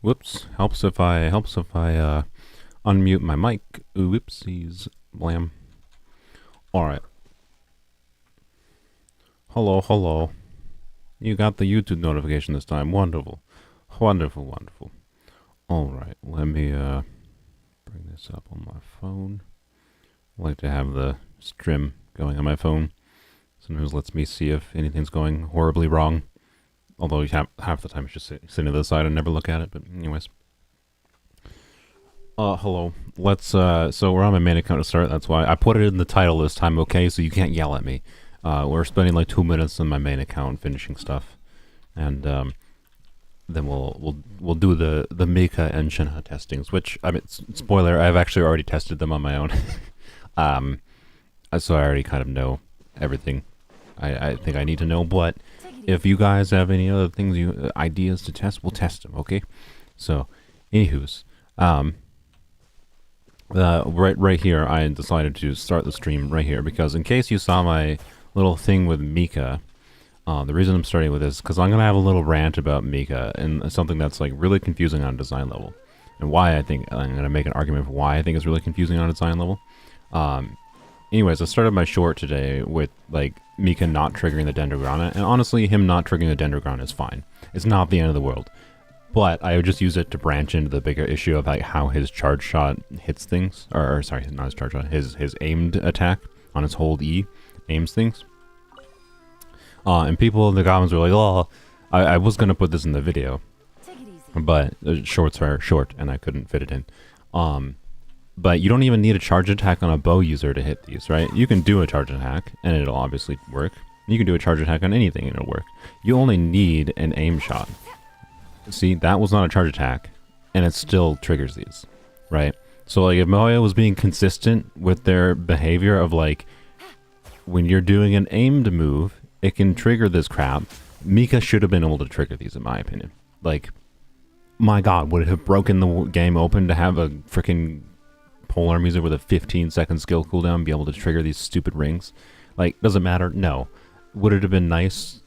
Whoops. Helps if I unmute my mic. Whoopsies. Blam. Alright. Hello, hello. You got the YouTube notification this time. Wonderful. Wonderful, wonderful. Alright, let me bring this up on my phone. I like to have the stream going on my phone. Sometimes lets me see if anything's going horribly wrong. Although half the time it's just sitting to the side and never look at it, but anyways. Hello. Let's, so we're on my main account to start, that's why I put it in the title this time, okay, so you can't yell at me. We're spending like 2 minutes on my main account finishing stuff. And, then we'll do the Mika and Shenhe testings, which, I mean, spoiler, I've actually already tested them on my own. So I already kind of know everything I think I need to know, but if you guys have any other things, ideas to test, we'll test them, okay? So, anywho's, right here, I decided to start the stream right here, because in case you saw my little thing with Mika, the reason I'm starting with this is because I'm going to have a little rant about Mika, and something that's like really confusing on a design level, and why I think, I'm going to make an argument for why I think it's really confusing on a design level. Anyways, I started my short today with, like, Mika not triggering the Dendrogranite, and honestly, him not triggering the Dendrogranite is fine. It's not the end of the world. But I would just use it to branch into the bigger issue of, like, how his charge shot hits things. Or sorry, not his charge shot, his aimed attack on his hold E aims things. And people in the comments were like, oh, I was going to put this in the video. But shorts are short, and I couldn't fit it in. But you don't even need a charge attack on a bow user to hit these, right? You can do a charge attack, and it'll obviously work. You can do a charge attack on anything, and it'll work. You only need an aim shot. See, that was not a charge attack, and it still triggers these, right? So, like, if Moya was being consistent with their behavior of, like, when you're doing an aimed move, it can trigger this crap. Mika should have been able to trigger these, in my opinion. Like, my god, would it have broken the game open to have a freaking polearm user with a 15-second skill cooldown be able to trigger these stupid rings? Like, doesn't matter? No. Would it have been nice?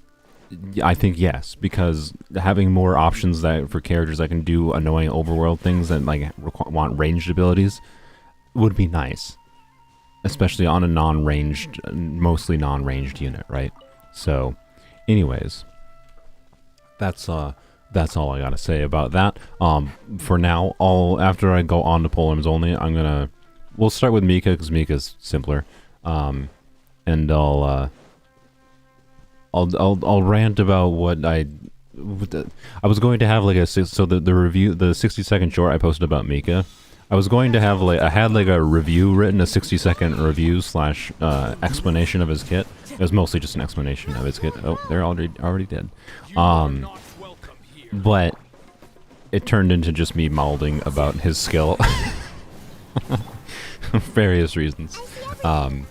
I think yes, because having more options that for characters that can do annoying overworld things and like want ranged abilities would be nice, especially on a non-ranged, mostly non-ranged unit, right? So, anyways, that's all I gotta say about that. For now, after I go on to Polearms Only, we'll start with Mika because Mika's simpler, and I'll rant about what I was going to have like the review, the 60-second short I posted about Mika. I was going to have I had like a review written, a 60-second review / explanation of his kit. It was mostly just an explanation of his kit. Oh, they're already dead. But it turned into just me mouthing about his skill. Various reasons. And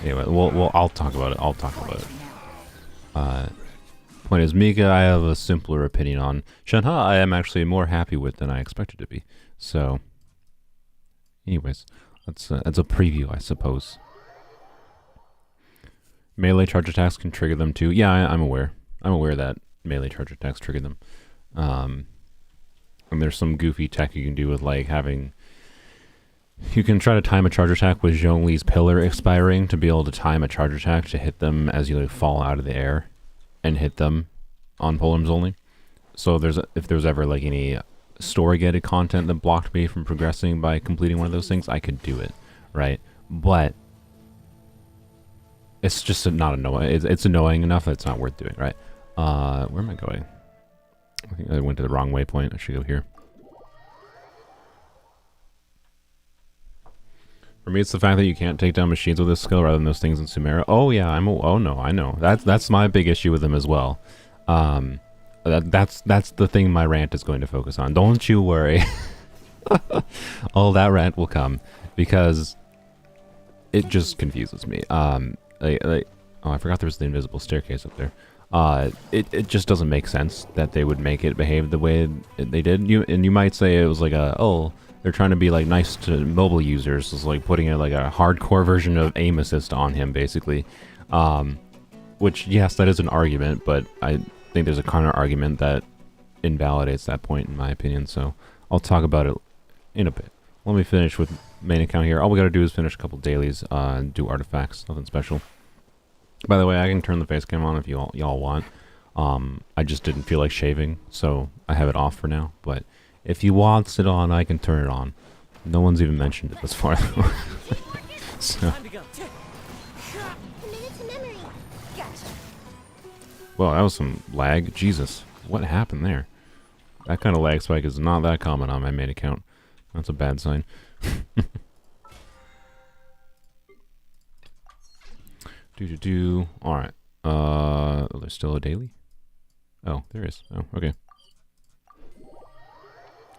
anyway, I'll talk about it. Point is, Mika, I have a simpler opinion on. Shenhe, I am actually more happy with than I expected to be. So, anyways, that's a preview, I suppose. Melee charge attacks can trigger them too. Yeah, I'm aware. I'm aware that melee charge attacks trigger them. And there's some goofy tech you can do with like having... You can try to time a charge attack with Zhongli's pillar expiring to be able to time a charge attack to hit them as you like fall out of the air and hit them on Polearms Only. So if there's ever like any story-gated content that blocked me from progressing by completing one of those things, I could do it, right? But it's just not annoying. It's annoying enough that it's not worth doing, right? Where am I going? I think I went to the wrong waypoint. I should go here. For me, it's the fact that you can't take down machines with this skill rather than those things in Sumeru. Oh yeah, oh no, I know. That's my big issue with them as well. That's the thing my rant is going to focus on. Don't you worry. All that rant will come because it just confuses me. Oh, I forgot there was the invisible staircase up there. It just doesn't make sense that they would make it behave the way they did. You might say it was like they're trying to be like nice to mobile users. It's like putting like a hardcore version of aim assist on him, basically. Which yes, that is an argument, but I think there's a counter argument that invalidates that point in my opinion. So I'll talk about it in a bit. Let me finish with main account here. All we gotta do is finish a couple dailies, and do artifacts. Nothing special. By the way, I can turn the face cam on if y'all want. I just didn't feel like shaving, so I have it off for now. But if you want it on, I can turn it on. No one's even mentioned it this far. So. Well, that was some lag. Jesus, what happened there? That kind of lag spike is not that common on my main account. That's a bad sign. Alright. There's still a daily? Oh, there is. Oh, okay.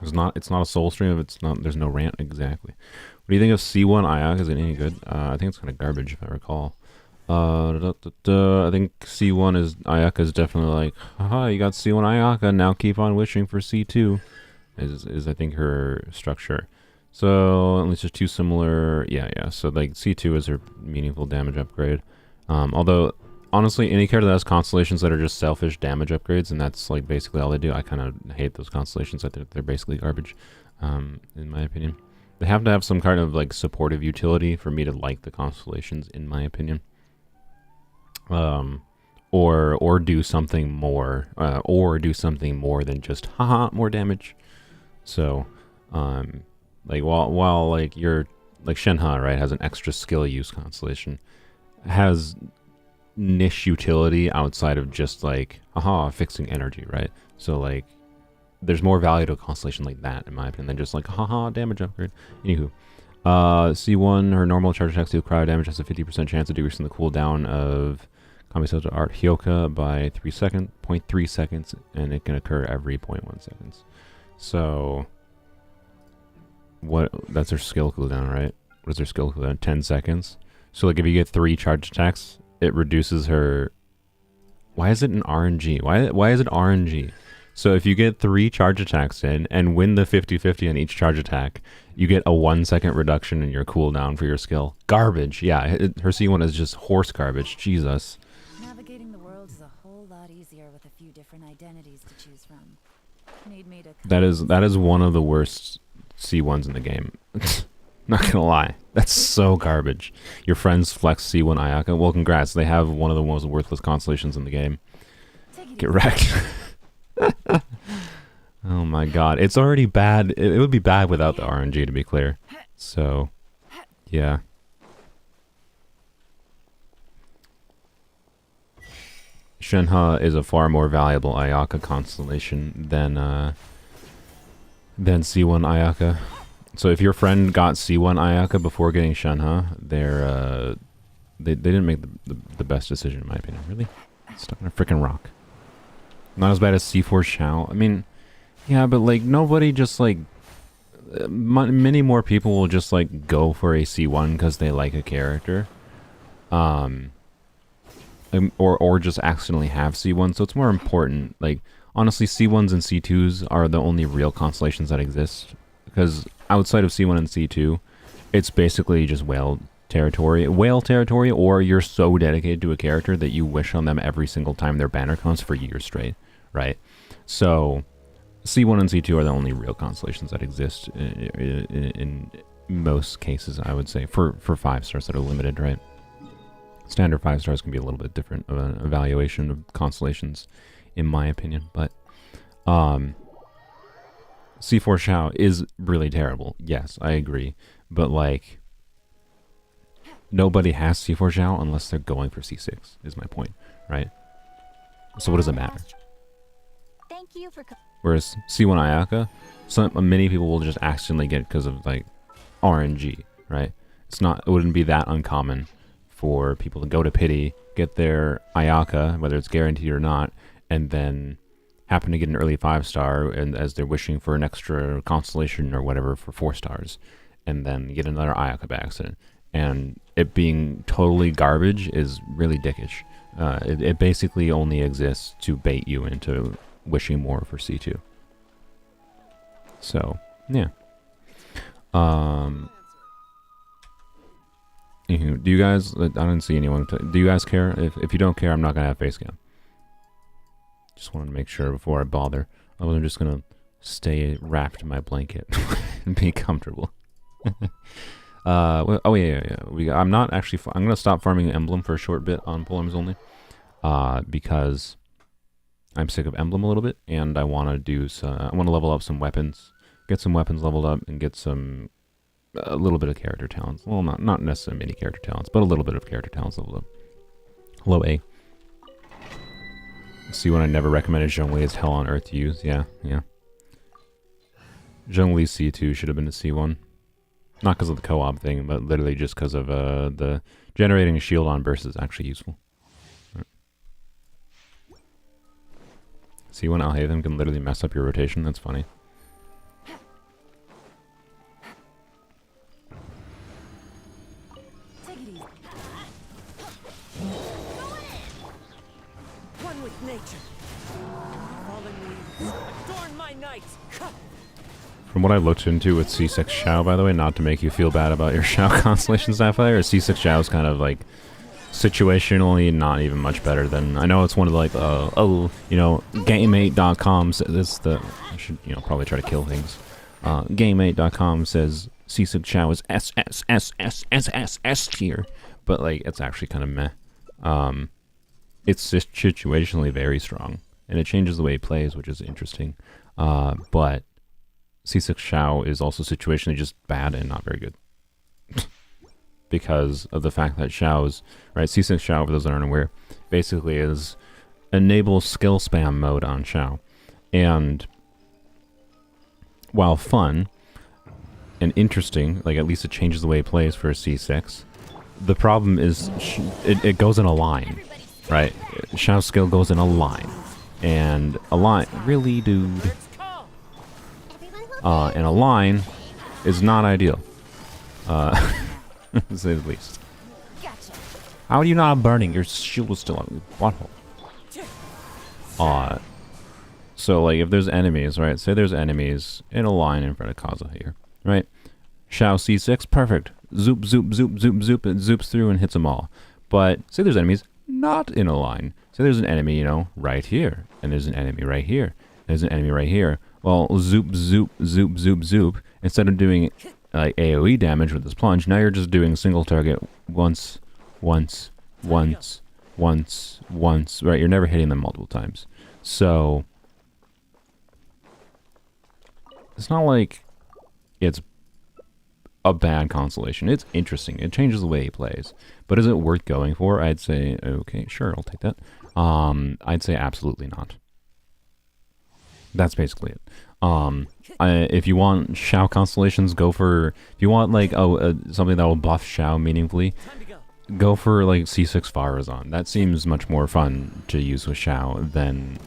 It's not a soul stream if it's not, there's no rant, exactly. What do you think of C1 Ayak? Is it any good? I think it's kind of garbage if I recall. I think C1 is, Ayaka is definitely like, haha, you got C1 Ayaka, now keep on wishing for C2, is I think her structure. So, at least there's two similar, yeah, so like C2 is her meaningful damage upgrade. Although, honestly, any character that has constellations that are just selfish damage upgrades, and that's like basically all they do, I kind of hate those constellations. I think they're basically garbage, in my opinion. They have to have some kind of like supportive utility for me to like the constellations, in my opinion. Or do something more, than just haha more damage. So, like while like you're like Shenhe, right, has an extra skill use constellation, has niche utility outside of just like haha fixing energy, right? So like there's more value to a constellation like that, in my opinion, than just like haha damage upgrade. Anywho, C1, her normal charge attacks deal cryo damage, has a 50% chance of decreasing the cooldown of Kamisoto Art Hyoka by 0.3 seconds, and it can occur every 0.1 seconds. So, that's her skill cooldown, right? What is her skill cooldown? 10 seconds. So, like, if you get 3 charge attacks, it reduces her... Why is it an RNG? Why is it RNG? So, if you get 3 charge attacks in, and win the 50-50 on each charge attack, you get a 1 second reduction in your cooldown for your skill. Garbage. Yeah, her C1 is just horse garbage. Jesus. Navigating the world is a whole lot easier with a few different identities to choose from. Need me to that is one of the worst C1s in the game. Not gonna lie. That's so garbage. Your friends flex C1 Ayaka. Well, congrats. They have one of the most worthless constellations in the game. Get wrecked. Oh my god. It's already bad. It would be bad without the RNG, to be clear. So, yeah. Shenhe is a far more valuable Ayaka constellation than C1 Ayaka. So if your friend got C1 Ayaka before getting Shenhe, they didn't make the best decision, in my opinion. Really? Stuck on a freaking rock. Not as bad as C4 Shao. I mean, yeah, but like nobody just like many more people will just like go for a C1 because they like a character. Or just accidentally have C1, so it's more important. Like, honestly, C1s and C2s are the only real constellations that exist, because outside of C1 and C2, it's basically just whale territory, or you're so dedicated to a character that you wish on them every single time their banner comes for years straight, right? So, C1 and C2 are the only real constellations that exist in most cases, I would say, for 5 stars that are limited, right? Standard 5 stars can be a little bit different of an evaluation of constellations, in my opinion. But C4 Shao is really terrible. Yes, I agree. But like, nobody has C4 Shao unless they're going for C6, is my point, right? So what does it matter? Thank you for Whereas C1 Ayaka, many people will just accidentally get it because of like RNG, right? It wouldn't be that uncommon for people to go to Pity, get their Ayaka, whether it's guaranteed or not, and then happen to get an early 5-star, and as they're wishing for an extra constellation or whatever for 4 stars, and then get another Ayaka by accident. And it being totally garbage is really dickish. It basically only exists to bait you into wishing more for C2. So, yeah. Anywho, do you guys... I didn't see anyone... Do you guys care? If you don't care, I'm not going to have face cam. Just wanted to make sure before I bother. I'm just gonna stay wrapped in my blanket and be comfortable. Oh yeah. I'm not actually. I'm gonna stop farming emblem for a short bit on Polearms Only, because I'm sick of emblem a little bit, and I want to do some. I want to level up some weapons, get some weapons leveled up, and get some a little bit of character talents. Well, not necessarily many character talents, but a little bit of character talents leveled up. Hello, A. See, when I never recommended Zhongli as hell on earth to use. Yeah. Zhongli C2 should have been a C1. Not because of the co-op thing, but literally just because of the generating a shield on burst is actually useful. Right. C1 Alhaven can literally mess up your rotation. That's funny. One with nature. Fallen leaves adorn my night. From what I looked into with C6 Xiao, by the way, not to make you feel bad about your Xiao Constellation Sapphire, C6 Xiao is kind of like situationally not even much better than. I know it's one of the like, Game8.com says the. I should, probably try to kill things. Game8.com says C6 Xiao is S tier, but like it's actually kind of meh. It's just situationally very strong, and it changes the way it plays, which is interesting. But C6 Xiao is also situationally just bad and not very good. Because of the fact that Xiao's, right, C6 Xiao, for those that aren't aware, basically is enable skill spam mode on Xiao. And while fun and interesting, like at least it changes the way it plays for a C6, the problem is it goes in a line, right? Xiao's skill goes in a line. And a line, really, dude? And a line is not ideal, to say the least. How are you not burning? Your shield was still on your butthole. So like if there's enemies, right? Say there's enemies in a line in front of Kaza here, right? Xiao C6, perfect. Zoop, zoop, zoop, zoop, zoop, it zoops through and hits them all. But say there's enemies not in a line. Say there's an enemy, right here, and there's an enemy right here. There's an enemy right here. Well, zoop, zoop, zoop, zoop, zoop. Instead of doing like AoE damage with this plunge, now you're just doing single target once, right? You're never hitting them multiple times. So it's not like it's a bad constellation. It's interesting. It changes the way he plays. But is it worth going for? I'd say, okay, sure, I'll take that. I'd say absolutely not. That's basically it. If you want Xiao constellations, go for. If you want like something that will buff Xiao meaningfully, go for like C6 Farazan. That seems much more fun to use with Xiao than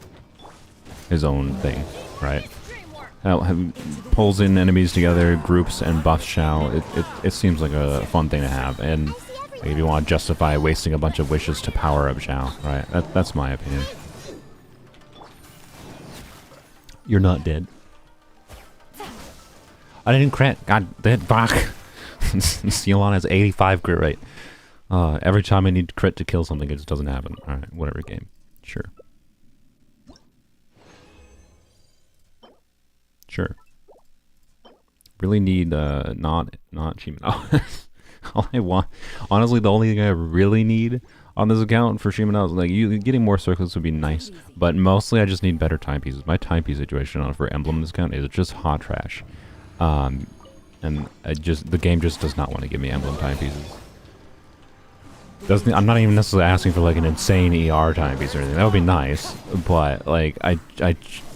his own thing, right? Pulls in enemies together, groups, and buffs Xiao. It seems like a fun thing to have, and like, if you want to justify wasting a bunch of wishes to power up Xiao, right? That's my opinion. You're not dead. I didn't crit. God, dead fuck. Ceylon has 85 crit rate. Every time I need crit to kill something, it just doesn't happen. Alright, whatever game. Sure. Sure. Really need, not Shimano. All I want, honestly, the only thing I really need on this account for Shimano is, like, getting more circles would be nice, but mostly I just need better timepieces. My timepiece situation for Emblem on this account is just hot trash. And the game just does not want to give me Emblem timepieces. I'm not even necessarily asking for, like, an insane ER timepiece or anything. That would be nice, but, like, I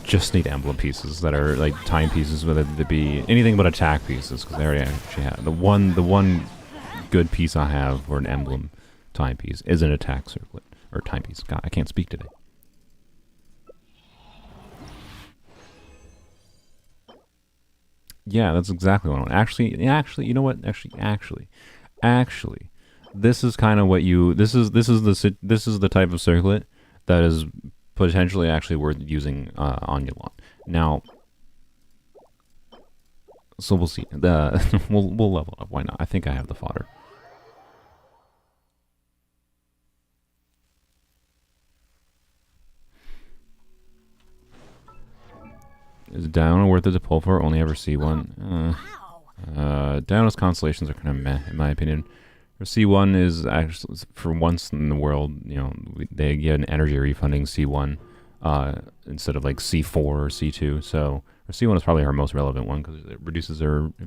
just need emblem pieces that are, like, timepieces, whether they be anything but attack pieces, because I already actually have. The one good piece I have for an emblem timepiece is an attack circlet, or timepiece. God, I can't speak today. Yeah, that's exactly what I want. Actually, you know what? Actually, this is kind of what you. This is the type of circlet that is potentially actually worth using on your lawn. Now, so we'll see. We'll level up. Why not? I think I have the fodder. Is Diana worth it to pull for? Only ever C1. Wow. Diana's constellations are kind of meh, in my opinion. Her C1 is actually, for once in the world, you know, they get an energy refunding C1 instead of like C4 or C2. So her C1 is probably her most relevant one because it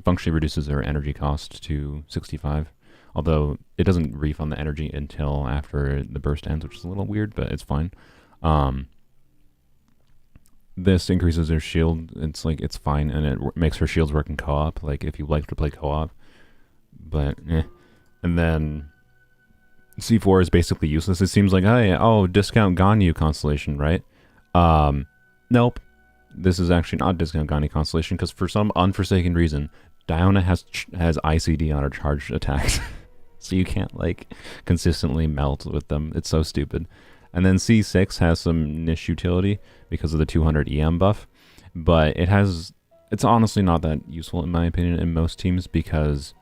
functionally reduces her energy cost to 65. Although it doesn't refund the energy until after the burst ends, which is a little weird, but it's fine. This increases her shield. It's fine, and it makes her shields work in co-op. Like if you like to play co-op, but And then C4 is basically useless. It seems like, discount Ganyu constellation, right? Nope. This is actually not discount Ganyu constellation because for some unforsaken reason, Diona has ICD on her charged attacks. So you can't like consistently melt with them. It's so stupid. And then C6 has some niche utility because of the 200 EM buff, but it's honestly not that useful in my opinion in most teams because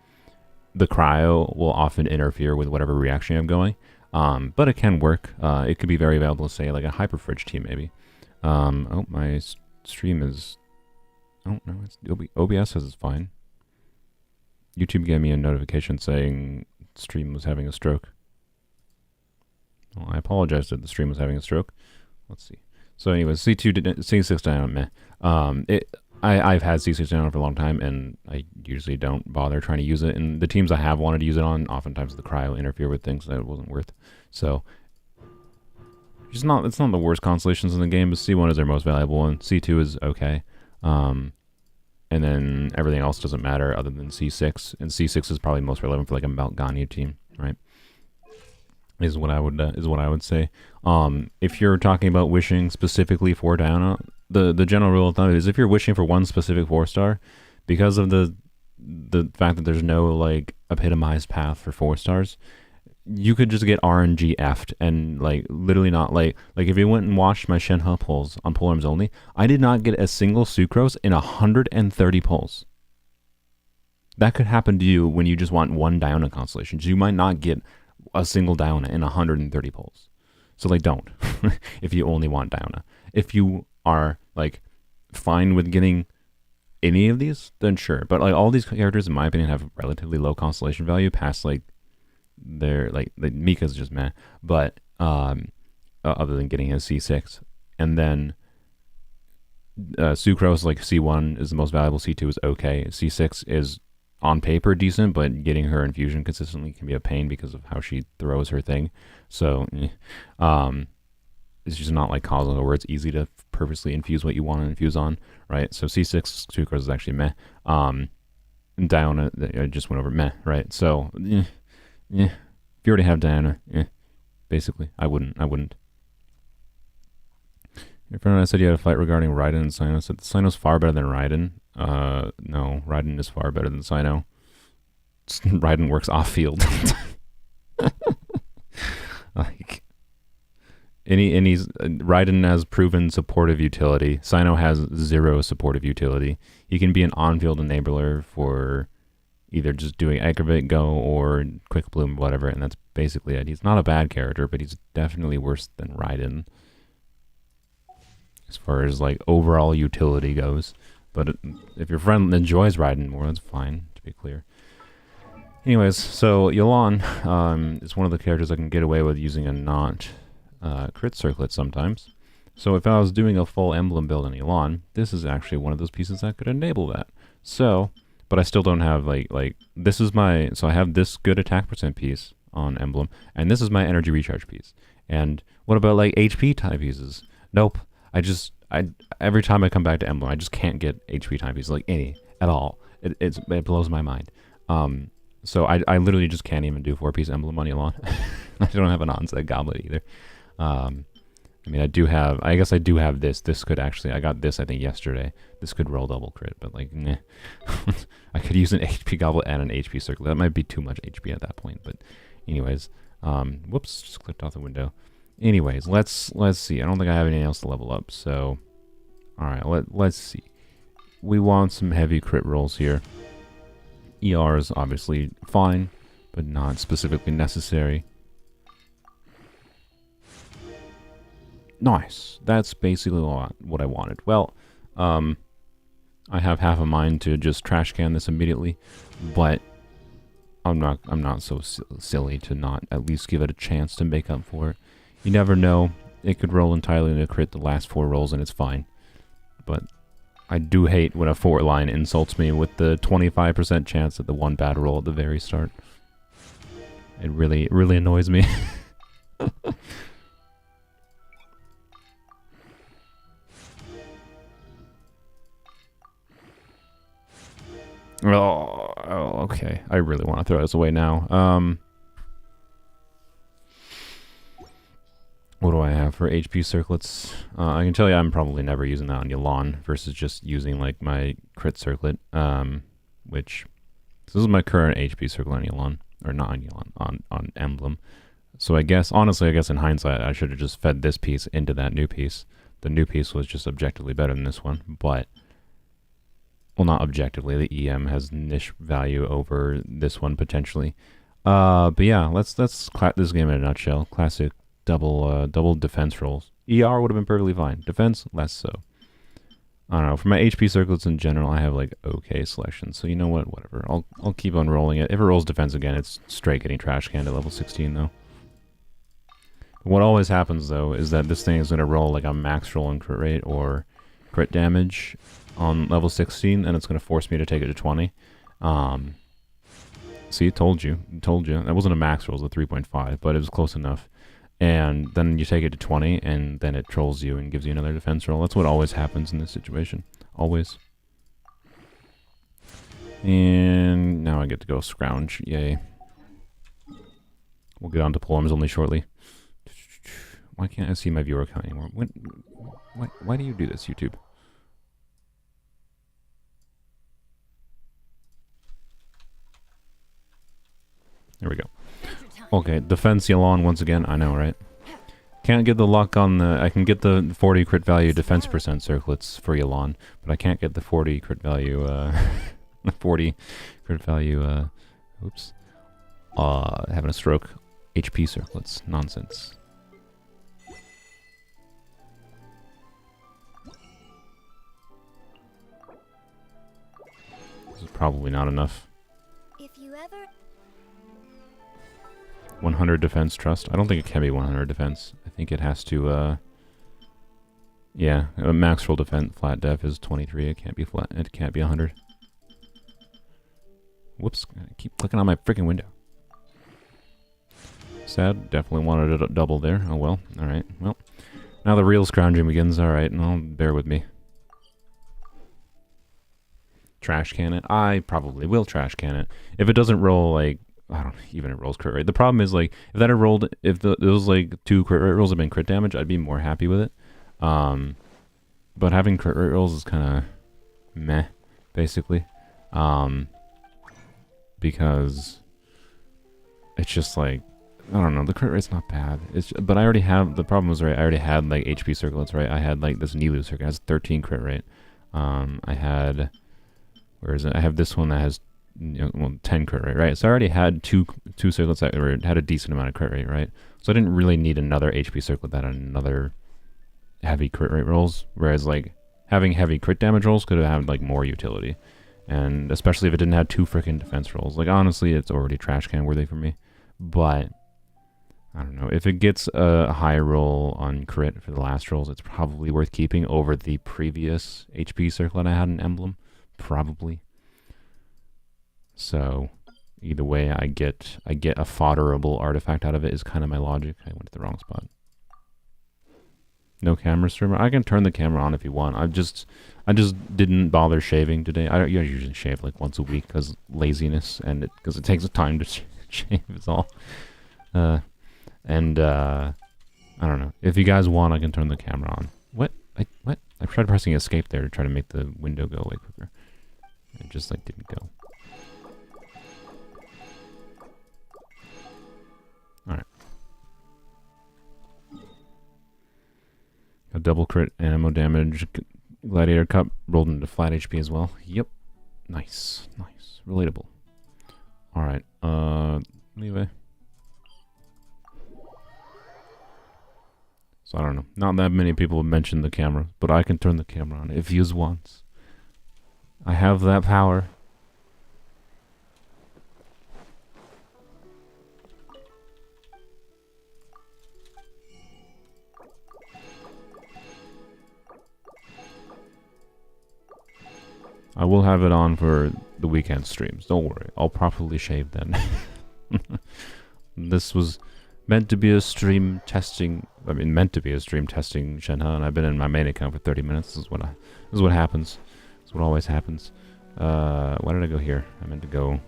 the cryo will often interfere with whatever reaction you have going. But it can work. It could be very valuable, say, like a hyperfridge team, maybe. My stream is... Oh, no, OBS says it's fine. YouTube gave me a notification saying stream was having a stroke. Well, I apologize that the stream was having a stroke. Let's see. So anyways, C6 down, meh. I've had C6 down for a long time, and I usually don't bother trying to use it. And the teams I have wanted to use it on, oftentimes the cryo interfere with things that it wasn't worth. So, it's not the worst constellations in the game, but C1 is their most valuable one. C2 is okay. And then everything else doesn't matter other than C6. And C6 is probably most relevant for like a Mount Ganyu team, right? Is what I would say. If you're talking about wishing specifically for Diana, the general rule of thumb is if you're wishing for one specific 4-star, because of the fact that there's no like epitomized path for 4-stars, you could just get RNG effed and like literally not like if you went and watched my Shenhe pulls on Polearms Only, I did not get a single sucrose in 130 pulls. That could happen to you when you just want one Diana constellation. You might not get a single Diana in 130 pulls. So like don't if you only want Diana. If you are like fine with getting any of these, then sure. But like all these characters in my opinion have relatively low constellation value past like they're like Mika's just meh. But other than getting his C6. And then Sucrose like C1 is the most valuable, C2 is okay. C6 is on paper decent, but getting her infusion consistently can be a pain because of how she throws her thing. So it's just not like Cosmo where it's easy to purposely infuse what you want to infuse on, right? So C6 Sucrose is actually meh. And Diana, I just went over meh, right? So if you already have Diana, basically, I wouldn't. Your friend and I said you had a fight regarding Raiden and Sino. Said Sino's far better than Raiden. No, Raiden is far better than Sino. Raiden works off field. Like Raiden has proven supportive utility. Sino has zero supportive utility. He can be an on-field enabler for either just doing aggravate go or quick bloom, whatever, and that's basically it. He's not a bad character, but he's definitely worse than Raiden as far as like overall utility goes. But if your friend enjoys Raiden more, that's fine, to be clear. Anyways, so Yelan is one of the characters I can get away with using a not crit circlet sometimes. So if I was doing a full emblem build in Yelan, this is actually one of those pieces that could enable that. So, but I still don't have like this is my, so I have this good attack percent piece on emblem, and this is my energy recharge piece. And what about like HP type pieces? Nope. Every time I come back to emblem, I just can't get HP time pieces, like any at all. It blows my mind. So I literally just can't even do 4-piece emblem on Yelan. I don't have an onset goblet either. I mean, I guess I do have this. This could actually, I got this I think yesterday. This could roll double crit, but like, nah. I could use an HP goblet and an HP circle. That might be too much HP at that point, but anyways. Whoops, just clicked off the window. Anyways, let's see. I don't think I have anything else to level up, so alright, let's see. We want some heavy crit rolls here. ER is obviously fine, but not specifically necessary. Nice. That's basically what I wanted. Well, I have half a mind to just trash can this immediately, but I'm not so silly to not at least give it a chance to make up for it. You never know. It could roll entirely into crit the last 4 rolls and it's fine. But I do hate when a 4 line insults me with the 25% chance at the 1 bad roll at the very start. It really annoys me. Oh, okay. I really want to throw this away now. What do I have for HP circlets? I can tell you I'm probably never using that on Yelan versus just using like my crit circlet. Which this is my current HP circlet on Yelan, or not on Yelan, on Emblem. So I guess honestly, in hindsight, I should have just fed this piece into that new piece. The new piece was just objectively better than this one, but. Well, not objectively. The EM has niche value over this one potentially. But yeah, let's clap this game in a nutshell. Classic double defense rolls. ER would have been perfectly fine. Defense, less so. I don't know. For my HP circlets in general, I have like okay selections. So you know what? Whatever. I'll keep on rolling it. If it rolls defense again, it's straight getting trash canned at level 16 though. What always happens though is that this thing is going to roll like a max roll in crit rate or crit damage on level 16, and it's going to force me to take it to 20. See, told you. That wasn't a max roll, it was a 3.5, but it was close enough. And then you take it to 20, and then it trolls you and gives you another defense roll. That's what always happens in this situation. Always. And now I get to go scrounge. Yay. We'll get on to Polearms Only shortly. Why can't I see my viewer count anymore? Why do you do this, YouTube? There we go. Okay, defense Yelan once again. I know, right? Can't get the luck on the... I can get the 40 crit value defense percent circlets for Yelan, but I can't get the 40 crit value, the 40 crit value, oops. Having a stroke. HP circlets. Nonsense. This is probably not enough. If you ever 100 defense trust. I don't think it can be 100 defense. I think it has to, yeah, a max roll defense flat def is 23. It can't be flat. It can't be 100. Whoops. I keep clicking on my freaking window. Sad. Definitely wanted a double there. Oh well. Alright. Well, now the real scrounging begins. Alright. No, bear with me. Trash can it. I probably will trash can it. If it doesn't roll, like, I don't even it rolls crit rate. The problem is, like, if that had rolled, if those like 2 crit rate rolls had been crit damage, I'd be more happy with it. But having crit rate rolls is kind of meh, basically. Because it's just like, I don't know, the crit rate's not bad. But I already have, the problem was, right, I already had like HP circlets, right? I had like this Nilu circuit, has 13 crit rate. I had, where is it? I have this one that has 10 crit rate, right? So I already had two circlets that had a decent amount of crit rate, right? So I didn't really need another HP circlet that had another heavy crit rate rolls, whereas like having heavy crit damage rolls could have had like more utility, and especially if it didn't have 2 freaking defense rolls. Like honestly, it's already trash can worthy for me, but I don't know, if it gets a high roll on crit for the last rolls, it's probably worth keeping over the previous HP circlet I had in Emblem, probably. So either way, I get a fodderable artifact out of it is kind of my logic. I went to the wrong spot. No camera streamer. I can turn the camera on if you want. I just didn't bother shaving today. I usually shave like once a week because laziness and because it takes time to shave is all. I don't know. If you guys want, I can turn the camera on. What? I tried pressing escape there to try to make the window go away quicker. It just like didn't go. Alright. A double crit ammo damage. Gladiator Cup rolled into flat HP as well. Yep. Nice. Nice. Relatable. Alright. Anyway. So I don't know. Not that many people have mentioned the camera, but I can turn the camera on if you want. I have that power. I will have it on for the weekend streams. Don't worry. I'll properly shave then. This was meant to be a stream testing. I mean, meant to be a stream testing Shenhe, and I've been in my main account for 30 minutes. This is what happens. This is what always happens. Why did I go here? I meant to go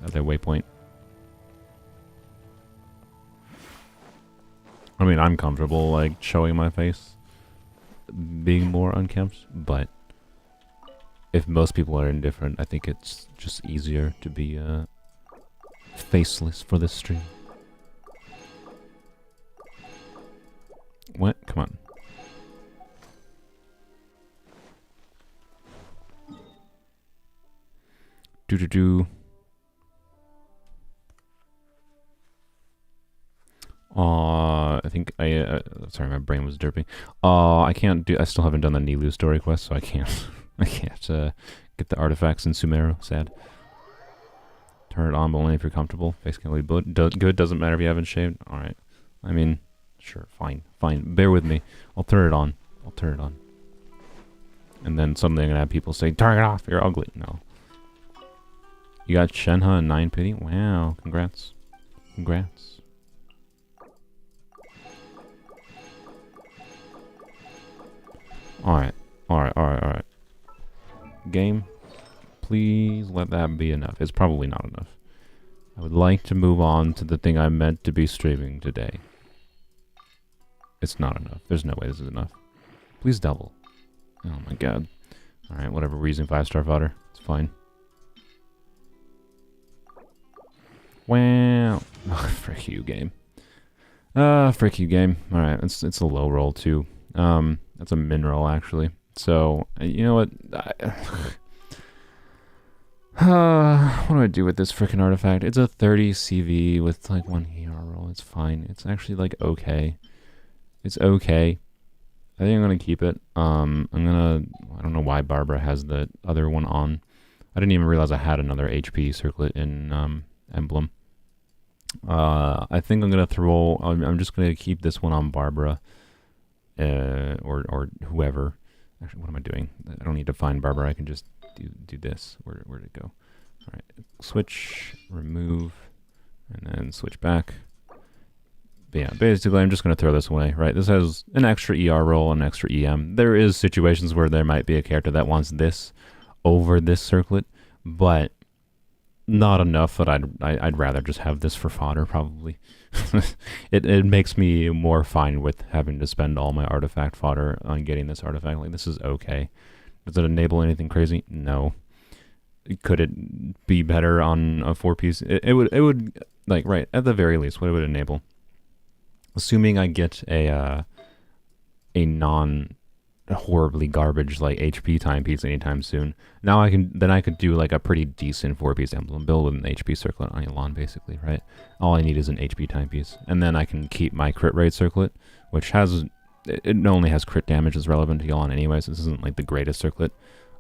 at that waypoint. I mean, I'm comfortable like showing my face, being more unkempt, but if most people are indifferent, I think it's just easier to be faceless for this stream. What? Come on. Do. I think sorry, my brain was derping. I can't do. I still haven't done the Nilu story quest, so I can't. I can't get the artifacts in Sumeru. Sad. Turn it on, but only if you're comfortable. Face can be good. Doesn't matter if you haven't shaved. All right. I mean, sure, fine. Bear with me. I'll turn it on. And then suddenly I'm gonna have people say, "Turn it off. You're ugly." No. You got Shenhe and 9 pity. Wow. Congrats. Alright. Game, please let that be enough. It's probably not enough. I would like to move on to the thing I meant to be streaming today. It's not enough. There's no way this is enough. Please double. Oh my god. Alright, whatever. We're using 5-star fodder. It's fine. Wow. Oh, frick you, game. Frick you, game. Alright, it's a low roll, too. That's a mineral, actually. So, you know what? What do I do with this frickin' artifact? It's a 30 CV with, like, 1 ER roll. It's fine. It's actually, like, okay. It's okay. I think I'm gonna keep it. I don't know why Barbara has the other one on. I didn't even realize I had another HP circlet in, Emblem. I think I'm gonna I'm just gonna keep this one on Barbara. Or whoever. Actually, what am I doing? I don't need to find Barbara. I can just do this. Where'd it go? All right. Switch, remove, and then switch back. But yeah, basically, I'm just going to throw this away, right? This has an extra ER roll, an extra EM. There is situations where there might be a character that wants this over this circlet, but not enough that I'd rather just have this for fodder, probably. It makes me more fine with having to spend all my artifact fodder on getting this artifact. Like, this is okay. Does it enable anything crazy? No. Could it be better on a 4-piece? It would, like, right, at the very least, what it would enable. Assuming I get a non horribly garbage like HP timepiece anytime soon. Now I could do like a pretty decent 4-piece emblem build with an HP circlet on Elan, basically, right? All I need is an HP timepiece, and then I can keep my crit rate circlet, which has it only has crit damage that's relevant to Elan anyways. This isn't like the greatest circlet.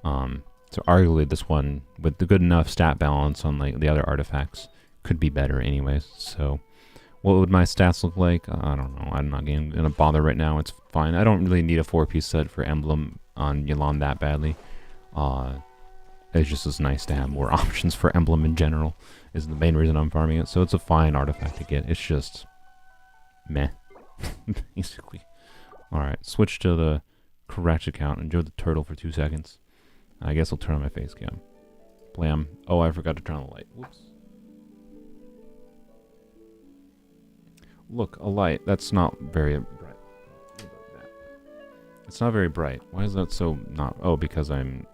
So arguably this one with the good enough stat balance on like the other artifacts could be better anyways. So what would my stats look like? I don't know. I'm not gonna bother right now. It's fine. I don't really need a 4-piece set for Emblem on Yelan that badly. It's just as nice to have more options for Emblem in general is the main reason I'm farming it. So it's a fine artifact to get. It's just meh, basically. Alright, switch to the correct account. Enjoy the turtle for 2 seconds. I guess I'll turn on my face cam. Blam. Oh, I forgot to turn on the light. Whoops. Look, a light. That's not very bright. It's not very bright. Why is that so not... Oh, because I'm...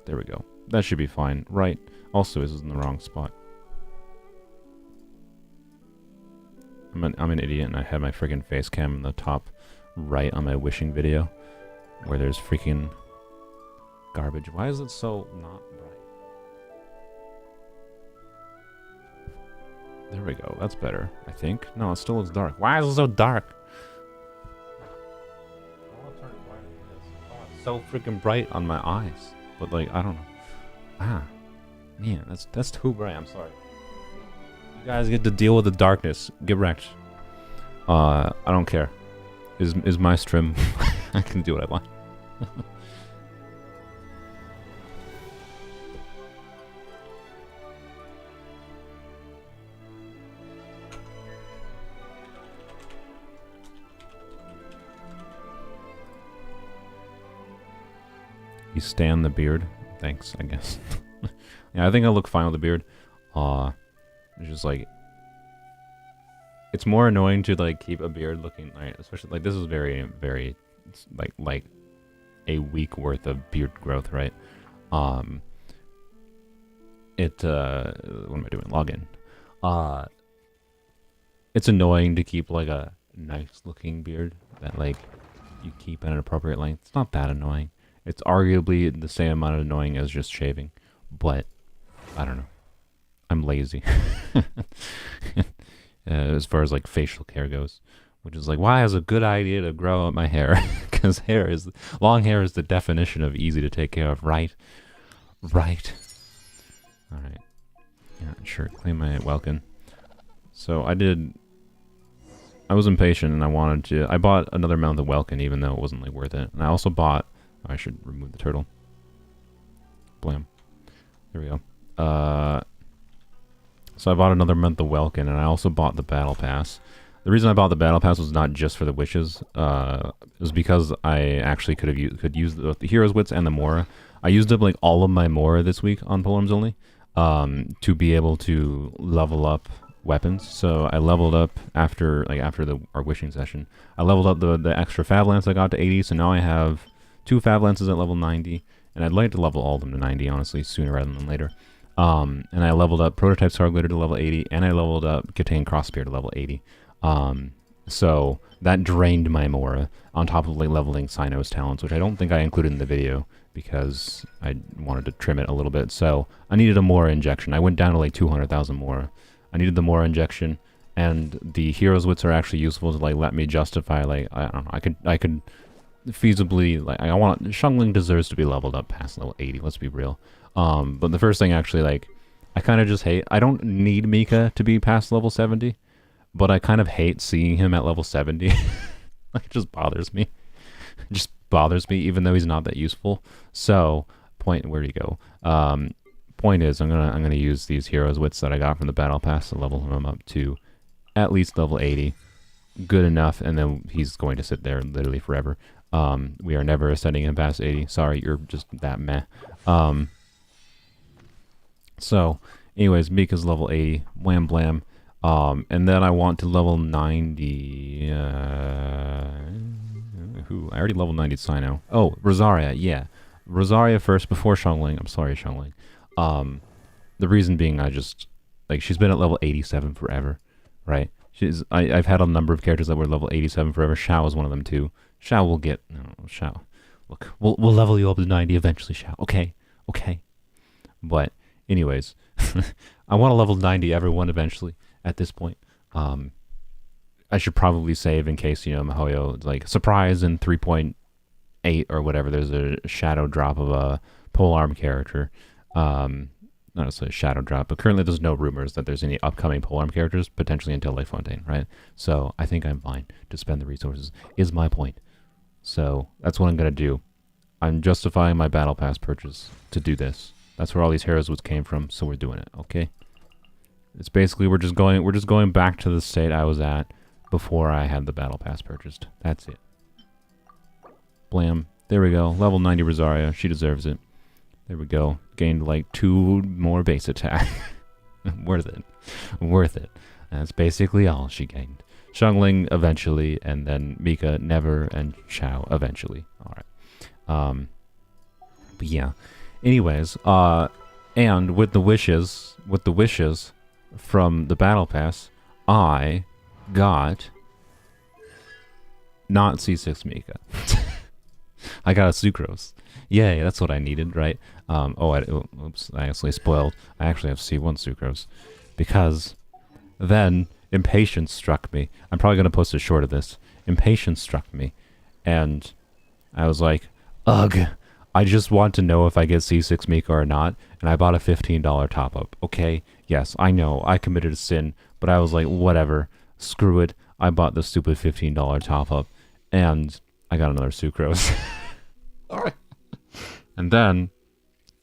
There we go. That should be fine. Right. Also, this is in the wrong spot. I'm an idiot, and I had my friggin' face cam in the top right on my wishing video, where there's freaking garbage. Why is it so not bright? There we go. That's better, I think. No, it still looks dark. Why is it so dark? I want to turn it brighter than this. Oh, it's so freaking bright on my eyes. But, like, I don't know. Ah, man, that's too bright. I'm sorry. You guys get to deal with the darkness. Get wrecked. I don't care. Is my stream? I can do what I want. You stand the beard? Thanks, I guess. Yeah, I think I look fine with the beard. It's just like... It's more annoying to like keep a beard looking... Like, especially, like, this is very, very... Like a week worth of beard growth, right? What am I doing? Login. It's annoying to keep like a nice looking beard that like you keep at an appropriate length. It's not that annoying. It's arguably the same amount of annoying as just shaving, but I don't know. I'm lazy. As far as like facial care goes, which is like why is a good idea to grow out my hair, because long hair is the definition of easy to take care of, right? Right. All right. Yeah, sure. Claim my welcome. So I was impatient and I bought another mount of Welkin even though it wasn't like worth it. And I also bought, I should remove the turtle. Blam. There we go. So I bought another month of Welkin and I also bought the Battle Pass. The reason I bought the Battle Pass was not just for the wishes. It was because I actually could use the Hero's Wits and the Mora. I used up like all of my Mora this week on Polearms Only to be able to level up weapons. So I leveled up after our wishing session. I leveled up the extra Fab Lance I got to 80, so now I have 2 Fab Lances at level 90, and I'd like to level all of them to 90, honestly, sooner rather than later. And I leveled up Prototype Sarglitter to level 80, and I leveled up Catane Crossspear to level 80. So that drained my Mora, on top of like leveling Cyno's talents, which I don't think I included in the video because I wanted to trim it a little bit. So I needed a Mora injection. I went down to like 200,000 Mora. I needed the Mora injection, and the Hero's Wits are actually useful to like let me justify like I don't know, I could feasibly like Shungling deserves to be leveled up past level 80, let's be real. But the first thing actually, like, I kind of just hate, I don't need Mika to be past level 70, but I kind of hate seeing him at level 70. Like, it just bothers me. It just bothers me, even though he's not that useful. So, where'd he go? Point is, I'm gonna use these Hero's Wits that I got from the Battle Pass to level him up to at least level 80. Good enough, and then he's going to sit there literally forever. We are never ascending him past 80. Sorry, you're just that meh. So, anyways, Mika's level 80. Wham blam. And then I want to level 90. I already leveled 90 Cyno. Oh, Rosaria, yeah. Rosaria first before Shungling. I'm sorry, Shungling. The reason being she's been at level 87 forever, right? I've had a number of characters that were level 87 forever. Xiao is one of them too. Xiao will get, Xiao. Look, we'll level you up to 90 eventually, Xiao. Okay. But anyways, I want to level 90 everyone eventually at this point. I should probably save in case, Mihoyo, like, surprise in 3.8 or whatever, there's a shadow drop of a polearm character. Not necessarily a shadow drop, but currently there's no rumors that there's any upcoming polearm characters, potentially until Lake Fontaine, right? So I think I'm fine to spend the resources, is my point. So that's what I'm going to do. I'm justifying my Battle Pass purchase to do this. That's where all these Hero's Wits came from, so we're doing it, okay? It's basically we're just going back to the state I was at before I had the Battle Pass purchased. That's it. Blam. There we go. Level 90 Rosaria. She deserves it. There we go. Gained like 2 more base attack. Worth it. Worth it. That's basically all she gained. Shungling eventually, and then Mika never, and Xiao eventually. Alright. But yeah. Anyways, and with the wishes from the Battle Pass, I got not C6 Mika. I got a Sucrose. Yay, that's what I needed, right? Oops, I actually spoiled. I actually have C1 Sucrose. Because then impatience struck me. I'm probably going to post a short of this. Impatience struck me. And I was like, ugh, I just want to know if I get C6 Mika or not, and I bought a $15 top up. Okay, yes, I know I committed a sin, but I was like, whatever, screw it. I bought the stupid $15 top up, and I got another sucrose. All right. And then,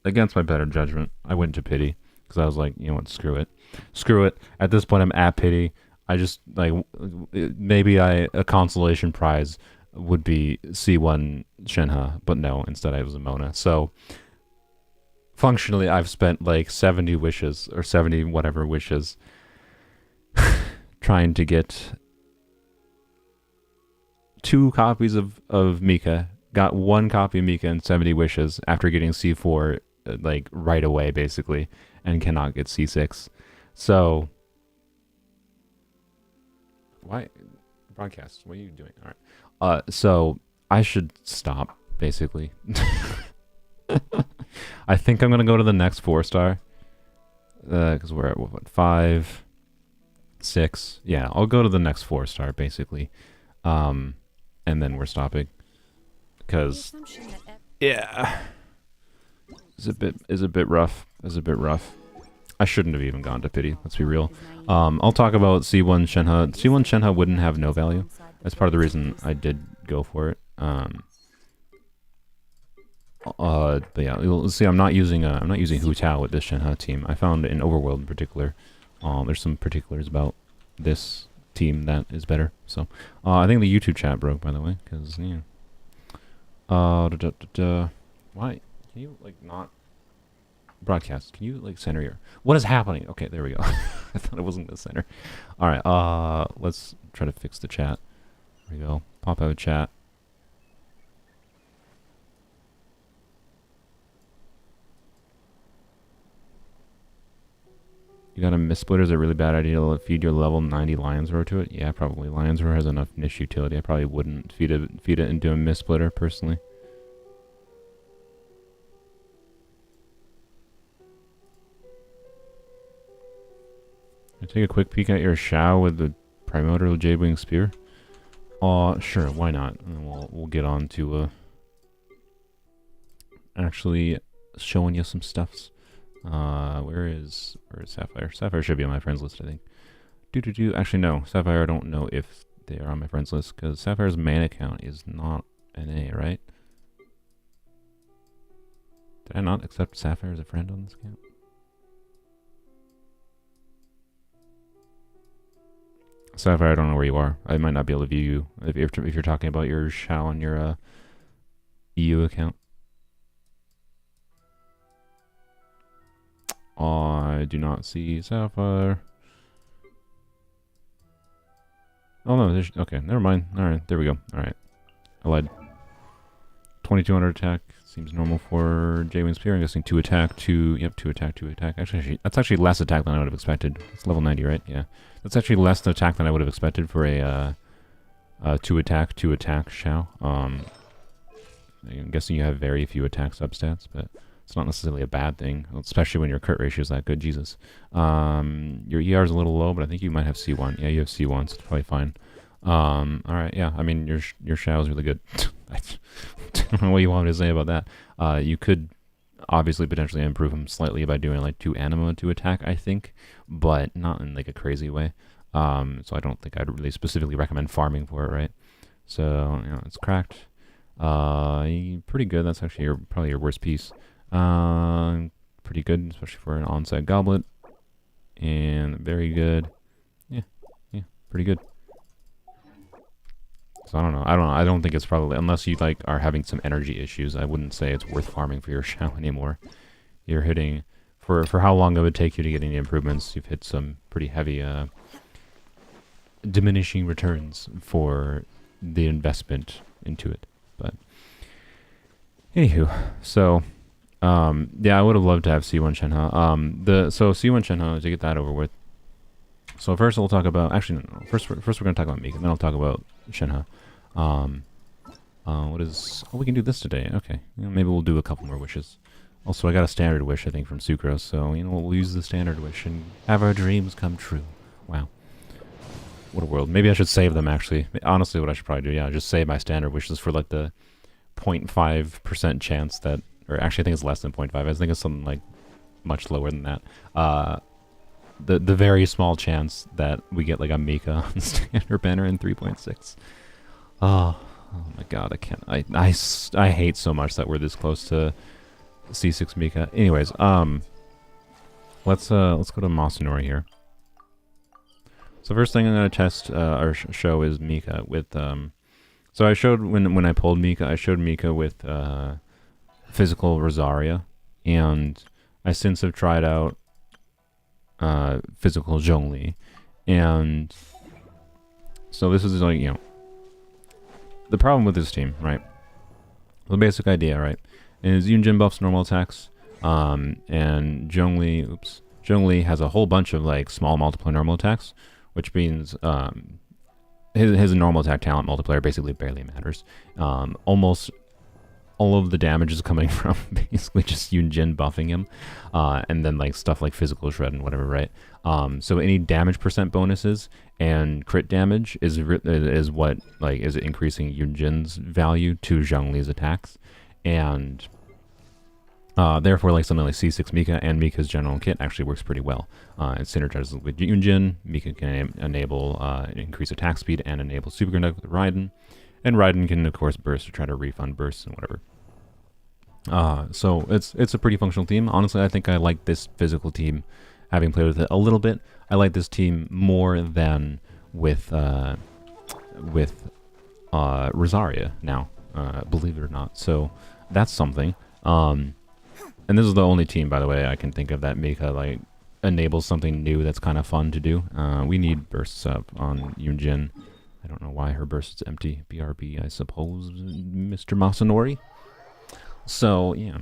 against my better judgment, I went to pity because I was like, you know what, screw it, screw it. At this point, I'm at pity. I just like maybe a consolation prize would be C1 Shenhe, but no, instead I was a Mona. So functionally, I've spent like 70 wishes or 70 whatever wishes trying to get 2 copies of Mika. Got 1 copy of Mika and 70 wishes after getting C4 like right away, basically, and cannot get C6. So why broadcast? What are you doing? All right. So I should stop, basically. I think I'm gonna go to the next 4-star. Because we're at what, 5, 6. Yeah, I'll go to the next 4-star, basically. And then we're stopping. Because yeah, is a bit rough. I shouldn't have even gone to pity. Let's be real. I'll talk about C1 Shenhe. C1 Shenhe wouldn't have no value. That's part of the reason I did go for it. But yeah, you'll see. I'm not using Hu Tao with this Shenhe team. I found in Overworld in particular, there's some particulars about this team that is better. So I think the YouTube chat broke, by the way, because yeah. Why can you like not broadcast? Can you like center your? What is happening? Okay, there we go. I thought it wasn't the center. All right. Let's try to fix the chat. There we go. Pop out chat. You got a Mist Splitter is a really bad idea to feed your level 90 Lion's Roar to it. Yeah, probably. Lion's Roar has enough niche utility. I probably wouldn't feed it into a Mist Splitter personally. Can I take a quick peek at your Shao with the Primordial Jadewing Spear? Sure, why not? And we'll get on to actually showing you some stuffs. Where is Sapphire? Sapphire should be on my friends list, I think. Actually, no. Sapphire, I don't know if they are on my friends list, because Sapphire's main account is not an A, right? Did I not accept Sapphire as a friend on this account? Sapphire, I don't know where you are. I might not be able to view you if you're talking about your Shao on your EU account. I do not see Sapphire. Oh no, there's, okay, never mind. Alright, there we go. Alright. I lied. 2200 attack seems normal for J-Wing Spear. I'm guessing 2 attack, 2... Yep, 2 attack, 2 attack. Actually, that's actually less attack than I would have expected. It's level 90, right? Yeah. That's actually less attack than I would have expected for a 2 attack Shao. I'm guessing you have very few attack substats, but it's not necessarily a bad thing, especially when your crit ratio is that good. Jesus. Your ER is a little low, but I think you might have C1. Yeah, you have C1, so it's probably fine. Alright, yeah, I mean, your Shao is really good. I don't know what you want me to say about that. You could obviously potentially improve him slightly by doing like 2 anima to attack, I think, but not in like a crazy way. So I don't think I'd really specifically recommend farming for it, right? So, you know, it's cracked. Pretty good. That's actually probably your worst piece. Pretty good, especially for an on-site goblet. And very good. Yeah, pretty good. So I don't know. I don't think it's probably, unless you like are having some energy issues, I wouldn't say it's worth farming for your Shao anymore. You're hitting, for how long it would take you to get any improvements, you've hit some pretty heavy diminishing returns for the investment into it. But anywho, so yeah, I would have loved to have C1 Shenhe. So C1 Shenhe, to get that over with. So first we'll talk about, actually no. First we're going to talk about Meek, and then I'll talk about Shenhe. What is, oh, we can do this today. Okay, you know, maybe we'll do a couple more wishes. Also, I got a standard wish, I think, from Sucrose, so, you know, we'll use the standard wish and have our dreams come true. Wow. What a world. Maybe I should save them, actually. Honestly, what I should probably do, yeah, just save my standard wishes for, like, the 0.5% chance that, or actually I think it's less than 0.5. I think it's something like much lower than that. The very small chance that we get like a Mika on standard banner in 3.6. Oh my god, I can't. I hate so much that we're this close to C6 Mika. Anyways, let's go to Masanori here. So first thing I'm gonna test or show is Mika with So I showed when I pulled Mika, I showed Mika with physical Rosaria, and I since have tried out physical Zhongli, and so this is like, you know, the problem with this team, right? The basic idea, right, is Yunjin buffs normal attacks, and Zhongli has a whole bunch of like small multiplier normal attacks, which means his normal attack talent multiplier basically barely matters. Almost all of the damage is coming from basically just Yunjin buffing him, and then like stuff like physical shred and whatever, right? So any damage percent bonuses and crit damage is what like is increasing Yunjin's value to Zhongli's attacks, and therefore like something like C6 Mika and Mika's general kit actually works pretty well. It synergizes with Yunjin. Mika can enable increased attack speed and enable superconduct with Raiden. And Raiden can, of course, burst to try to refund bursts and whatever. So it's a pretty functional team. Honestly, I think I like this physical team, having played with it a little bit. I like this team more than with Rosaria now, believe it or not. So that's something. And this is the only team, by the way, I can think of that Mika like enables something new that's kind of fun to do. We need bursts up on Yunjin. I don't know why her burst is empty. BRB, I suppose, Mr. Masanori. So, yeah.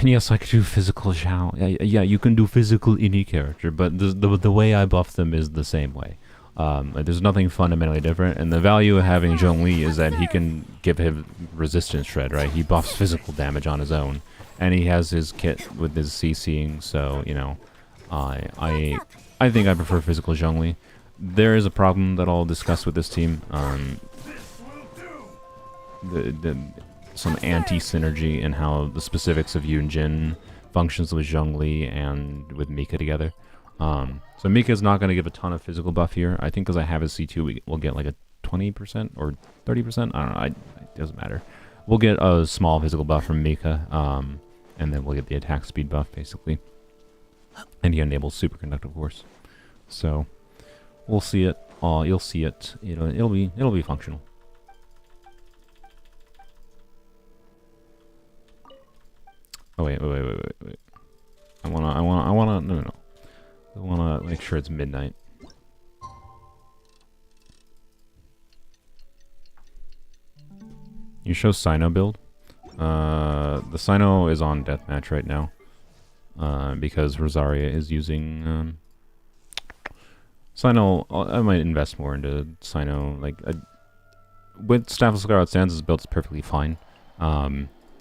Yes, I could do physical Zhao. Yeah, you can do physical any character, but the way I buff them is the same way. There's nothing fundamentally different, and the value of having Zhongli is that he can give him resistance shred, right? He buffs physical damage on his own, and he has his kit with his CCing, so, you know, I think I prefer physical Zhongli. There is a problem that I'll discuss with this team. Some anti-synergy in how the specifics of Yunjin functions with Zhongli and with Mika together. So Mika is not going to give a ton of physical buff here. I think because I have his C2, we'll get like a 20% or 30%. I don't know. It doesn't matter. We'll get a small physical buff from Mika, and then we'll get the attack speed buff, basically. And he enables superconduct, of course. So we'll see it. You'll see it. It'll be functional. Oh wait. I wanna. No. I wanna make sure it's midnight. You show Sino build. The Sino is on deathmatch right now, because Rosaria is using Sino. I might invest more into Sino. Like with Staff of Scarlet Sands, his build's perfectly fine.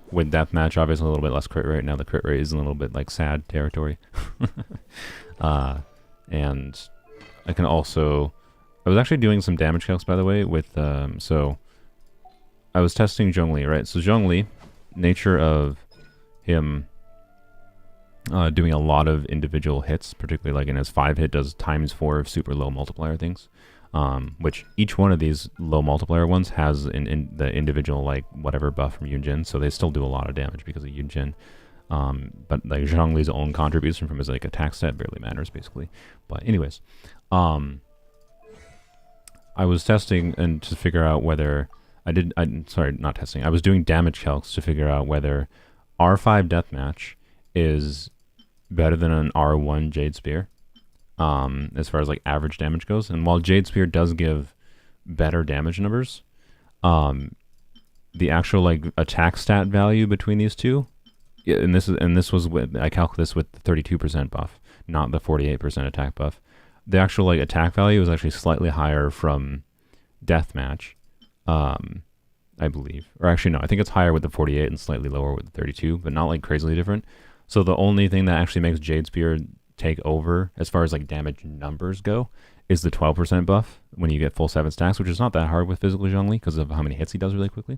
With deathmatch, obviously a little bit less crit rate. Now the crit rate is a little bit like sad territory. And I can also... I was actually doing some damage calcs, by the way, with... so, I was testing Zhongli, right? So Zhongli, nature of him doing a lot of individual hits, particularly like in his 5-hit, does ×4 of super low multiplier things. Which each one of these low multiplier ones has in the individual like whatever buff from Yunjin, so they still do a lot of damage because of Yunjin. But like Zhongli's own contribution from his like attack stat barely matters basically. But anyways, I was testing and to figure out whether sorry, not testing. I was doing damage calcs to figure out whether R5 deathmatch is better than an R1 Jade Spear. As far as like average damage goes, and while Jade Spear does give better damage numbers, the actual like attack stat value between these two, and this was with, I calculated this with the 32% buff, not the 48% attack buff. The actual like attack value is actually slightly higher from deathmatch, I believe, or actually no, I think it's higher with the 48 and slightly lower with the 32, but not like crazily different. So the only thing that actually makes Jade Spear take over as far as like damage numbers go is the 12% buff when you get full 7 stacks, which is not that hard with physical Zhongli because of how many hits he does really quickly.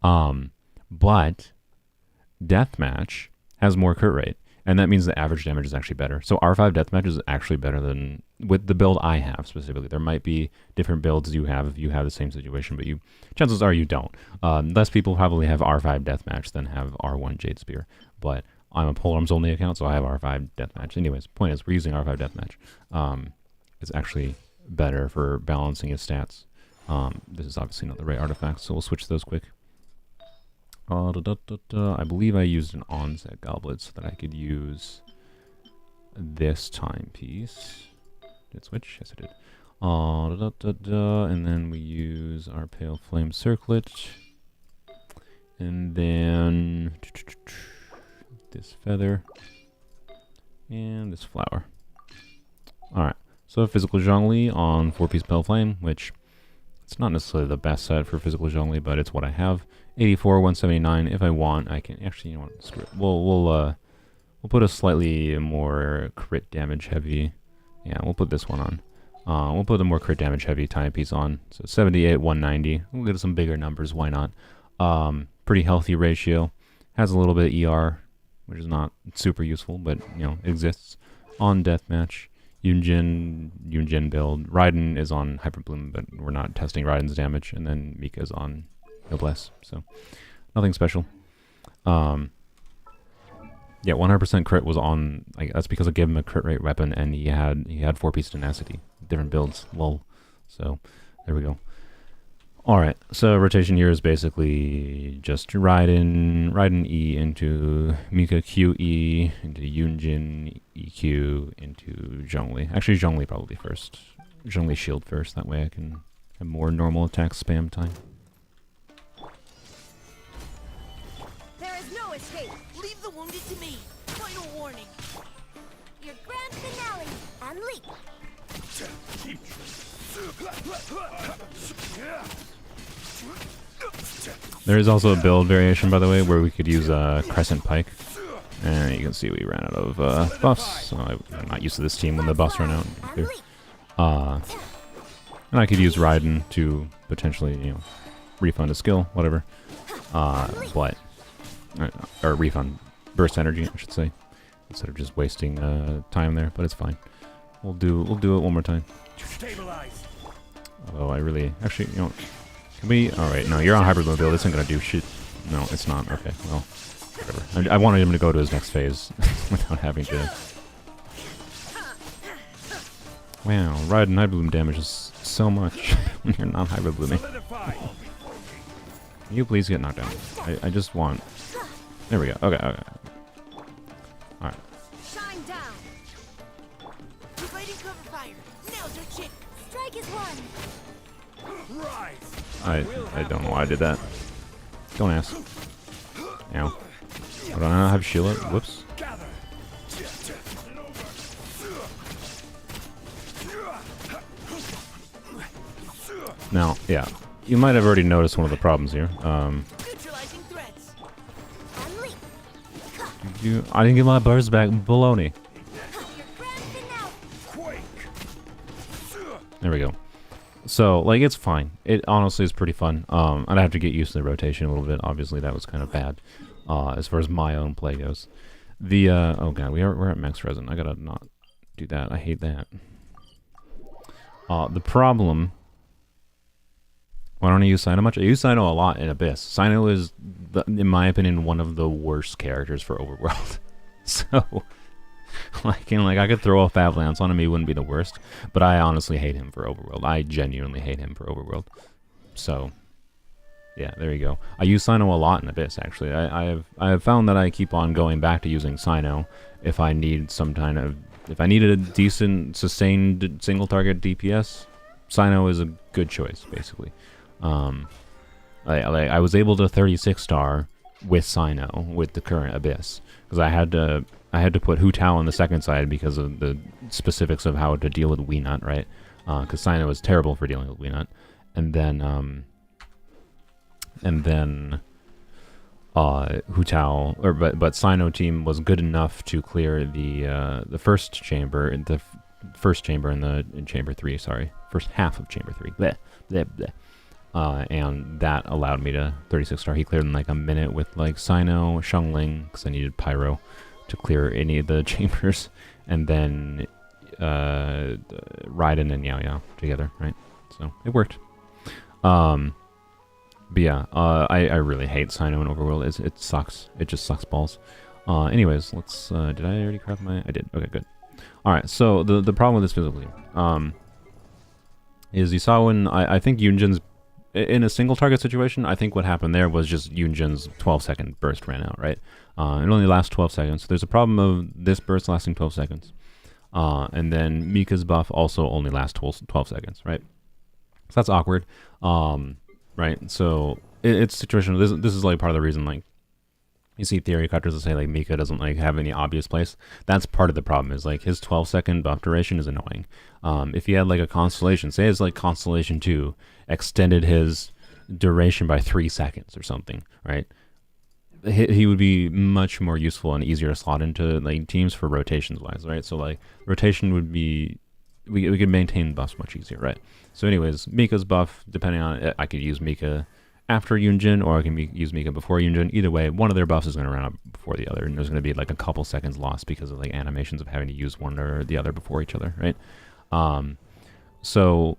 But Deathmatch has more crit rate, and that means the average damage is actually better. So R5 Deathmatch is actually better than with the build I have specifically. There might be different builds you have if you have the same situation, but chances are you don't. Less people probably have R5 Deathmatch than have R1 Jade Spear, but I'm a Polearms Only account, so I have R5 Deathmatch. Anyways, point is, we're using R5 Deathmatch. It's actually better for balancing his stats. This is obviously not the right artifact, so we'll switch those quick. I believe I used an onset goblet so that I could use this timepiece. Did it switch? Yes, it did. And then we use our pale flame circlet. And then this feather. And this flower. Alright, so physical Zhongli on 4-piece pale flame, which it's not necessarily the best set for physical Zhongli, but it's what I have. 84, 179. If I want, I can actually, you know what, screw it. We'll put a slightly more crit damage heavy. Yeah, we'll put this one on. We'll put a more crit damage heavy timepiece on. So 78, 190. We'll get some bigger numbers. Why not? Pretty healthy ratio. Has a little bit of ER, which is not super useful, but you know, it exists. On Deathmatch, Yunjin build. Raiden is on Hyperbloom, but we're not testing Raiden's damage, and then Mika's on Noblesse, so nothing special. Yeah, 100% crit was on. That's because I gave him a crit rate weapon, and he had 4-piece tenacity, different builds. Lol. So there we go. All right. So rotation here is basically just Raiden E into Mika Q E into Yunjin EQ into Zhongli. Actually, Zhongli probably first. Zhongli shield first. That way I can have more normal attack spam time. There is no escape. Leave the wounded to me. Final warning. Your grand finale. Unleash. There is also a build variation, by the way, where we could use Crescent Pike. And you can see we ran out of buffs, so I'm not used to this team when the buffs run out. And I could use Raiden to potentially, you know, refund a skill, whatever. Or refund burst energy, I should say, instead of just wasting time there. But it's fine. We'll do it one more time. Stabilize. Although I really, actually, you know, can we? All right, no, you're on Hyperbloom build. This ain't gonna do shit. No, it's not. Okay, well, whatever. I wanted him to go to his next phase without having to. Wow, Raiden Hyperbloom damage is so much when you're not Hyperblooming. Can you please get knocked down? I just want. There we go. Okay. All right. Shine down. Providing cover fire. Now's our chance. Strike is one. Rise. I don't know why I did that. Don't ask. Ow. Hold on, I don't have shield. Whoops. Gather. Now, yeah, you might have already noticed one of the problems here. Neutralizing threats. Unleash. I didn't get my burst back. Baloney. Your grand finale. Quake. There we go. So, like, it's fine. It honestly is pretty fun. I'd have to get used to the rotation a little bit. Obviously, that was kind of bad, as far as my own play goes. The, oh god, we're at max resin. I gotta not do that. I hate that. The problem... Why don't I use Sino much? I use Sino a lot in Abyss. Sino is, in my opinion, one of the worst characters for Overworld. So... I could throw a Fab Lance on him, he wouldn't be the worst. But I honestly hate him for Overworld. I genuinely hate him for Overworld. So, yeah, there you go. I use Sino a lot in Abyss, actually. I have found that I keep on going back to using Sino if I need some kind of... If I needed a decent, sustained, single-target DPS, Sino is a good choice, basically. I was able to 36-star with Sino, with the current Abyss. Because I had to put Hu Tao on the second side because of the specifics of how to deal with Weenut, right? Because Sino is terrible for dealing with Weenut. And then Hu Tao, but Sino team was good enough to clear the first chamber, in Chamber 3, sorry. First half of Chamber 3. Bleh, bleh, bleh. and that allowed me to 36-star. He cleared in like a minute with like Sino, Xiangling, because I needed Pyro to clear any of the chambers, and then Raiden and Yao Yao together, right? So it worked. But yeah, I really hate Sino in Overworld. It sucks. It just sucks balls. Anyways, let's... did I already craft my... I did. Okay, good. Alright, so the problem with this physical team is you saw when... I think Yunjin's... In a single target situation, I think what happened there was just Yunjin's 12-second burst ran out, right? It only lasts 12 seconds. So there's a problem of this burst lasting 12 seconds. And then Mika's buff also only lasts 12 seconds, right? So that's awkward. Right, so it's situational. This is like part of the reason, like, you see theory cutters that say like Mika doesn't like have any obvious place. That's part of the problem, is like his 12-second buff duration is annoying. If he had like a Constellation, say it's like Constellation 2 extended his duration by 3 seconds or something, right? He would be much more useful and easier to slot into like teams for rotations wise, right? So like rotation would be, we could maintain buffs much easier, right? So anyways, Mika's buff, depending on it, I could use Mika after Yunjin, or I can use Mika before Yunjin. Either way, one of their buffs is going to run out before the other, and there's going to be like a couple seconds lost because of like animations of having to use one or the other before each other, right? So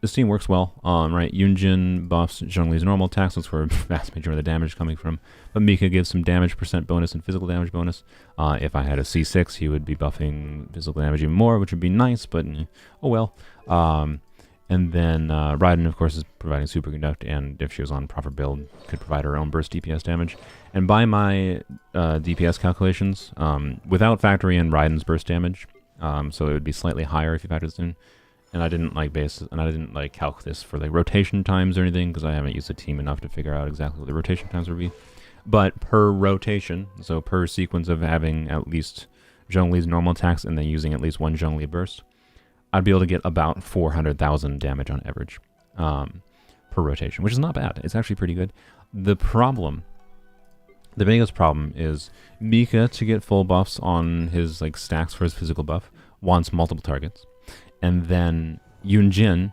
this team works well, right? Yunjin buffs Zhongli's normal attacks, that's where vast majority of the damage is coming from. But Mika gives some damage % bonus and physical damage bonus. If I had a C6, he would be buffing physical damage even more, which would be nice, but oh well. And then Raiden, of course, is providing superconduct, and if she was on proper build, could provide her own burst DPS damage. And by my DPS calculations, without factoring in Raiden's burst damage, so it would be slightly higher if you factor this in. And I didn't like calc this for like rotation times or anything, because I haven't used the team enough to figure out exactly what the rotation times would be. But per rotation, so per sequence of having at least Zhongli's normal attacks and then using at least one Zhongli burst, I'd be able to get about 400,000 damage on average per rotation, which is not bad. It's actually pretty good. The biggest problem is Mika, to get full buffs on his like stacks for his physical buff, wants multiple targets. And then Yunjin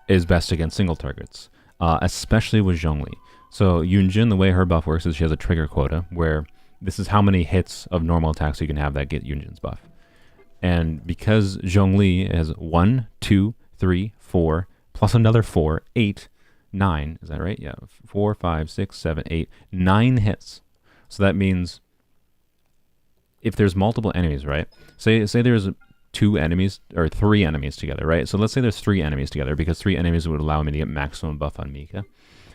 is best against single targets, especially with Zhongli. So Yunjin, the way her buff works is she has a trigger quota, where this is how many hits of normal attacks you can have that get Yunjin's buff. And because Zhongli has 1, 2, 3, 4, plus another 4, 8, 9, is that right? Yeah, 4, 5, 6, 7, 8, 9 hits. So that means if there's multiple enemies, right? Say there's 2 enemies or 3 enemies together, right? So let's say there's 3 enemies together, because 3 enemies would allow me to get maximum buff on Mika.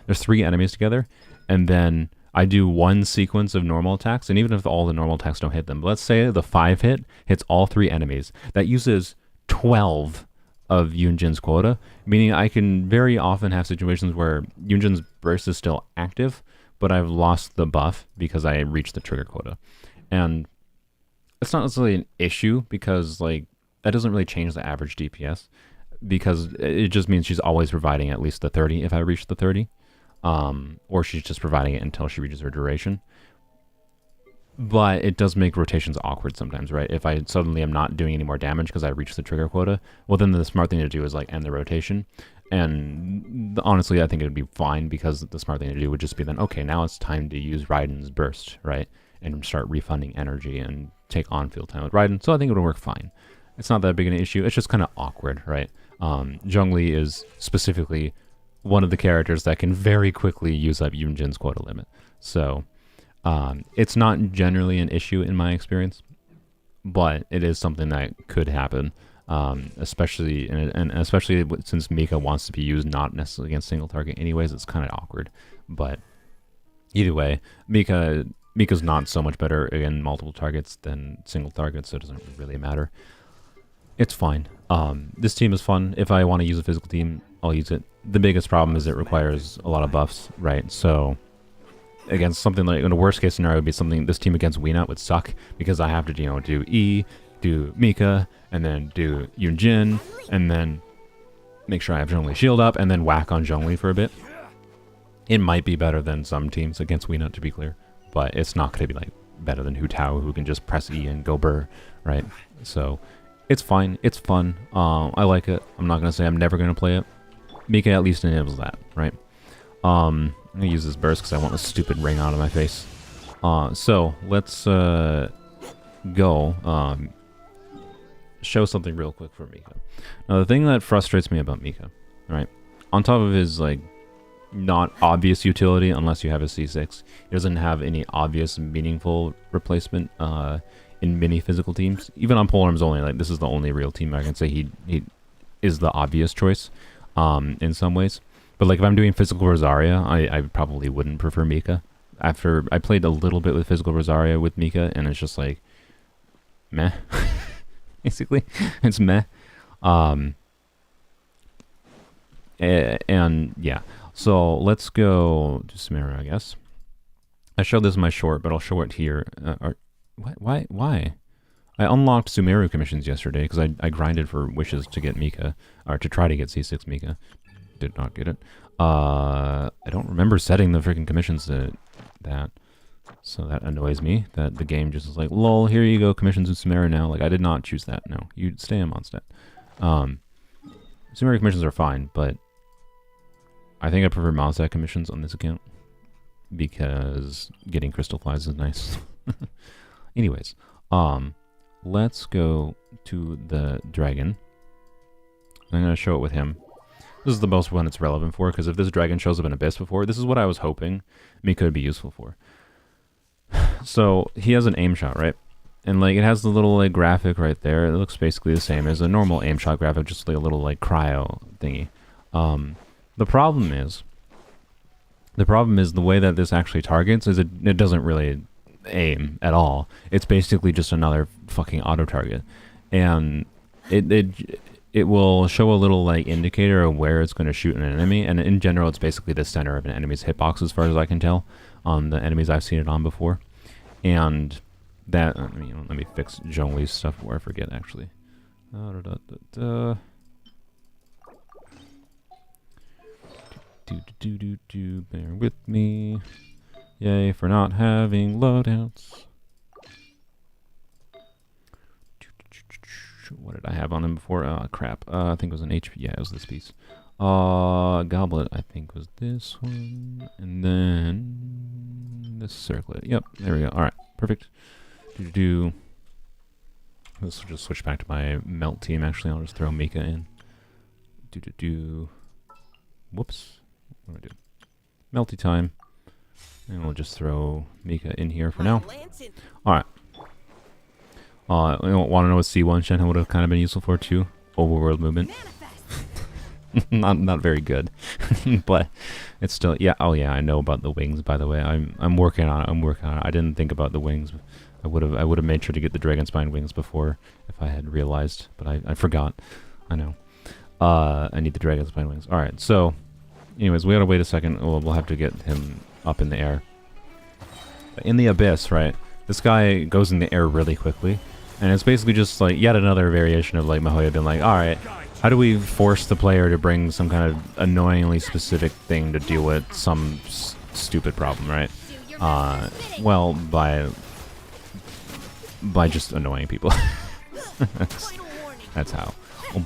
There's 3 enemies together, and then I do one sequence of normal attacks, and even if all the normal attacks don't hit them, let's say the 5 hit hits all 3 enemies, that uses 12 of Yunjin's quota, meaning I can very often have situations where Yunjin's burst is still active, but I've lost the buff because I reached the trigger quota. And it's not necessarily an issue, because like that doesn't really change the average DPS, because it just means she's always providing at least the 30 if I reach the 30. Or she's just providing it until she reaches her duration. But it does make rotations awkward sometimes, right? If I suddenly am not doing any more damage because I reached the trigger quota, well, then the smart thing to do is like end the rotation. And honestly, I think it would be fine, because the smart thing to do would just be then, okay, now it's time to use Raiden's burst, right? And start refunding energy and take on-field time with Raiden. So I think it would work fine. It's not that big an issue. It's just kind of awkward, right? Zhongli is specifically one of the characters that can very quickly use up Yunjin's quota limit. So it's not generally an issue in my experience, but it is something that could happen, especially since Mika wants to be used not necessarily against single target anyways. It's kind of awkward. But either way, Mika's not so much better against multiple targets than single targets, so it doesn't really matter. It's fine. This team is fun. If I want to use a physical team, I'll use it. The biggest problem is it requires a lot of buffs, right? So against something like, in a worst case scenario, would be something, this team against Weena would suck, because I have to, do E, do Mika, and then do Yunjin, and then make sure I have Zhongli shield up, and then whack on Zhongli for a bit. It might be better than some teams against Weena, to be clear, but it's not going to be like better than Hu Tao, who can just press E and go burr, right? So it's fine. It's fun. I like it. I'm not going to say I'm never going to play it. Mika at least enables that, right? I'm gonna use this burst because I want the stupid ring out of my face. So let's go show something real quick for Mika. Now the thing that frustrates me about Mika, right? On top of his like not obvious utility, unless you have a C6, he doesn't have any obvious meaningful replacement in many physical teams. Even on Polearms Only, like this is the only real team I can say he is the obvious choice in some ways. But like if I'm doing physical Rosaria, I probably wouldn't prefer Mika. After I played a little bit with physical Rosaria with Mika, and it's just like meh. Basically, it's meh. And yeah, so let's go to Sumeru, I guess. I showed this in my short, but I'll show it here. Why? I unlocked Sumeru commissions yesterday because I grinded for wishes to get Mika, or to try to get C6 Mika. Did not get it. I don't remember setting the freaking commissions to that. So that annoys me, that the game just is like, lol, here you go, commissions in Sumeru now. Like, I did not choose that. No, you stay in Mondstadt. Sumeru commissions are fine, but I think I prefer Mondstadt commissions on this account because getting crystal flies is nice. Anyways, let's go to the dragon. I'm going to show it with him. This is the most one it's relevant for, because if this dragon shows up in Abyss before, this is what I was hoping Mika would be useful for. So he has an aim shot, right? And like it has the little like graphic right there. It looks basically the same as a normal aim shot graphic, just like a little like cryo thingy. The problem is the way that this actually targets is it doesn't really aim at all. It's basically just another fucking auto target, and it will show a little like indicator of where it's going to shoot an enemy, and in general it's basically the center of an enemy's hitbox as far as I can tell on the enemies I've seen it on before. And that, let me fix Zhongli's stuff before I forget actually. Bear with me. Yay for not having loadouts. What did I have on him before? Crap. I think it was an HP. Yeah, it was this piece. Goblet, I think, was this one. And then this circlet. Yep, there we go. Alright, perfect. Let's just switch back to my melt team, actually. I'll just throw Mika in. Whoops. What do I do? Melty time. And we'll just throw Mika in here for now. Alright. Want to know what C1 Shenhe would have kind of been useful for too? Overworld movement. not very good, but it's still, yeah. Oh yeah, I know about the wings. By the way, I'm working on it. I didn't think about the wings. I would have made sure to get the dragon spine wings before if I had realized, but I forgot. I know. I need the dragon spine wings. All right. So, anyways, we gotta wait a second. We'll have to get him up in the air. In the abyss, right? This guy goes in the air really quickly. And it's basically just like yet another variation of like Mihoyo being like, alright, how do we force the player to bring some kind of annoyingly specific thing to deal with some stupid problem, right? Well, by just annoying people. that's how.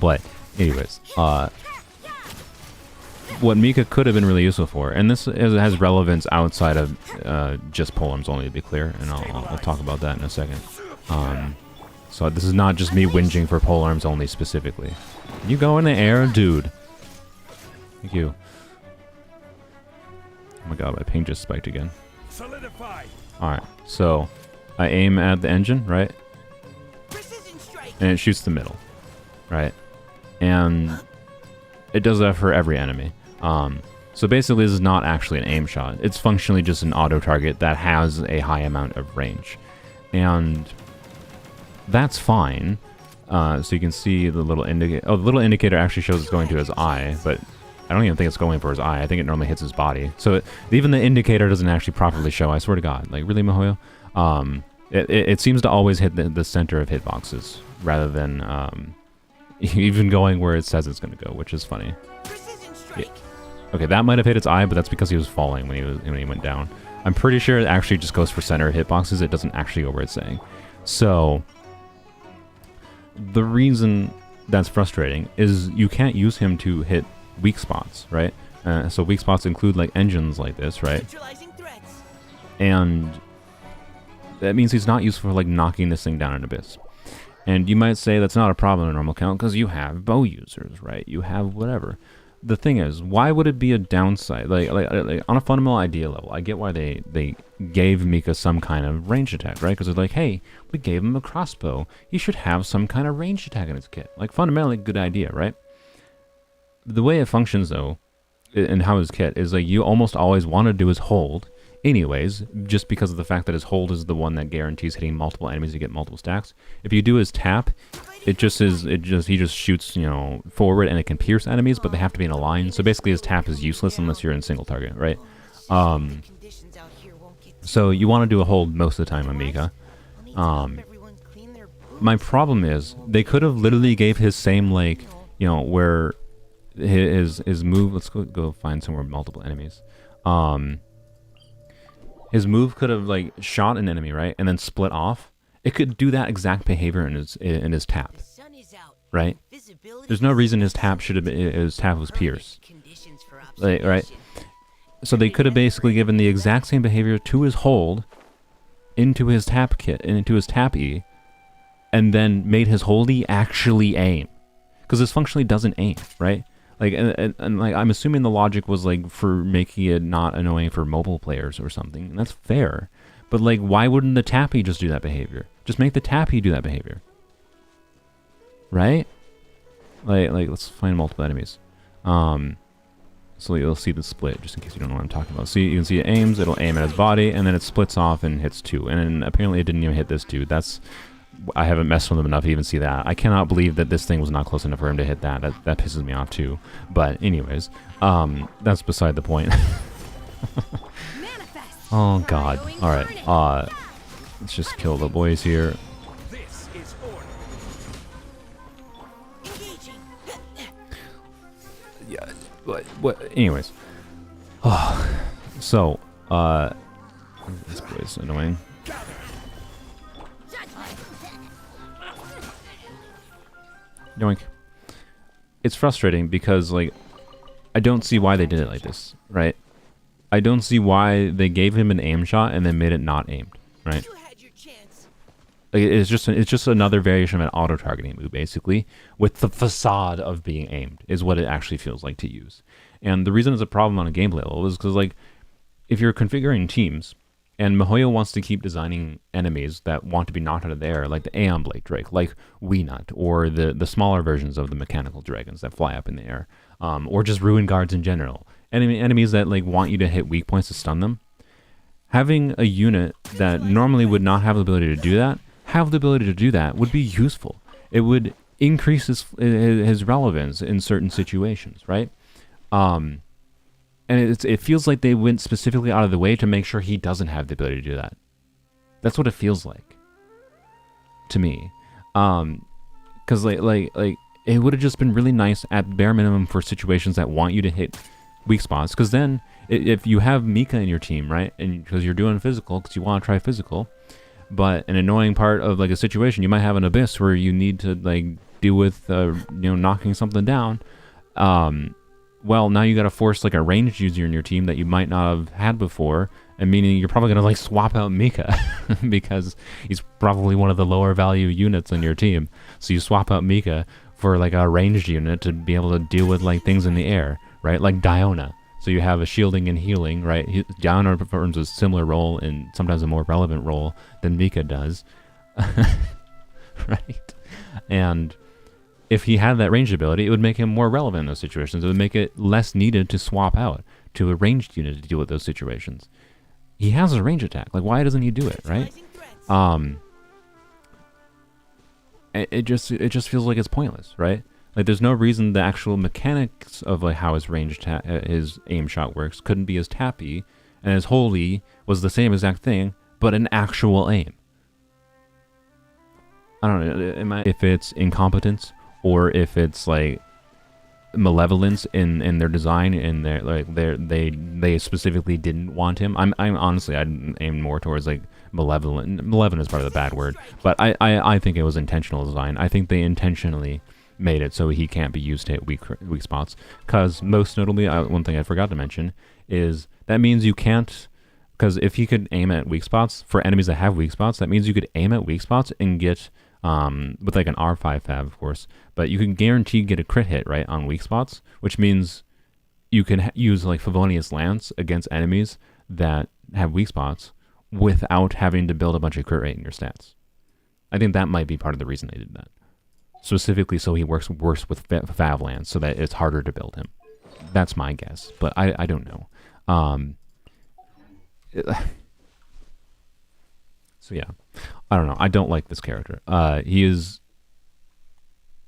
But, anyways, what Mika could have been really useful for, and this has relevance outside of just Polearms Only, to be clear, and I'll talk about that in a second. So this is not just me whinging for Polearms Only specifically. You go in the air, dude. Thank you. Oh my god, my ping just spiked again. Alright, so I aim at the engine, right? And it shoots the middle, right? And it does that for every enemy. So basically this is not actually an aim shot. It's functionally just an auto target that has a high amount of range. And that's fine. So you can see the little indicator. Oh, the little indicator actually shows it's going to his eye, but I don't even think it's going for his eye. I think it normally hits his body. So even the indicator doesn't actually properly show. I swear to God. Like, really, Mihoyo? It seems to always hit the center of hitboxes rather than even going where it says it's going to go, which is funny. Yeah. Okay, that might have hit its eye, but that's because he was falling when he went down. I'm pretty sure it actually just goes for center of hitboxes. It doesn't actually go where it's saying. So the reason that's frustrating is you can't use him to hit weak spots, right? So weak spots include like engines like this, right? Neutralizing threats. And that means he's not useful for like knocking this thing down in Abyss. And you might say that's not a problem in normal count because you have bow users, right? You have whatever. The thing is, why would it be a downside? Like on a fundamental idea level, I get why they gave Mika some kind of range attack, right? Because they're like, hey, we gave him a crossbow. He should have some kind of range attack in his kit. Like fundamentally, good idea, right? The way it functions though, and how his kit is like you almost always want to do his hold, anyways, just because of the fact that his hold is the one that guarantees hitting multiple enemies to get multiple stacks. If you do his tap, he just shoots, you know, forward and it can pierce enemies, but they have to be in a line. So basically his tap is useless unless you're in single target, right? Conditions out here won't get So you want to do a hold most of the time on Mika. I'll need to help everyone clean their boots. My problem is they could have literally gave his same, like, you know, where his move, let's go find somewhere with multiple enemies. His move could have like shot an enemy, right, and then split off. It could do that exact behavior in his tap, The sun is out. right? Visibility There's no is reason his tap should have been, his tap was pierced, conditions for like, right? observation. So they could have basically given the exact same behavior to his hold, into his tap kit, and into his tap E, and then made his hold E actually aim, because this functionally doesn't aim, right? Like, and like, I'm assuming the logic was like for making it not annoying for mobile players or something, and that's fair. But like, why wouldn't the tappy just do that behavior? Just make the tappy do that behavior, right? Like let's find multiple enemies. So you'll see the split, just in case you don't know what I'm talking about. See, you can see it aims, it'll aim at his body, and then it splits off and hits two. And then apparently it didn't even hit this dude. I haven't messed with him enough to even see that. I cannot believe that this thing was not close enough for him to hit that. That pisses me off too. But anyways, that's beside the point. Manifest. Oh god. Alright. Let's just kill the boys here. This is order. Engaging. Yeah. What? Anyways. So, this boy's annoying. Yoink. It's frustrating because, like, I don't see why they did it like this, right? I don't see why they gave him an aim shot and then made it not aimed, right? You had your chance. Like, it's just another variation of an auto-targeting move, basically, with the facade of being aimed, is what it actually feels like to use. And the reason it's a problem on a gameplay level is because, like, if you're configuring teams, and Mihoyo wants to keep designing enemies that want to be knocked out of the air, like the Aeon Blade Drake, like Weenut, or the smaller versions of the mechanical dragons that fly up in the air, or just Ruin Guards in general. Enemies that like want you to hit weak points to stun them. Having a unit that normally would not have the ability to do that, have the ability to do that would be useful. It would increase his relevance in certain situations, right? And it feels like they went specifically out of the way to make sure he doesn't have the ability to do that. That's what it feels like to me. Because like it would have just been really nice at bare minimum for situations that want you to hit weak spots. Because then if you have Mika in your team, right, and because you're doing physical, because you want to try physical, but an annoying part of like a situation, you might have an abyss where you need to like deal with knocking something down. Well, now you got to force like a ranged user in your team that you might not have had before, and meaning you're probably gonna like swap out Mika because he's probably one of the lower value units on your team. So you swap out Mika for like a ranged unit to be able to deal with like things in the air, right? Like Diona. So you have a shielding and healing, right? Diona performs a similar role and sometimes a more relevant role than Mika does, right? And if he had that ranged ability, it would make him more relevant in those situations. It would make it less needed to swap out to a ranged unit to deal with those situations. He has a range attack. Like, why doesn't he do it, right? It just feels like it's pointless, right? Like, there's no reason the actual mechanics of like how his his aim shot works couldn't be as tappy, and his holy was the same exact thing, but an actual aim. I don't know. If it's incompetence, or if it's like malevolence in their design and their like they specifically didn't want him. I'm honestly I'd aim more towards like malevolent. Malevolent is part of the bad word, but I think it was intentional design. I think they intentionally made it so he can't be used to hit weak spots. Because most notably, one thing I forgot to mention is that means you can't. Because if he could aim at weak spots for enemies that have weak spots, that means you could aim at weak spots and get with like an R5 fab, of course. But you can guarantee get a crit hit right on weak spots, which means you can use like Favonius Lance against enemies that have weak spots without having to build a bunch of crit rate in your stats. I think that might be part of the reason they did that. Specifically so he works worse with Fav Lance so that it's harder to build him. That's my guess, but I don't know. So yeah, I don't know. I don't like this character. He is,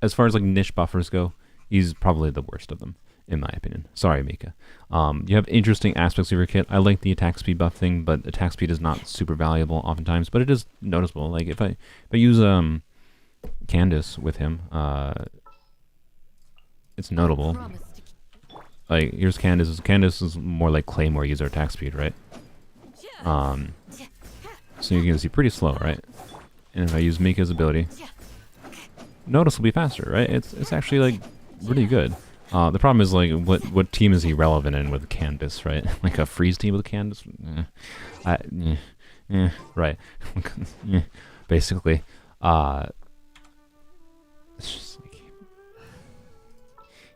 as far as like niche buffers go, he's probably the worst of them. In my opinion. Sorry, Mika. You have interesting aspects of your kit. I like the attack speed buff thing, but attack speed is not super valuable oftentimes, but it is noticeable. Like if I use Candace with him, it's notable. Like here's Candace. Candace is more like Claymore user attack speed, right? So you can see pretty slow, right? And if I use Mika's ability, noticeably faster, right? It's actually like really good. The problem is like what team is he relevant in with Candace, right? Like a freeze team with Candace, right? Basically, it's just like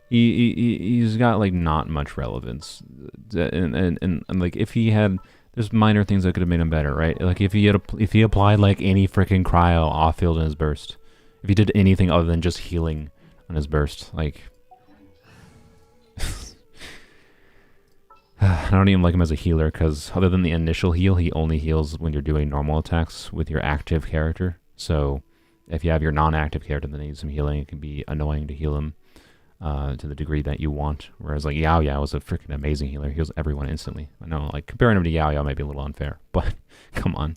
he's got like not much relevance, and like if he had, there's minor things that could have made him better, right? Like if he applied like any freaking cryo off field in his burst, if he did anything other than just healing on his burst, like. I don't even like him as a healer because other than the initial heal, he only heals when you're doing normal attacks with your active character. So if you have your non-active character that needs some healing, it can be annoying to heal him to the degree that you want. Whereas like Yao Yao is a freaking amazing healer. He heals everyone instantly. I know like comparing him to Yao Yao might be a little unfair, but come on.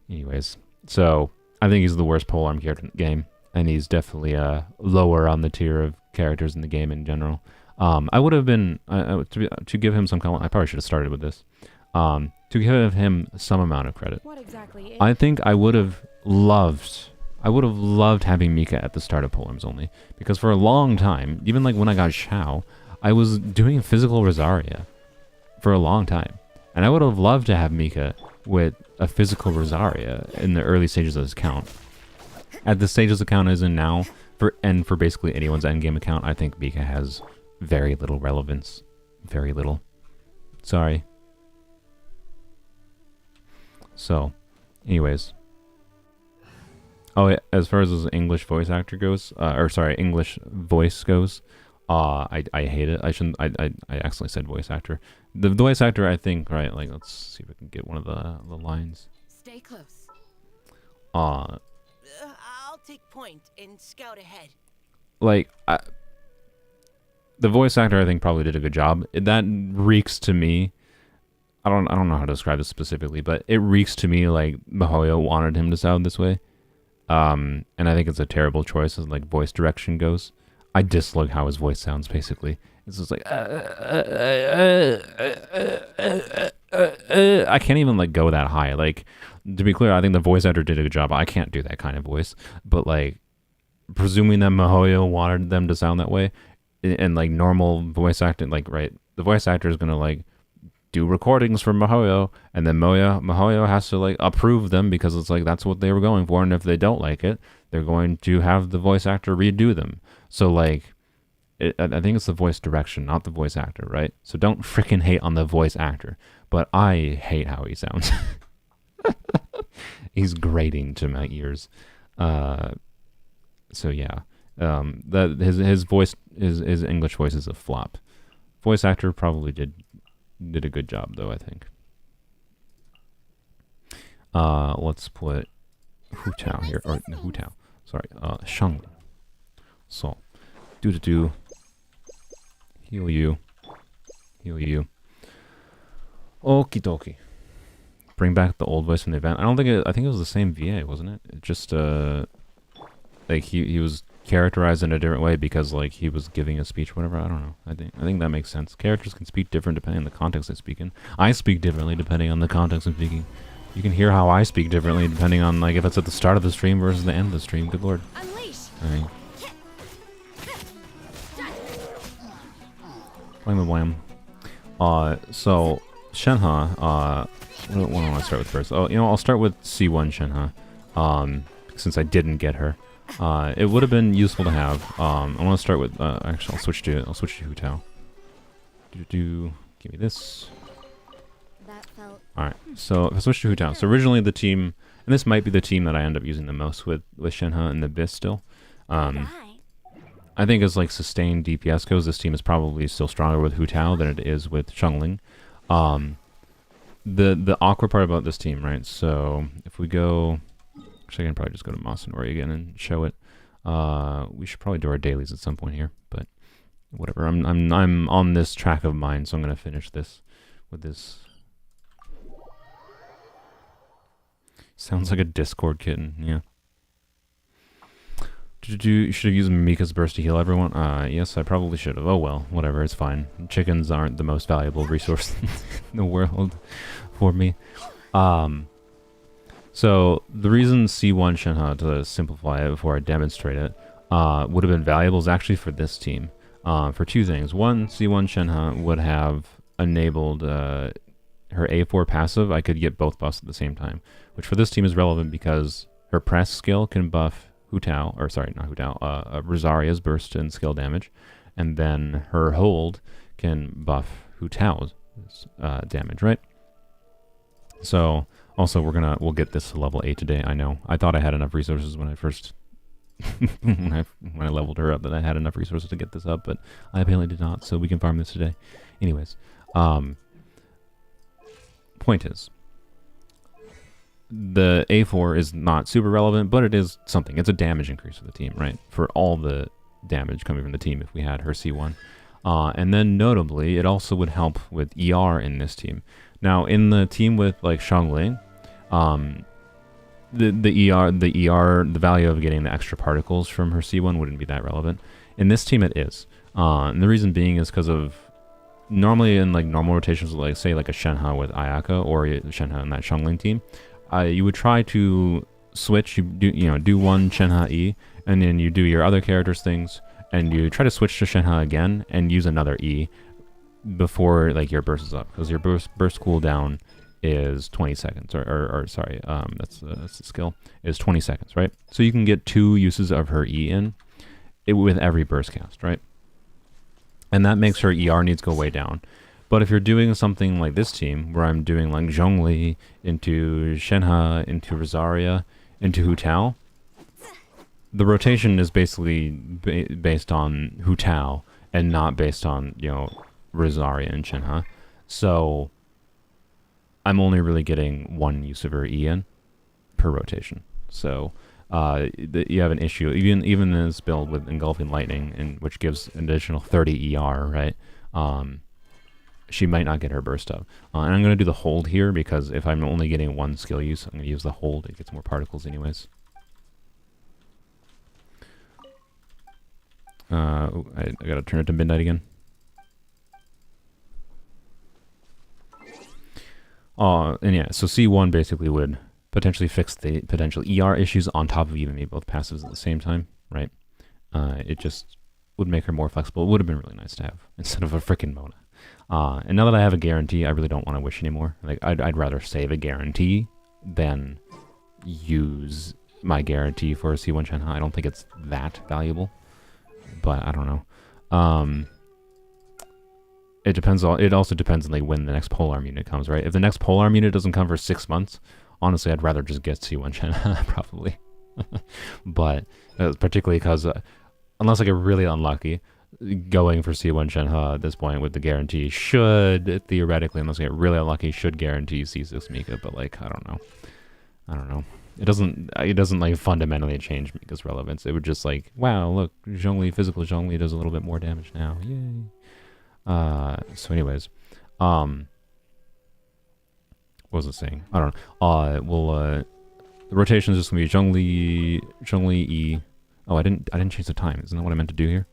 Anyways, so I think he's the worst polearm character in the game. And he's definitely lower on the tier of characters in the game in general. I would have been to give him some comment. I probably should have started with this. To give him some amount of credit. What exactly? I think I would have loved having Mika at the start of Polearms Only, because for a long time, even like when I got Xiao, I was doing physical Rosaria for a long time, and I would have loved to have Mika with a physical Rosaria in the early stages of this account. At the stages the account is in now, for basically anyone's endgame account, I think Mika has very little relevance. Very little. Sorry. So, anyways. Oh, yeah, as far as his English voice actor goes, English voice goes, I hate it. I accidentally said voice actor. The voice actor, I think, right, like, let's see if I can get one of the lines. Stay close. Uh, I'll take point and scout ahead. Like, the voice actor, I think, probably did a good job. That reeks to me. I don't know how to describe this specifically, but it reeks to me like Mihoyo wanted him to sound this way. And I think it's a terrible choice as like voice direction goes. I dislike how his voice sounds. Basically, it's just like I can't even like go that high. Like, to be clear, I think the voice actor did a good job. I can't do that kind of voice, but like, presuming that Mihoyo wanted them to sound that way, and like normal voice acting, like, right, the voice actor is gonna like do recordings for Mihoyo, and then Mihoyo has to like approve them because it's like that's what they were going for, and if they don't like it, they're going to have the voice actor redo them. So like, I think it's the voice direction, not the voice actor, right? So don't freaking hate on the voice actor, but I hate how he sounds. He's grating to my ears. So yeah, that his voice, his English voice is a flop. Voice actor probably did a good job though, I think. Let's put Hu Tao here, or Hu Tao. Sorry, Shang. So, do heal you. Okie dokie. Bring back the old voice from the event. I think it was the same VA, wasn't it? It just like he was characterized in a different way because like he was giving a speech or whatever. I don't know. I think that makes sense. Characters can speak different depending on the context they speak in. I speak differently depending on the context I'm speaking. You can hear how I speak differently depending on like if it's at the start of the stream versus the end of the stream. Good lord. Unleash. I mean, Blam blam blam. So Shenhe, what do I want to start with first? Oh, you know, I'll start with C1 Shenhe, since I didn't get her. It would have been useful to have. I want to start with. Actually, I'll switch to Hu Tao. Give me this. That felt All right. So if I switch to Hu Tao, so originally the team, and this might be the team that I end up using the most with Shenhe and the Abyss still. right. I think as like sustained DPS goes, this team is probably still stronger with Hu Tao than it is with Xiangling. The awkward part about this team, right? So if we go, actually I can probably just go to Masanori again and show it. We should probably do our dailies at some point here, but whatever. I'm on this track of mine, so I'm gonna finish this with this. Sounds like a Discord kitten, yeah. You should have used Mika's burst to heal everyone. Yes, I probably should have. Oh well, whatever, it's fine. Chickens aren't the most valuable resource in the world for me. So the reason C1 Shenhe, to simplify it before I demonstrate it, would have been valuable is actually for this team. For two things. One, C1 Shenhe would have enabled her A4 passive. I could get both buffs at the same time, which for this team is relevant because her press skill can buff Hu Tao, or sorry, not Hu Tao, Rosaria's burst and skill damage, and then her hold can buff Hu Tao's damage, right? So also we'll get this to level 8 today. I know. I thought I had enough resources when I first when I leveled her up that I had enough resources to get this up, but I apparently did not, so we can farm this today. Anyways, point is, the A4 is not super relevant, but it is something. It's a damage increase for the team, right? For all the damage coming from the team if we had her C1. And then notably, it also would help with ER in this team. Now, in the team with like Xiangling, the value of getting the extra particles from her C1 wouldn't be that relevant. In this team, it is. And the reason being is because of normally in like normal rotations, like say like a Shenhe with Ayaka or Shenhe in that Xiangling team, you would try to switch. You do one Shenhe E, and then you do your other characters' things, and you try to switch to Shenhe again and use another E before like your burst is up, because your burst cooldown is 20 seconds, or sorry, that's the skill, is 20 seconds, right? So you can get 2 uses of her E in it with every burst cast, right? And that makes her ER needs go way down. But if you're doing something like this team, where I'm doing like Zhongli into Shenhe, into Rosaria, into Hu Tao, the rotation is basically based on Hu Tao and not based on, Rosaria and Shenhe. So I'm only really getting 1 use of her E in per rotation. So you have an issue, even in this build with Engulfing Lightning, which gives an additional 30 ER, right? She might not get her burst up. And I'm going to do the hold here, because if I'm only getting 1 skill use, I'm going to use the hold. It gets more particles anyways. I got to turn it to midnight again. And yeah, so C1 basically would potentially fix the potential ER issues on top of even me both passives at the same time, right? It just would make her more flexible. It would have been really nice to have instead of a freaking Mona. And now that I have a guarantee, I really don't want to wish anymore. Like I'd rather save a guarantee than use my guarantee for a C1 Shenhe. I don't think it's that valuable, but I don't know. It also depends on like when the next polearm unit comes, right? If the next polearm unit doesn't come for 6 months, honestly, I'd rather just get C1 Shenhe probably. But particularly because unless I get really unlucky, going for C1 Shenhe at this point with the guarantee should theoretically, unless I get really unlucky, should guarantee C6 Mika. But like I don't know. It doesn't like fundamentally change Mika's relevance. It would just like, wow, look, physical Zhongli does a little bit more damage now. Yay. So anyways, what was it saying? I don't know. The rotation is just gonna be Zhongli E. Oh, I didn't change the time. Isn't that what I meant to do here?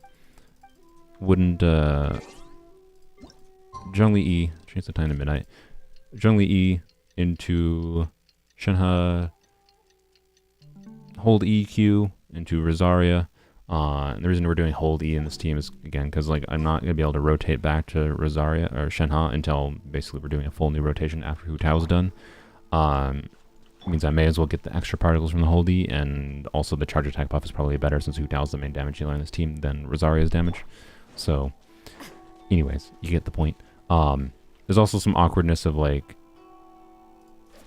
Wouldn't Zhongli E change the time to midnight? Zhongli E into Shenhe, hold EQ into Rosaria, And the reason we're doing hold E in this team is, again, because like I'm not going to be able to rotate back to Rosaria or Shenhe until basically we're doing a full new rotation after Hu Tao's done. It means I may as well get the extra particles from the hold E, and also the charge attack buff is probably better since Hu Tao's the main damage dealer in this team than Rosaria's damage. So, anyways, you get the point. There's also some awkwardness of like,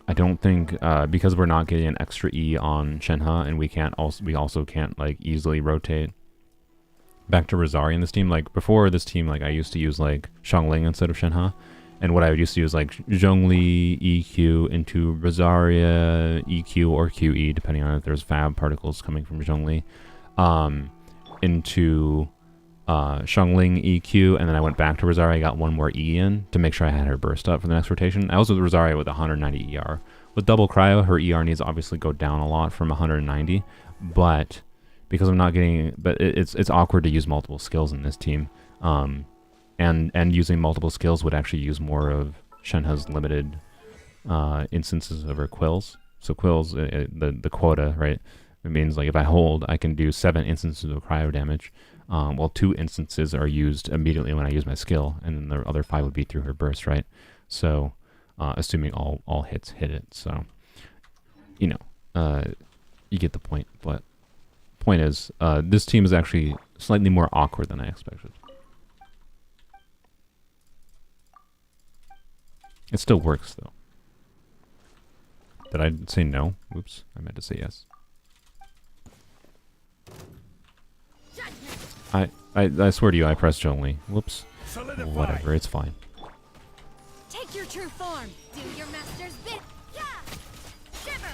I don't think because we're not getting an extra E on Shenhe, and we also can't like easily rotate back to Rosaria in this team. Like before this team, like I used to use like Xiangling instead of Shenhe, and what I would used to use like Zhongli EQ into Rosaria EQ or QE, depending on if there's fab particles coming from Zhongli, into Xiangling EQ, and then I went back to Rosaria. I got one more E in to make sure I had her burst up for the next rotation. I was with Rosaria with 190 ER. With double cryo, her ER needs to obviously go down a lot from 190, but because I'm not getting, but it's awkward to use multiple skills in this team, and using multiple skills would actually use more of Shenhe's limited instances of her quills. So quills, the quota, right? It means like if I hold, I can do 7 instances of cryo damage. Well, 2 instances are used immediately when I use my skill, and then the other 5 would be through her burst, right? So, assuming all hits hit it. So, you know, you get the point. But point is, this team is actually slightly more awkward than I expected. It still works, though. Did I say no? Oops, I meant to say yes. I swear to you, I pressed Zhongli. Whoops. Solidify. Whatever, it's fine. Take your true form. Do your master's bit. Yeah. Shiver.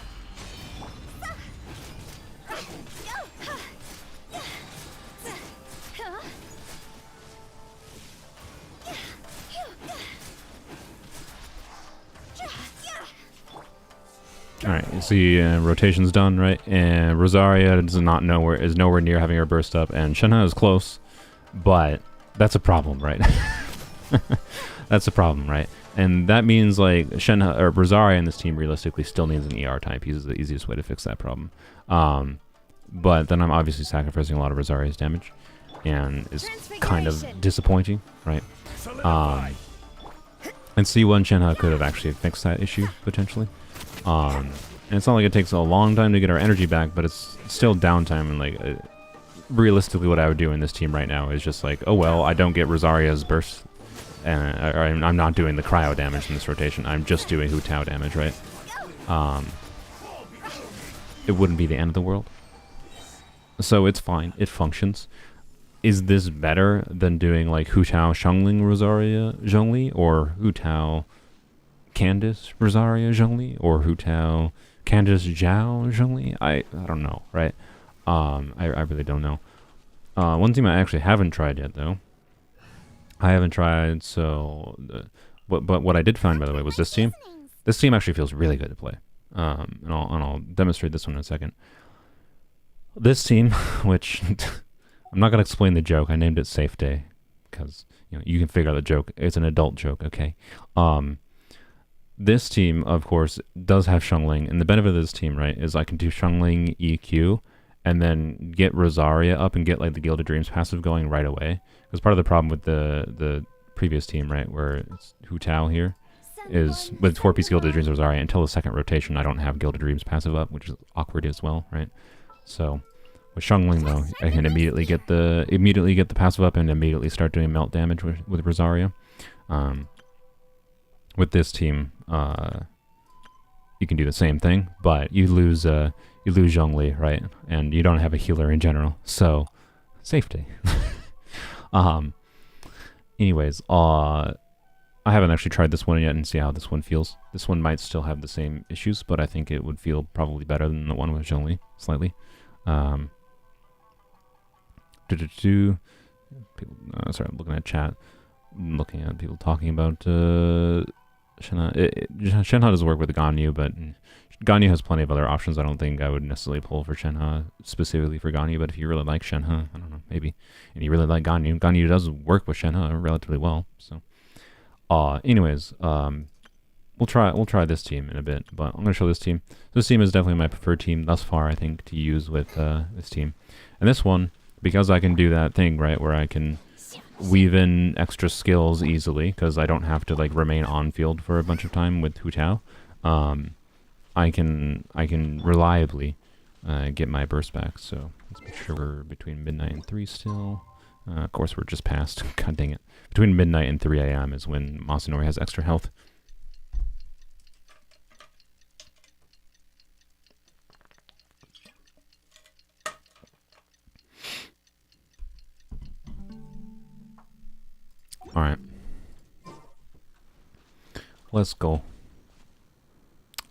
Alright, you see rotation's done, right? And Rosaria is nowhere near having her burst up, and Shenhe is close, but that's a problem, right? That's a problem, right? And that means like Shenhe or Rosaria in this team realistically still needs an ER type. He's the easiest way to fix that problem. But then I'm obviously sacrificing a lot of Rosaria's damage, and it's kind of disappointing, right? Solidify. And C1 Shenhe could have actually fixed that issue potentially. And it's not like it takes a long time to get our energy back, but it's still downtime. And like realistically, what I would do in this team right now is just like, oh well, I don't get Rosaria's burst, and I'm not doing the cryo damage in this rotation. I'm just doing Hu Tao damage, right? It wouldn't be the end of the world. So it's fine. It functions. Is this better than doing like Hu Tao Xiangling Rosaria Zhongli, or Hu Tao Candice Rosaria Zhongli, or Hu Tao Candice Zhao Zhongli? I don't know, right? I really don't know. One team I actually haven't tried yet, though. I haven't tried, so... but what I did find, by the way, was this team. This team actually feels really good to play. And I'll demonstrate this one in a second. This team, which... I'm not going to explain the joke. I named it Safe Day, because you can figure out the joke. It's an adult joke, okay? This team, of course, does have Xiangling, and the benefit of this team, right, is I can do Xiangling EQ, and then get Rosaria up and get like the Gilded Dreams passive going right away. Because part of the problem with the previous team, right, where it's Hu Tao here, is with 4-piece Gilded Dreams Rosaria, until the second rotation, I don't have Gilded Dreams passive up, which is awkward as well, right? So... with Xiangling, though, I can immediately get the passive up and immediately start doing melt damage with Rosaria. With this team, you can do the same thing, but you lose Zhongli, right? And you don't have a healer in general, so safety. Anyways, I haven't actually tried this one yet and see how this one feels. This one might still have the same issues, but I think it would feel probably better than the one with Zhongli, slightly. People, sorry, I'm looking at chat. I'm looking at people talking about Shenhe. Shenhe doesn't work with Ganyu, but Ganyu has plenty of other options. I don't think I would necessarily pull for Shenhe specifically for Ganyu, but if you really like Shenhe, I don't know, maybe. And you really like Ganyu. Ganyu does work with Shenhe relatively well. So, anyways, we'll try this team in a bit, but I'm going to show this team. This team is definitely my preferred team thus far, I think, to use with this team. And this one, because I can do that thing, right, where I can weave in extra skills easily, because I don't have to like remain on field for a bunch of time with Hu Tao. I can reliably get my burst back. So let's make sure we're between midnight and 3 still. Of course, we're just past. God dang it! Between midnight and 3 a.m. is when Masanori has extra health. All right, let's go.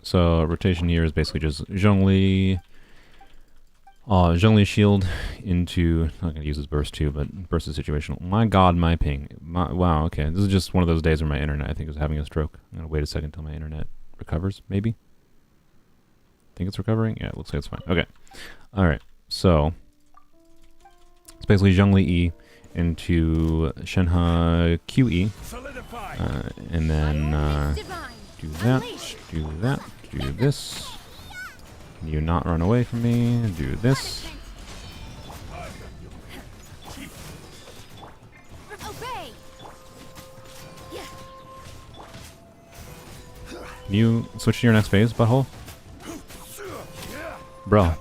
So rotation here is basically just Zhongli shield into. I'm not gonna use his burst too, but burst is situational. My God, my ping. Wow. Okay, this is just one of those days where my internet, I think, is having a stroke. I'm gonna wait a second until my internet recovers. Maybe. Think it's recovering. Yeah, it looks like it's fine. Okay. All right. So it's basically Zhongli E into Shenhe QE, and then do that, do this. Can you not run away from me? Do this. Can you switch to your next phase, butthole? Bro.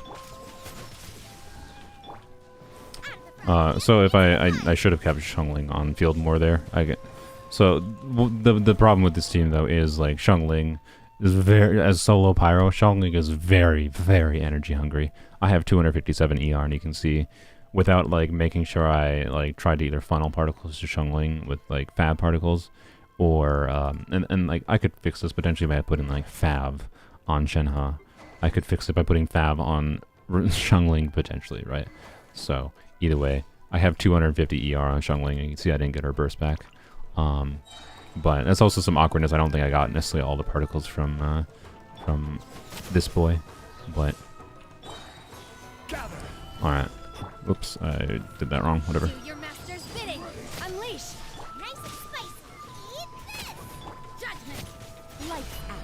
So if I should have kept Xiangling on field more there. So the problem with this team though is like Xiangling is as solo pyro. Xiangling is very, very energy hungry. I have 257 ER, and you can see without like making sure I like tried to either funnel particles to Xiangling with like fab particles, or and like I could fix this potentially by putting like fab on Shenhe. I could fix it by putting fab on Xiangling potentially, right? So either way, I have 250 ER on Xiangling, and you can see I didn't get her burst back. But that's also some awkwardness. I don't think I got necessarily all the particles from this boy, but all right. Oops, I did that wrong. Whatever. Your master's bidding. Unleash. Nice and spicy. Eat this. Judgment. Lights out.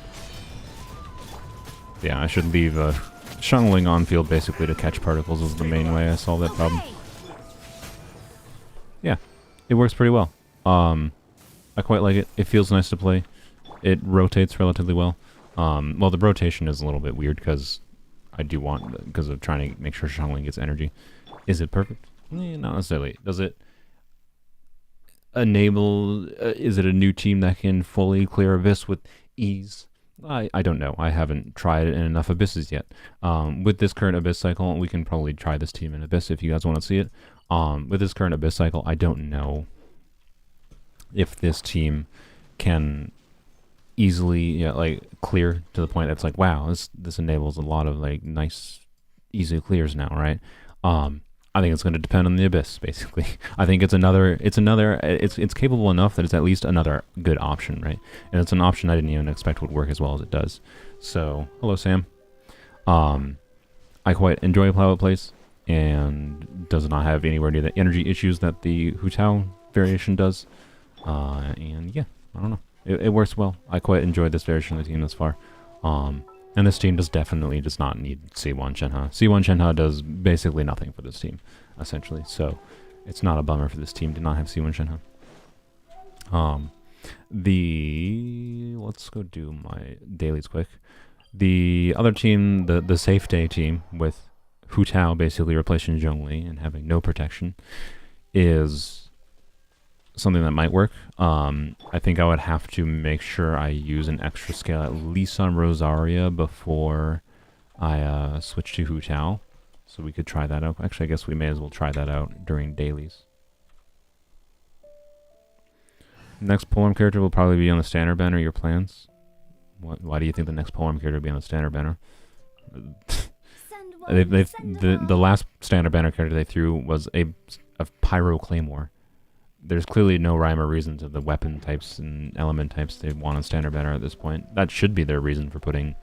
Yeah, I should leave Xiangling on field basically to catch particles is the main way I solve that problem. Yeah, it works pretty well. I quite like it. It feels nice to play. It rotates relatively well. Well, the rotation is a little bit weird because I do want, because of trying to make sure Xiangling gets energy. Is it perfect? Not necessarily. Does it enable, is it a new team that can fully clear Abyss with ease? I don't know. I haven't tried it in enough Abysses yet. With this current Abyss cycle, we can probably try this team in Abyss if you guys want to see it. With this current Abyss cycle, I don't know if this team can easily like clear to the point that's like, wow, this enables a lot of like nice easy clears now, right? I think it's going to depend on the Abyss, basically. I think it's capable enough that it's at least another good option, right? And it's an option I didn't even expect would work as well as it does. So, hello Sam. I quite enjoy how it plays, and does not have anywhere near the energy issues that the Hu Tao variation does. And yeah, I don't know. It works well. I quite enjoyed this version of the team thus far. And this team definitely does not need C1 Shenhe. C1 Shenhe does basically nothing for this team, essentially. So it's not a bummer for this team to not have C1 Shenhe. Let's go do my dailies quick. The other team, the Safe Day team, with Hu Tao basically replacing Zhongli and having no protection, is something that might work. I think I would have to make sure I use an extra scale at least on Rosaria before I switch to Hu Tao. So we could try that out. Actually, I guess we may as well try that out during dailies. Next Polearm character will probably be on the standard banner. Your plans? Why do you think the next Polearm character will be on the standard banner? The last standard banner character they threw was a Pyro Claymore. There's clearly no rhyme or reason to the weapon types and element types they want on standard banner at this point. That should be their reason for putting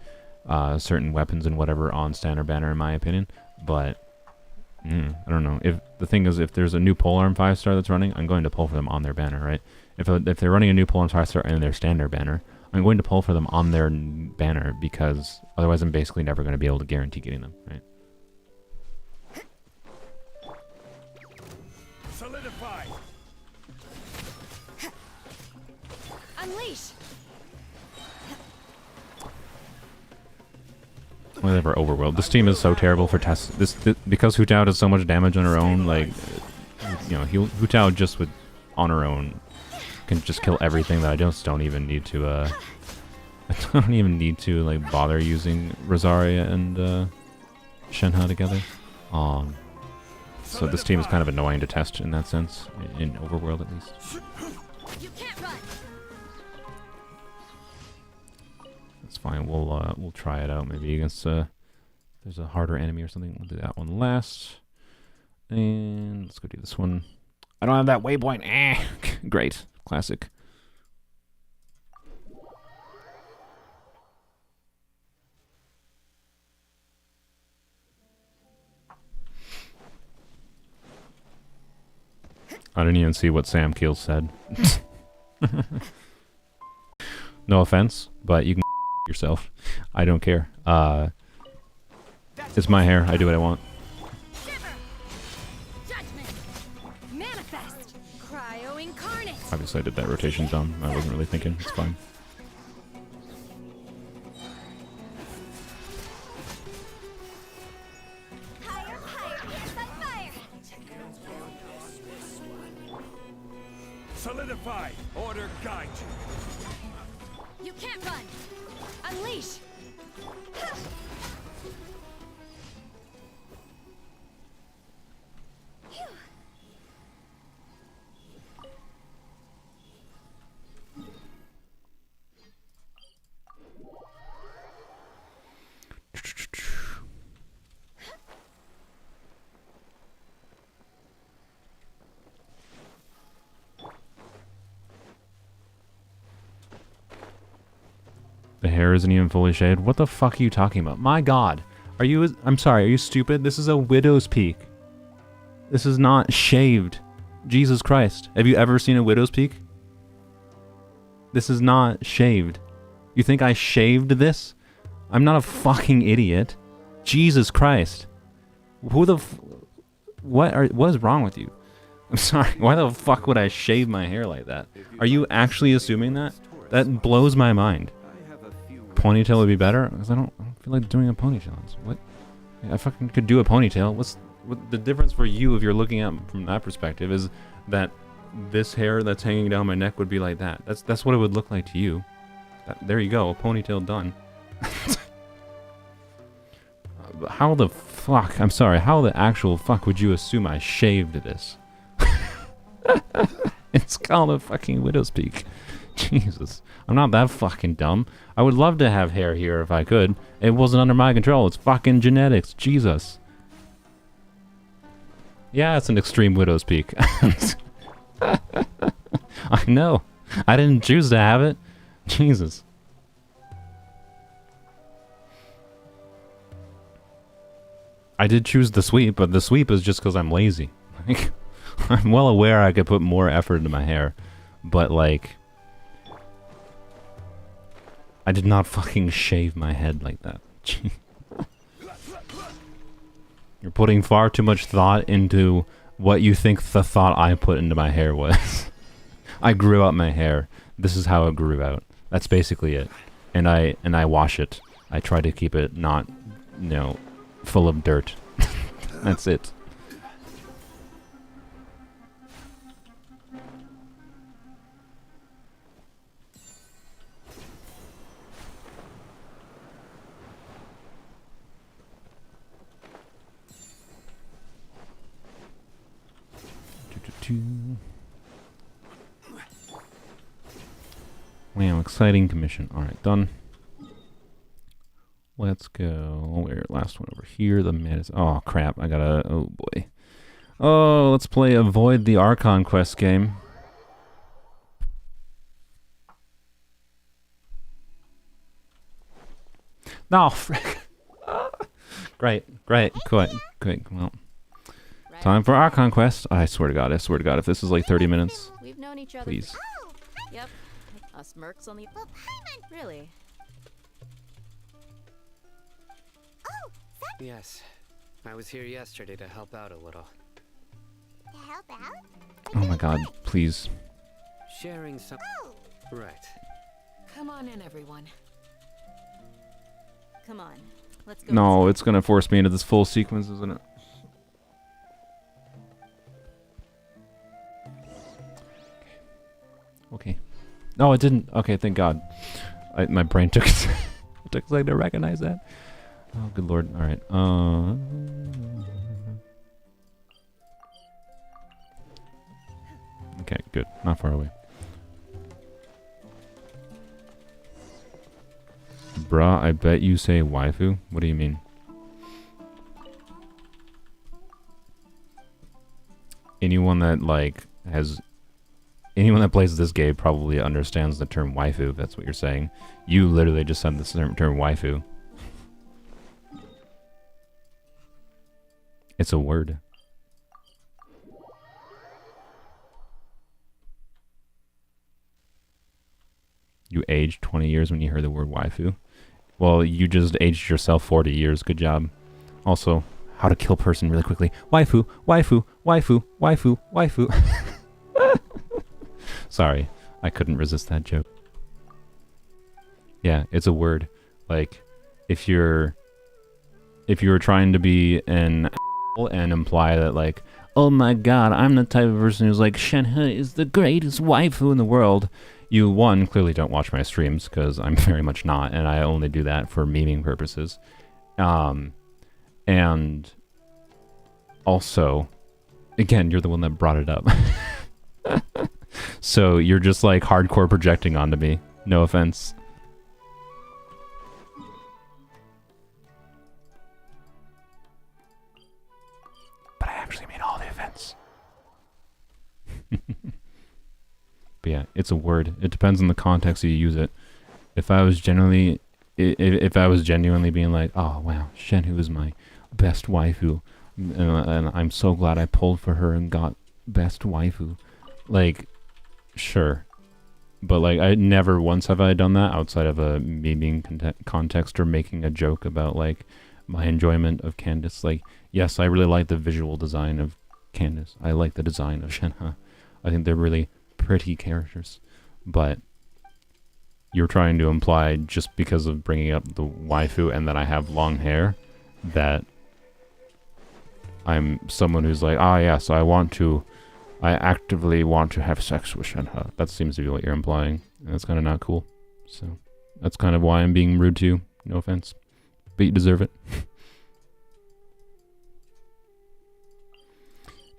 certain weapons and whatever on standard banner, in my opinion. But I don't know. If the thing is, if there's a new Polearm 5-star that's running, I'm going to pull for them on their banner, right? If they're running a new Polearm 5-star in their standard banner, I'm going to pull for them on their banner, because otherwise I'm basically never going to be able to guarantee getting them, right? Unleash. Whatever, overworld. This team is so terrible for tests. Because Hu Tao does so much damage on her own, like, you know, Hu Tao just with on her own can just kill everything that I just don't even need to I don't even need to like bother using Rosaria and Shenhe together. So this team is kind of annoying to test in that sense, in overworld at least. You can't run. That's fine. We'll try it out maybe against there's a harder enemy or something. We'll do that one last. And let's go do this one. I don't have that waypoint. Great. Classic. I didn't even see what Sam Keel said. No offense, but you can yourself. I don't care. It's my hair. I do what I want. Shiver. Judgment. Manifest. Cryo incarnate. Obviously, I did that rotation dumb. I wasn't really thinking. It's fine. Higher, higher. Yes, on fire. Solidify. Order guide you. You can't run. Unleash. Phew. The hair isn't even fully shaved. What the fuck are you talking about? My god. Are you... I'm sorry, are you stupid? This is a widow's peak. This is not shaved. Jesus Christ. Have you ever seen a widow's peak? This is not shaved. You think I shaved this? I'm not a fucking idiot. Jesus Christ. Who the... What is wrong with you? I'm sorry. Why the fuck would I shave my hair like that? Are you actually assuming that? That blows my mind. Ponytail would be better? Because I don't feel like doing a ponytail. What? I fucking could do a ponytail. What the difference for you if you're looking at it from that perspective is that this hair that's hanging down my neck would be like that. That's what it would look like to you. There you go, a ponytail done. How the fuck? I'm sorry. How the actual fuck would you assume I shaved this? It's called a fucking widow's peak. Jesus. I'm not that fucking dumb. I would love to have hair here if I could. It wasn't under my control. It's fucking genetics. Jesus. Yeah, it's an extreme widow's peak. I know. I didn't choose to have it. Jesus. I did choose the sweep, but the sweep is just because I'm lazy. Like, I'm well aware I could put more effort into my hair, but like... I did not fucking shave my head like that. You're putting far too much thought into what you think the thought I put into my hair was. I grew out my hair. This is how it grew out. That's basically it. And I wash it. I try to keep it not, you know, full of dirt. That's it. Wow, exciting commission. Alright, done. Let's go. Where? Last one over here. The man is... Oh, crap. I gotta... Oh, boy. Oh, let's play Avoid the Archon Quest game. No, frick. Great. Quick. Well... Time for Archon Quest. I swear to God, if this is like 30 minutes, We've known each other. please. Yep. Us mercs on the. Really? Yes. I was here yesterday to help out a little. To help out? Oh my God, please. Sharing some... Right. Come on in, everyone. Come on. Let's go. No, it's gonna force me into this full sequence, isn't it? Okay. No, it didn't. Okay, thank God. My brain took it took a second to recognize that. Oh, good lord. All right. Okay, good. Not far away. Bruh, I bet you say waifu. What do you mean? Anyone that anyone that plays this game probably understands the term waifu, if that's what you're saying. You literally just said the term waifu. It's a word. You aged 20 years when you heard the word waifu. Well, you just aged yourself 40 years. Good job. Also, how to kill person really quickly. Waifu, waifu, waifu, waifu, waifu. Sorry, I couldn't resist that joke. Yeah, it's a word. Like, if you were trying to be an asshole and imply that like, oh my god, I'm the type of person who's like, Shenhe is the greatest waifu in the world. You, one, clearly don't watch my streams, because I'm very much not, and I only do that for memeing purposes. And also, again, you're the one that brought it up. So you're just like hardcore projecting onto me. No offense. But I actually mean all the offense. But yeah, it's a word. It depends on the context you use it. If I was genuinely being like, oh wow, Shenhe is my best waifu, and I'm so glad I pulled for her and got best waifu, like, sure. But like, I never once have I done that outside of a memeing context or making a joke about like my enjoyment of Candace. Like, yes, I really like the visual design of Candace. I like the design of Shenhe. I think they're really pretty characters, but you're trying to imply just because of bringing up the waifu and that I have long hair that I'm someone who's like, ah yes, I actively want to have sex with Shenhe. That seems to be what you're implying, and that's kind of not cool. So that's kind of why I'm being rude to you. No offense, but you deserve it.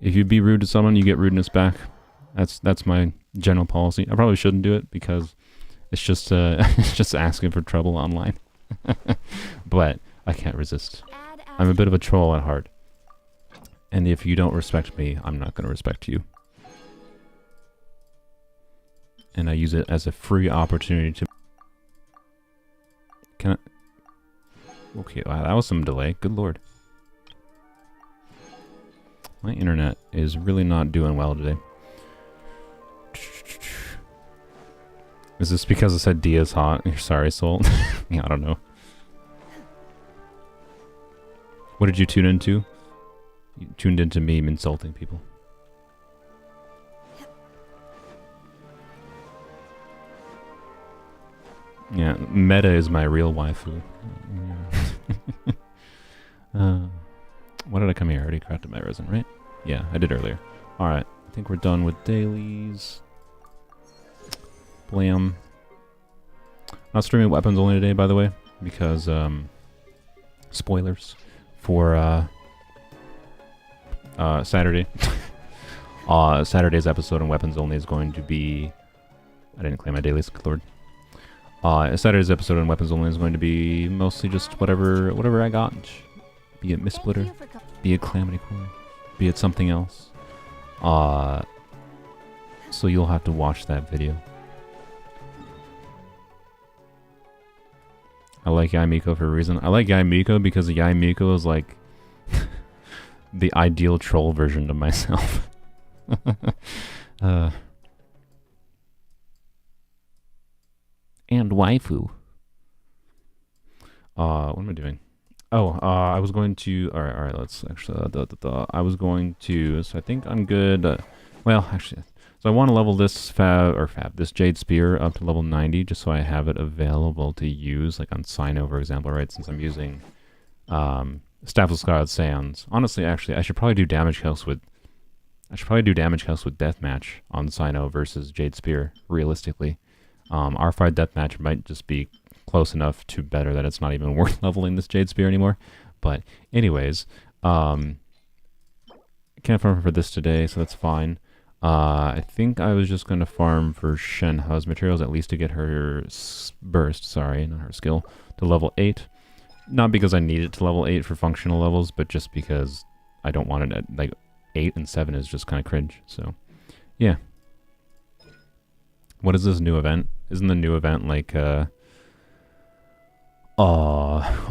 If you be rude to someone, you get rudeness back. That's my general policy. I probably shouldn't do it because it's just it's just asking for trouble online. But I can't resist. I'm a bit of a troll at heart. And if you don't respect me, I'm not going to respect you. And I use it as a free opportunity to... Can I... Okay, wow, that was some delay. Good lord. My internet is really not doing well today. Is this because I said D is hot? You're sorry, soul. Yeah, I don't know. What did you tune into? You tuned into meme insulting people. Yeah, Meta is my real waifu. Why did I come here? I already crafted my resin, right? Yeah, I did earlier. Alright, I think we're done with dailies. Blam. Not streaming weapons only today, by the way, because, spoilers for, Saturday. Saturday's episode on weapons only is going to be... I didn't claim my dailies, good lord. Saturday's episode on weapons only is going to be mostly just whatever I got. Be it Mistsplitter, be it Calamity Core, be it something else. So you'll have to watch that video. I like Yai Miko for a reason. I like Yai Miko because Yai Miko is like the ideal troll version of myself. And waifu. What am I doing? Oh, I was going to... Alright, let's actually... I was going to... So I think I'm good. Well, actually... So I want to level this this Jade Spear up to level 90 just so I have it available to use, like on Sino, for example, right? Since I'm using Staff of Scarlet Sands. Honestly, actually, I should probably do damage counts with Deathmatch on Sino versus Jade Spear, realistically. R5 Deathmatch might just be close enough to better that it's not even worth leveling this Jade Spear anymore. But anyways, can't farm for this today, so that's fine. I think I was just going to farm for Shenhe's materials, at least to get her burst, sorry, not her skill, to level 8. Not because I need it to level 8 for functional levels, but just because I don't want it at, like, 8 and 7 is just kind of cringe, so, yeah. What is this new event? Isn't the new event, like,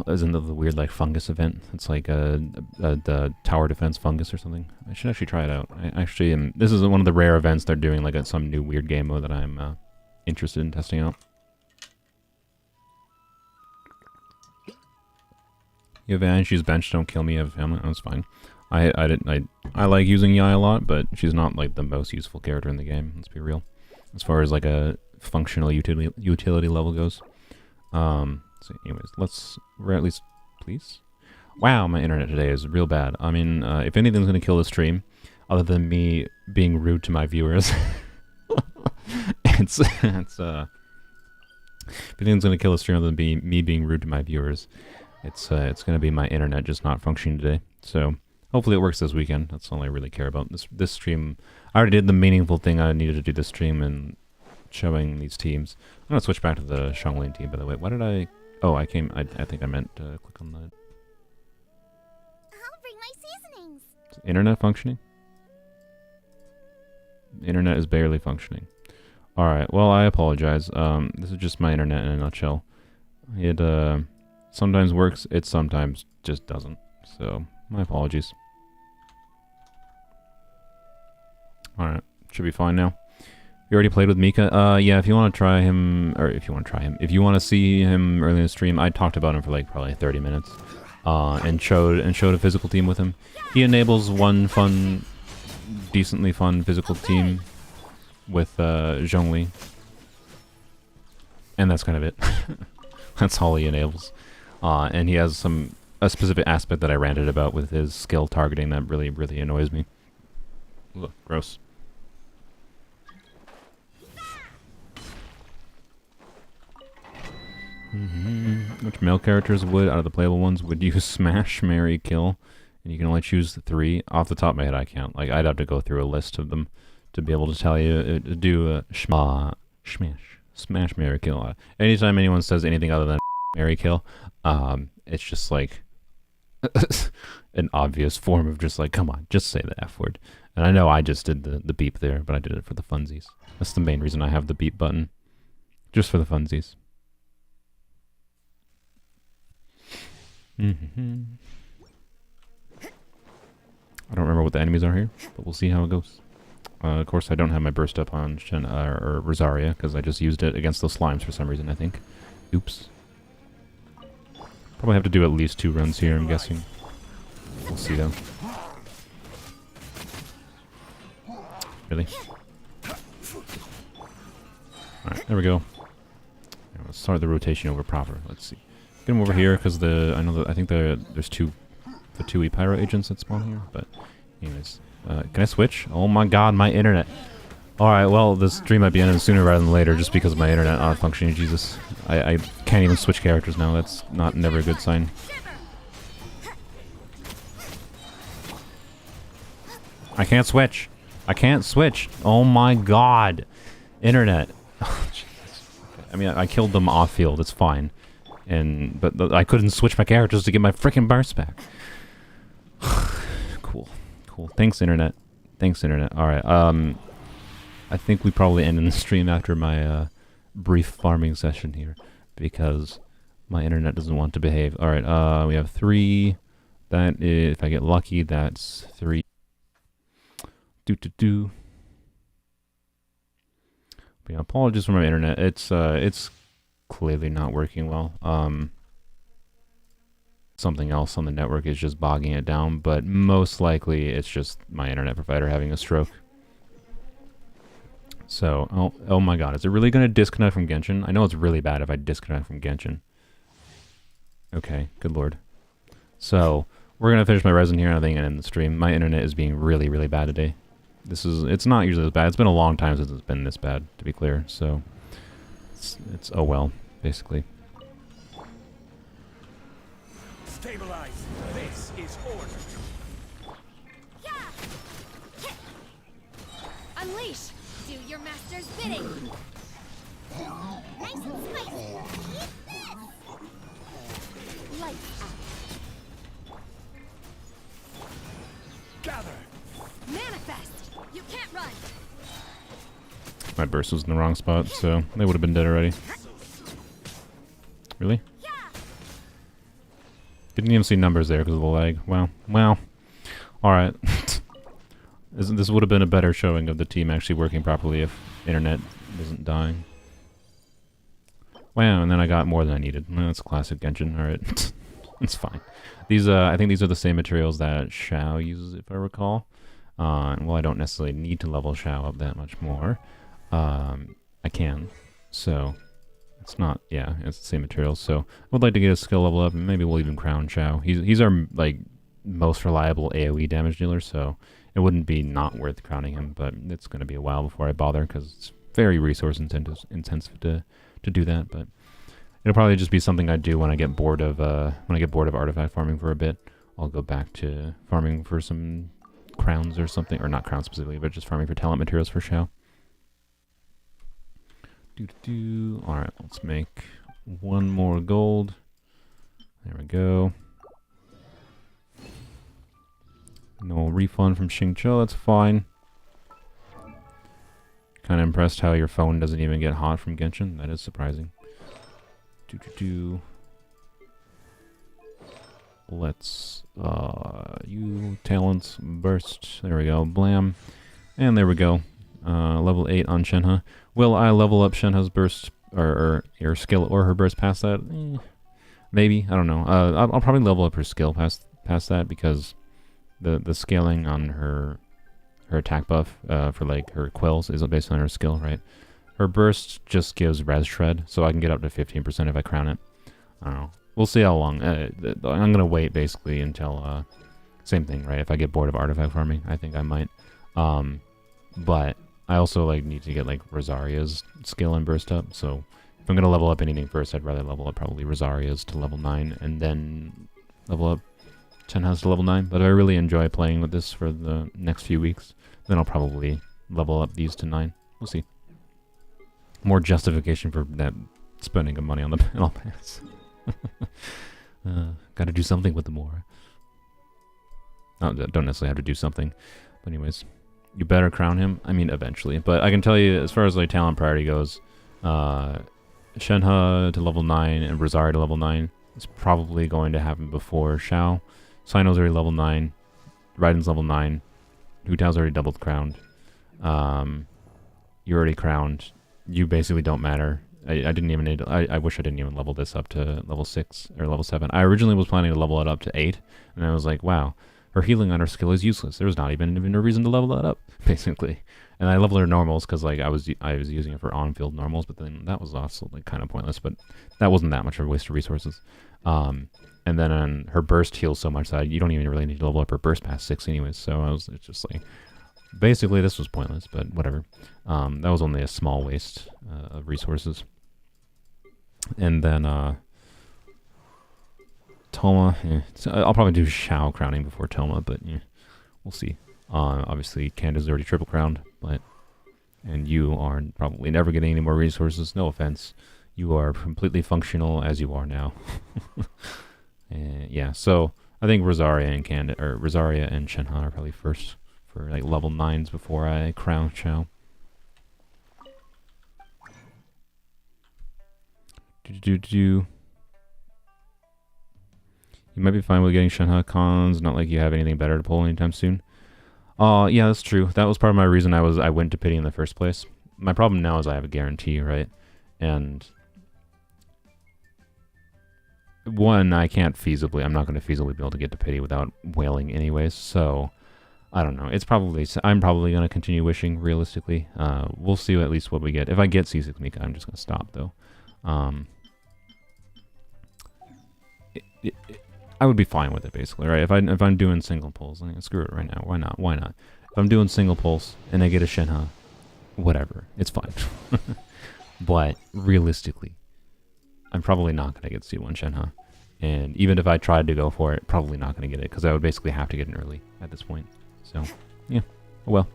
isn't the weird, like, fungus event? It's like the tower defense fungus or something. I should actually try it out. I actually am. This is one of the rare events they're doing, like some new weird game mode that I'm interested in testing out. You have Anne, she's benched, don't kill me, you have a family. That's fine. I like using Yai a lot, but she's not like the most useful character in the game, let's be real. As far as like a functional utility level goes. So anyways, we're at least, please? Wow, my internet today is real bad. I mean, if anything's going to kill the stream, other than me being rude to my viewers, if anything's going to kill the stream other than me being rude to my viewers, it's going to be my internet just not functioning today. So hopefully it works this weekend. That's all I really care about. This stream, I already did the meaningful thing I needed to do this stream and showing these teams. I'm going to switch back to the Xiangling team, by the way. Why did I... Oh, I think I meant to click on the... I'll bring my seasonings. Is internet functioning? The internet is barely functioning. Alright, well, I apologize. This is just my internet in a nutshell. It sometimes works, it sometimes just doesn't. So, my apologies. Alright, should be fine now. You already played with Mika? Yeah, if you want to try him, or if you want to see him early in the stream, I talked about him for like probably 30 minutes, and showed a physical team with him. He enables one decently fun physical team with Zhongli, and that's kind of it. That's all he enables. And he has a specific aspect that I ranted about with his skill targeting that really, really annoys me. Ugh, gross. Which male characters out of the playable ones, would you smash, marry, kill? And you can only choose 3. Off the top of my head, I can't. Like, I'd have to go through a list of them to be able to tell you, do a smash, marry, kill. Anytime anyone says anything other than marry, kill, it's just like an obvious form of just like, come on, just say the F word. And I know I just did the beep there, but I did it for the funsies. That's the main reason I have the beep button. Just for the funsies. I don't remember what the enemies are here, but we'll see how it goes. Of course, I don't have my burst up on Shen or Rosaria because I just used it against those slimes for some reason, I think. Oops. Probably have to do at least 2 runs here, I'm guessing. We'll see though. Really? Alright, there we go. Let's start the rotation over proper. Let's see. Get him over here because I think there's 2 Fatui Pyro agents that spawn here, but anyways. Can I switch? Oh my god, my internet. Alright, well, this stream might be ending sooner rather than later just because of my internet not functioning. Jesus. I can't even switch characters now. That's never a good sign. I can't switch. I can't switch. Oh my god. Internet. Oh, I mean, I killed them off field. It's fine. But I couldn't switch my characters to get my frickin' burst back. Cool. Thanks, internet. Alright, I think we probably end in the stream after my brief farming session here because my internet doesn't want to behave. Alright, we have 3. That is, if I get lucky, that's 3. But yeah, apologies for my internet. It's clearly not working well. Something else on the network is just bogging it down, but most likely it's just my internet provider having a stroke. So, oh my god, is it really going to disconnect from Genshin? I know it's really bad if I disconnect from Genshin. Okay, good lord. So, we're going to finish my resin here, I think, and end the stream. My internet is being really, really bad today. It's not usually this bad. It's been a long time since it's been this bad, to be clear. So, it's oh well, basically. Stabilize. This is order. Yeah! Unleash! Do your master's bidding! Nice and spicy! Eat this! Lights out. Gather. Manifest! You can't run! My burst was in the wrong spot, so they would have been dead already. Really? Yeah! Didn't even see numbers there because of the lag. Wow. Wow. Alright. This would have been a better showing of the team actually working properly if internet wasn't dying. Wow, and then I got more than I needed. Well, that's classic Genshin. Alright. It's fine. These, I think these are the same materials that Shao uses, if I recall. Well, I don't necessarily need to level Shao up that much more. I can. So, it's not, yeah, it's the same materials. So, I would like to get a skill level up, and maybe we'll even crown Shao. He's our, like, most reliable AoE damage dealer, so it wouldn't be not worth crowning him, but it's going to be a while before I bother, because it's very resource intensive to do that, but it'll probably just be something I do when I get bored of artifact farming for a bit. I'll go back to farming for some crowns or something, or not crowns specifically, but just farming for talent materials for Shao. Alright, let's make one more gold. There we go. No refund from Xingqiu, that's fine. Kind of impressed how your phone doesn't even get hot from Genshin. That is surprising. Let's, you talents burst. There we go, blam. And there we go. Level 8 on Shenhe. Will I level up Shenhe's burst, or skill, or her burst past that? Maybe, I don't know. I'll probably level up her skill past that, because the scaling on her attack buff for like her quills is based on her skill, right? Her burst just gives res shred, so I can get up to 15% if I crown it. I don't know. We'll see how long. I'm gonna wait basically until same thing, right? If I get bored of artifact farming, I think I might. But I also like need to get like Rosaria's skill and burst up. So if I'm gonna level up anything first, I'd rather level up probably Rosaria's to level 9 and then level up Shenhe's to level 9. But if I really enjoy playing with this for the next few weeks, then I'll probably level up these to 9. We'll see. More justification for that spending of money on the battle pass. Gotta do something with the more. Don't necessarily have to do something. But anyways, you better crown him. I mean, eventually. But I can tell you, as far as like talent priority goes, Shenhe to level 9 and Rosaria to level 9 is probably going to happen before Shao. Sino's already level 9. Raiden's level 9. Hu Tao's already doubled crowned. You're already crowned. You basically don't matter. I didn't even need to, I wish I didn't even level this up to level 6 or level 7. I originally was planning to level it up to 8, and I was like, wow, her healing on her skill is useless. There was not even a reason to level that up, basically. And I leveled her normals because like I was using it for on-field normals, but then that was also like kind of pointless, but that wasn't that much of a waste of resources. And then her burst heals so much that you don't even really need to level up her burst past 6 anyways, so it's just like, basically this was pointless, but whatever. That was only a small waste of resources. And then Toma, so I'll probably do Shao crowning before Toma, but we'll see. Obviously Candace's already triple crowned, and you are probably never getting any more resources. No offense, you are completely functional as you are now. Yeah, so I think Rosaria and Shenhe are probably first for like level 9s before I crown Shao. You might be fine with getting Shenhe cons, not like you have anything better to pull anytime soon. Yeah, that's true. That was part of my reason I went to pity in the first place. My problem now is I have a guarantee, right? And one, I'm not going to feasibly be able to get to pity without whaling anyways, so I don't know. It's probably I'm probably gonna continue wishing realistically. We'll see at least what we get. If I get C6 Mika, I'm just gonna stop though. I would be fine with it basically, right? If I'm doing single pulls, like, screw it right now. Why not? Why not? If I'm doing single pulls and I get a Shenhe, whatever, it's fine. But realistically, I'm probably not gonna get C1 Shenhe, and even if I tried to go for it, probably not gonna get it because I would basically have to get an early at this point. So, yeah. Oh well.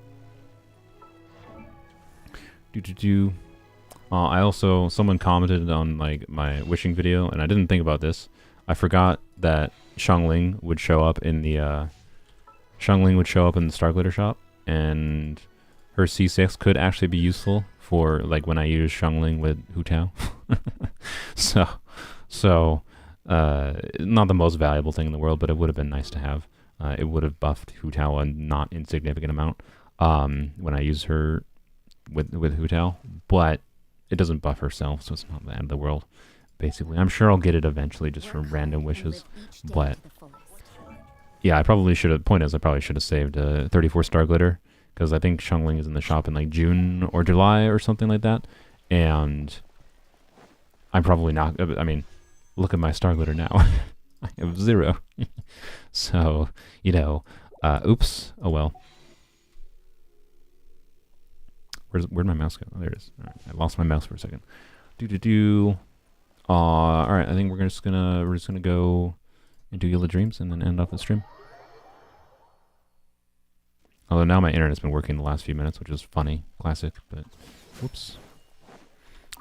I also, someone commented on like my wishing video, and I didn't think about this. I forgot that Xiangling would show up in the Starglitter shop, and her C6 could actually be useful for like when I use Xiangling with Hu Tao. so not the most valuable thing in the world, but it would have been nice to have. It would have buffed Hu Tao a not insignificant amount when I use her with Hu Tao, but it doesn't buff herself, so it's not the end of the world. Basically, I'm sure I'll get it eventually, just from random wishes. But yeah, I probably should have. Point is, I probably should have saved 34 Star Glitter, because I think Xiangling is in the shop in like June or July or something like that, and I'm probably not. I mean, look at my Star Glitter now. I have 0. So, you know, oops. Oh well. Where'd my mouse go? Oh, there it is. All right, I lost my mouse for a second. All right, I think we're just gonna go and do Guild of Dreams and then end off the stream. Although now my internet's been working the last few minutes, which is funny, classic. But whoops.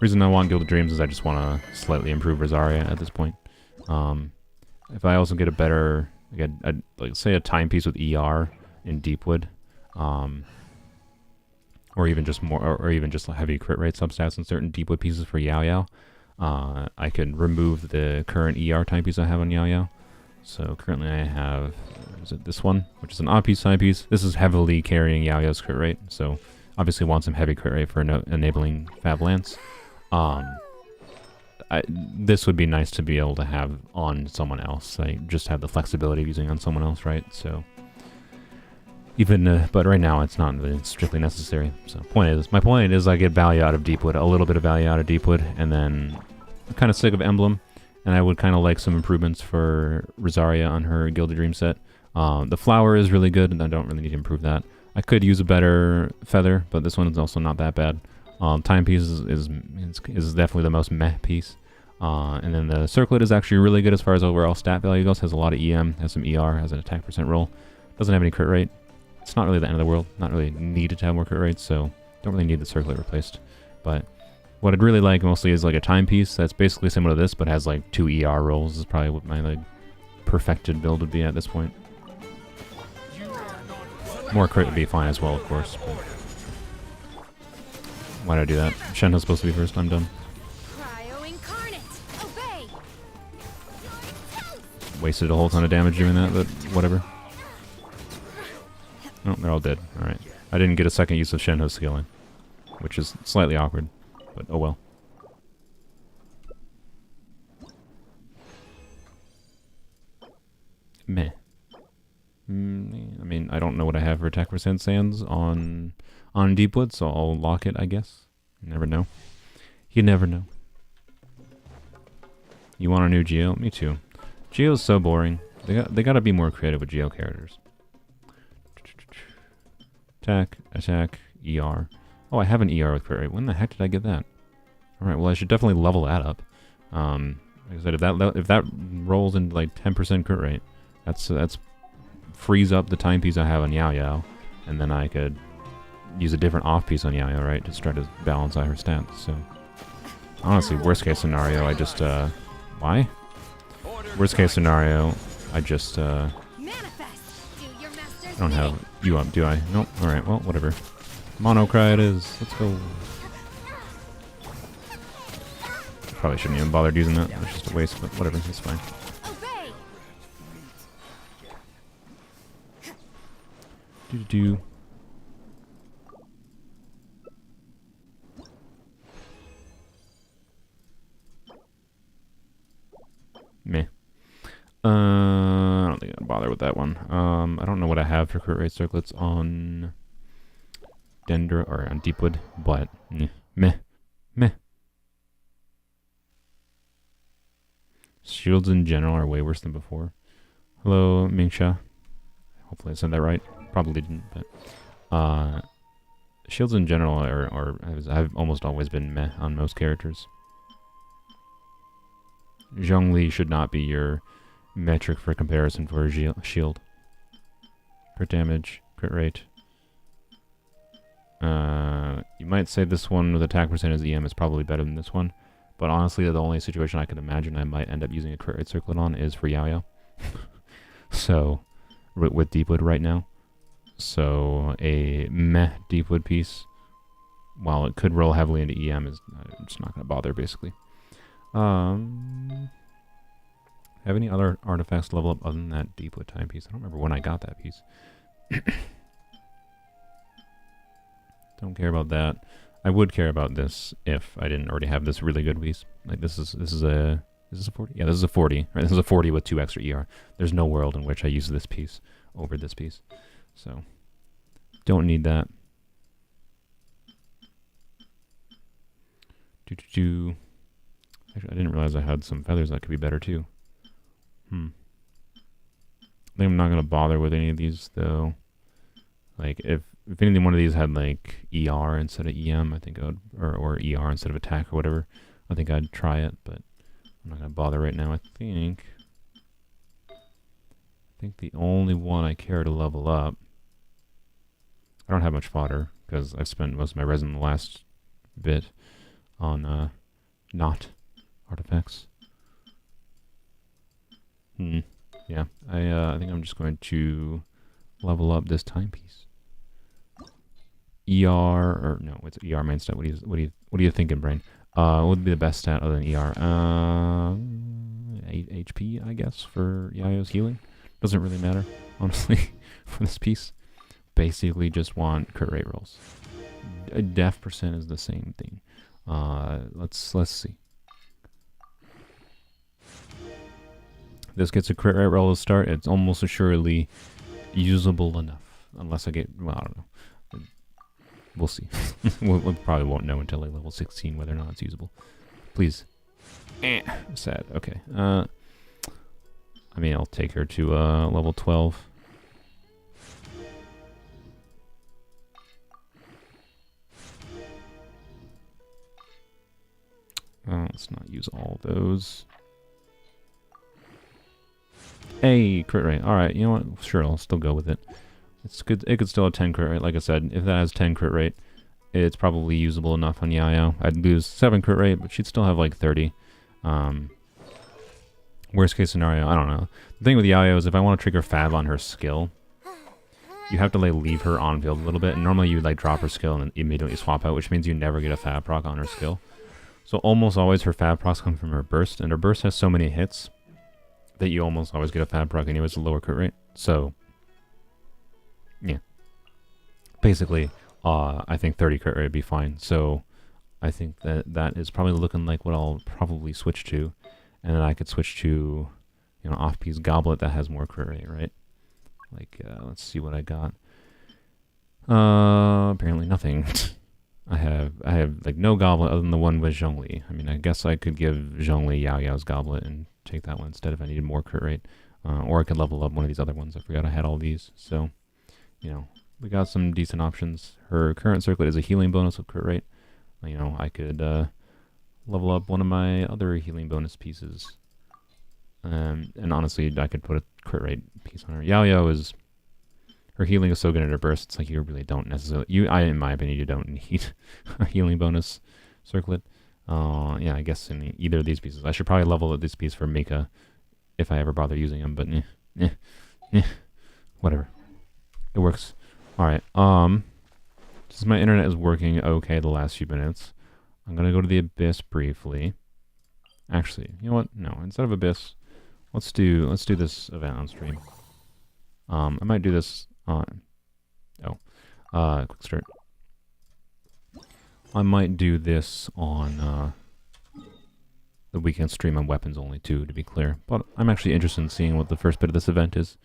Reason I want Guild of Dreams is I just want to slightly improve Rosaria at this point. If I also get a better, like say a timepiece with ER in Deepwood, or even just more, or even just heavy crit rate substats in certain Deepwood pieces for Yao Yao. I could remove the current ER timepiece I have on Yao Yao. So currently I have, is it this one, which is an odd piece timepiece. This is heavily carrying Yao Yao's crit rate, so obviously want some heavy crit rate for enabling Fab Lance. This would be nice to be able to have on someone else. I just have the flexibility of using on someone else, right? So even, but right now it's not really strictly necessary. So my point is I get value out of Deepwood, a little bit of value out of Deepwood, and then I'm kind of sick of Emblem, and I would kind of like some improvements for Rosaria on her Guild of Dreams set. The flower is really good, and I don't really need to improve that. I could use a better feather, but this one is also not that bad. Timepiece is definitely the most meh piece. And then the circlet is actually really good as far as overall stat value goes. Has a lot of EM, has some ER, has an attack percent roll. Doesn't have any crit rate. It's not really the end of the world. Not really needed to have more crit rates, so don't really need the circlet replaced. But what I'd really like mostly is like a timepiece that's basically similar to this, but has like 2 ER rolls. This is probably what my like perfected build would be at this point. More crit would be fine as well, of course. But why did I do that? Shenhe's supposed to be first. I'm done. Cryo-incarnate, obey. Wasted a whole ton of damage doing that, but whatever. Oh, they're all dead. Alright. I didn't get a second use of Shenhe's skilling, which is slightly awkward, but oh well. Meh. I mean, I don't know what I have for attack percent sands on Deepwood, so I'll lock it, I guess. You never know. You never know. You want a new Geo? Me too. Geo's so boring. They gotta be more creative with Geo characters. Attack, ER. Oh, I have an ER with crit rate. When the heck did I get that? Alright, well I should definitely level that up. Like I said, if that rolls into like 10% crit rate, that's frees up the timepiece I have on Yao Yao, and then I could use a different off piece on Yao Yao, right, to try to balance out her stats. So honestly, worst case scenario, I just why? Worst case scenario, I just Manifest. Do your master's I don't have you up, do I? Nope. Alright, well, whatever. Monocry it is. Let's go. Probably shouldn't even bothered using that. It's just a waste, but whatever, it's fine. obey. Do. Meh. I don't think I'm bother with that one. I don't know what I have for crit rate circlets on Dendro or on Deepwood, but meh. Shields in general are way worse than before. Hello, Mingsha. Hopefully I said that right. Probably didn't, but shields in general have almost always been meh on most characters. Zhongli should not be your metric for comparison for a shield. Crit damage, crit rate. You might say this one with attack percentage EM is probably better than this one, but honestly, the only situation I could imagine I might end up using a crit rate circlet on is for Yao. So, with Deepwood right now. So, a meh Deepwood piece, while it could roll heavily into EM, is just not going to bother, basically. Have any other artifacts level up other than that Deepwood timepiece? I don't remember when I got that piece. Don't care about that. I would care about this if I didn't already have this really good piece. Like this is a 40? Yeah, this is a 40. Right, this is a 40 with 2 extra ER. There's no world in which I use this piece over this piece. So don't need that. Actually, I didn't realize I had some feathers that could be better too. I think I'm not gonna bother with any of these though. Like if anything, one of these had like ER instead of EM, I think I would, or ER instead of attack or whatever, I think I'd try it, but I'm not gonna bother right now. I think the only one I care to level up, I don't have much fodder because I've spent most of my resin the last bit on not artifacts. Yeah, I think I'm just going to level up this timepiece. Or no, it's ER main stat. What are you thinking, brain? What would be the best stat other than ER? 8 HP, I guess, for Yayo's healing. Doesn't really matter, honestly, for this piece. Basically, just want crit rate rolls. Def percent is the same thing. Let's see. This gets a crit rate roll to start. It's almost assuredly usable enough, unless I get. Well, I don't know. We'll see. we probably won't know until like level 16 whether or not it's usable. Please. Sad. Okay. I mean, I'll take her to level 12. Let's not use all those. Hey, crit rate. Alright, you know what? Sure, I'll still go with it. It's good. It could still have 10 crit rate. Like I said, if that has 10 crit rate, it's probably usable enough on Yayo. I'd lose 7 crit rate, but she'd still have like 30. Worst case scenario, I don't know. The thing with Yayo is if I want to trigger Fab on her skill, you have to like leave her on field a little bit. And normally you like drop her skill and then immediately swap out, which means you never get a Fab proc on her skill. So almost always her Fab procs come from her burst, and her burst has so many hits that you almost always get a Fab proc anyways, a lower crit rate. So yeah, basically, I think 30 crit rate would be fine. So I think that is probably looking like what I'll probably switch to, and then I could switch to, you know, off-piece goblet that has more crit rate, right? Like, let's see what I got. Apparently nothing. I have like no goblet other than the one with Zhongli. I mean, I guess I could give Zhongli Yao Yao's goblet and take that one instead if I needed more crit rate, or I could level up one of these other ones. I forgot I had all these, so. You know, we got some decent options. Her current circlet is a healing bonus with crit rate. You know, I could level up one of my other healing bonus pieces. And honestly, I could put a crit rate piece on her. Yao Yao is... Her healing is so good at her burst, it's like you really don't necessarily... in my opinion, you don't need a healing bonus circlet. Yeah, I guess in either of these pieces. I should probably level up this piece for Mika if I ever bother using them, but whatever. It works. Alright, since my internet is working okay the last few minutes, I'm gonna go to the Abyss briefly. Actually, you know what? No, instead of Abyss, let's do this event on stream. I might do this on... quick start. I might do this on, the weekend stream on Weapons Only too, to be clear. But I'm actually interested in seeing what the first bit of this event is.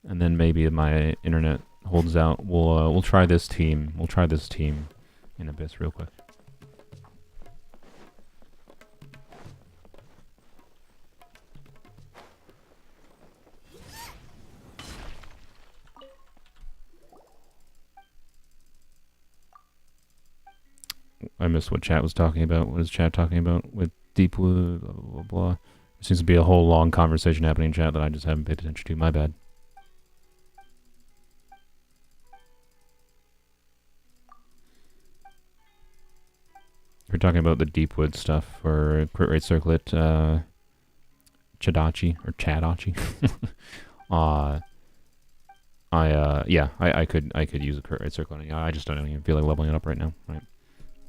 and then maybe if my internet holds out, we'll try this team. We'll try this team in Abyss real quick. I missed what chat was talking about. What is chat talking about with Deepwood? Blah, blah, blah, blah. There seems to be a whole long conversation happening in chat that I just haven't paid attention to. My bad. We're talking about the Deepwood stuff for crit rate circlet, Chadachi or Chadachi. I could use a crit rate circlet. I just don't even feel like leveling it up right now. Right.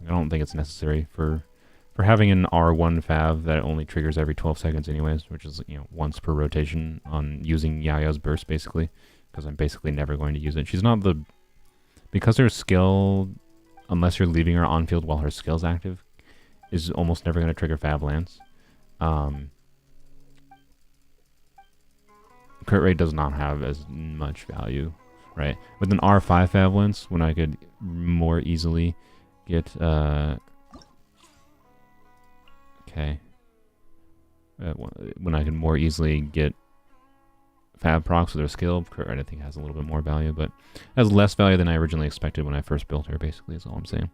I don't think it's necessary for having an R1 fav that only triggers every 12 seconds anyways, which is, you know, once per rotation on using Yaya's burst basically, because I'm basically never going to use it. She's not because her skill, unless you're leaving her on field while her skill's active, is almost never going to trigger fav lance. Crit rate does not have as much value, right? With an R5 fav lance, when I could more easily get when I can more easily get fab procs with her skill, crit rate I think has a little bit more value, but has less value than I originally expected when I first built her, basically, is all I'm saying.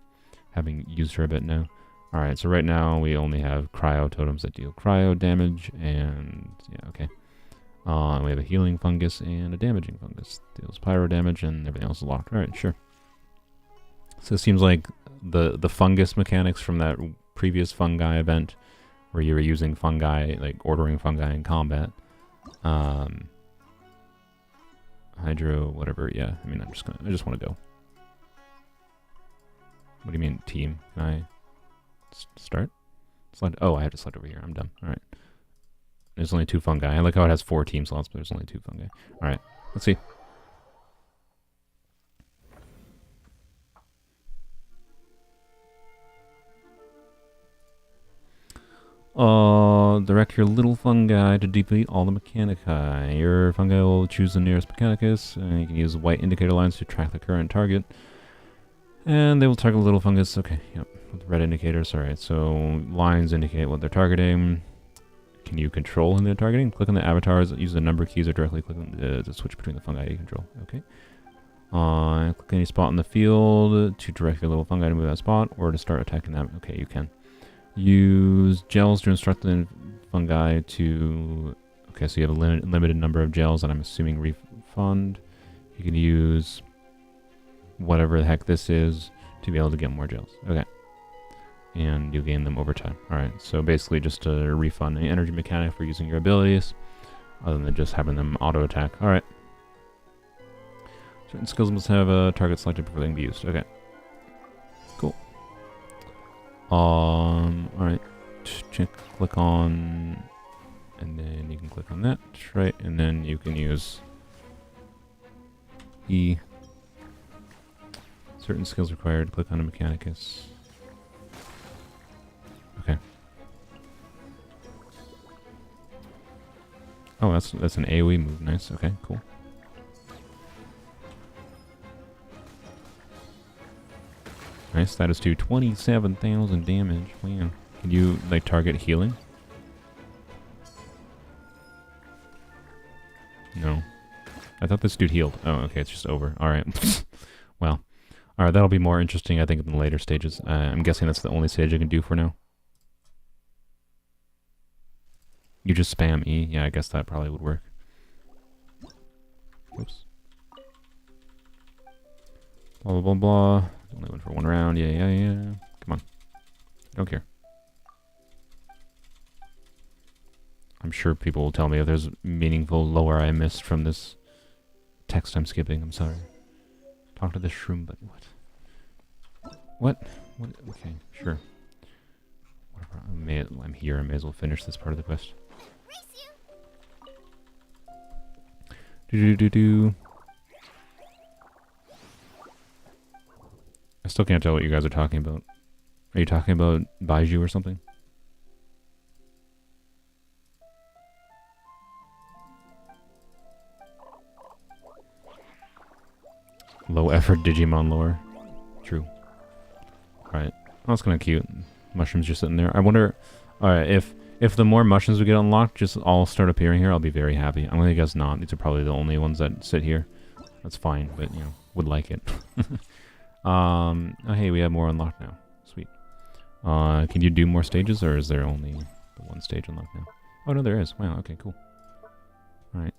Having used her a bit now. Alright, so right now we only have cryo totems that deal cryo damage, and yeah, okay. We have a healing fungus and a damaging fungus. Deals pyro damage, and everything else is locked. Alright, sure. So it seems like the fungus mechanics from that previous fungi event, where you were using fungi, like ordering fungi in combat, hydro, whatever. Yeah, I mean, I just want to go. What do you mean, team? Can I start? Select. Oh, I have to select over here. I'm done. All right. There's only 2 fungi. I like how it has 4 team slots, but there's only 2 fungi. All right. Let's see. Direct your little fungi to deplete all the Mechanici. Your fungi will choose the nearest Mechanicus, and you can use white indicator lines to track the current target. And they will target little fungus. Okay, yep, with red indicators. Alright, so lines indicate what they're targeting. Can you control who they're targeting? Click on the avatars, use the number keys, or directly click on to switch between the fungi you control. Okay. Click any spot in the field to direct your little fungi to move that spot, or to start attacking them. Okay, you can. Use gels to instruct the fungi to... Okay, so you have a limited number of gels that I'm assuming refund. You can use whatever the heck this is to be able to get more gels. Okay. And you gain them over time. Alright, so basically just a refund any energy mechanic for using your abilities, other than just having them auto-attack. Alright. Certain skills must have a target selected before they can be used. Okay. Cool. Alright. Click on, and then you can click on that, right? And then you can use E. Certain skills required. Click on a Mechanicus. Okay. Oh, that's an AoE move. Nice. Okay, cool. Nice. That is to 27,000 damage. Wow. Can you, like, target healing? No. I thought this dude healed. Oh, okay, it's just over. Alright. Well. Alright, that'll be more interesting, I think, in the later stages. I'm guessing that's the only stage I can do for now. You just spam E. Yeah, I guess that probably would work. Oops. Blah, blah, blah, blah. Only went for 1 round. Yeah. Come on. Don't care. I'm sure people will tell me if there's meaningful lore I missed from this text I'm skipping. I'm sorry. Talk to the shroom, but what? What? Okay, sure. Whatever. I'm here. I may as well finish this part of the quest. Do. I still can't tell what you guys are talking about. Are you talking about Baiju or something? Low effort Digimon lore. True. Alright. Oh, that's kind of cute. Mushrooms just sitting there. I wonder... Alright, if the more mushrooms we get unlocked just all start appearing here, I'll be very happy. I'm gonna guess not. These are probably the only ones that sit here. That's fine, but, you know, would like it. Oh, hey, we have more unlocked now. Sweet. Can you do more stages, or is there only the one stage unlocked now? Oh, no, there is. Wow, okay, cool. Alright.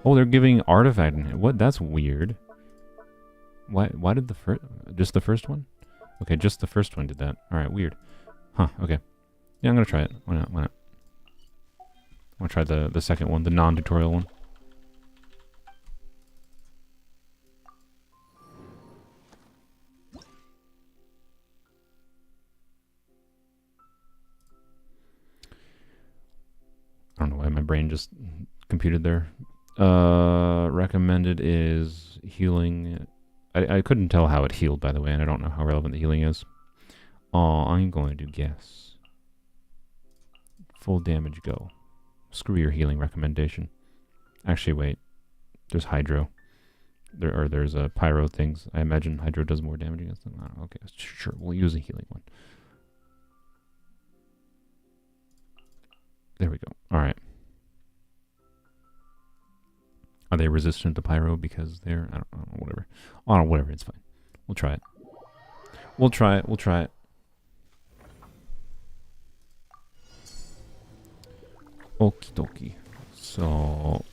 Oh, they're giving artifact in here. What? That's weird. Why did the first... Just the first one? Okay, just the first one did that. Alright, weird. Huh, okay. Yeah, I'm gonna try it. Why not? Why not? I wanna try the second one, the non-tutorial one. I don't know why my brain just computed there. Recommended is healing. I couldn't tell how it healed, by the way, and I don't know how relevant the healing is. I'm going to guess. Full damage go. Screw your healing recommendation. Actually, wait. There's Hydro. There's Pyro things. I imagine Hydro does more damage against them. I don't know. Okay, sure. We'll use a healing one. There we go. Alright. Are they resistant to Pyro because they're... I don't know, whatever. Oh, no, whatever, it's fine. We'll try it. We'll try it, we'll try it. Okie dokie. So...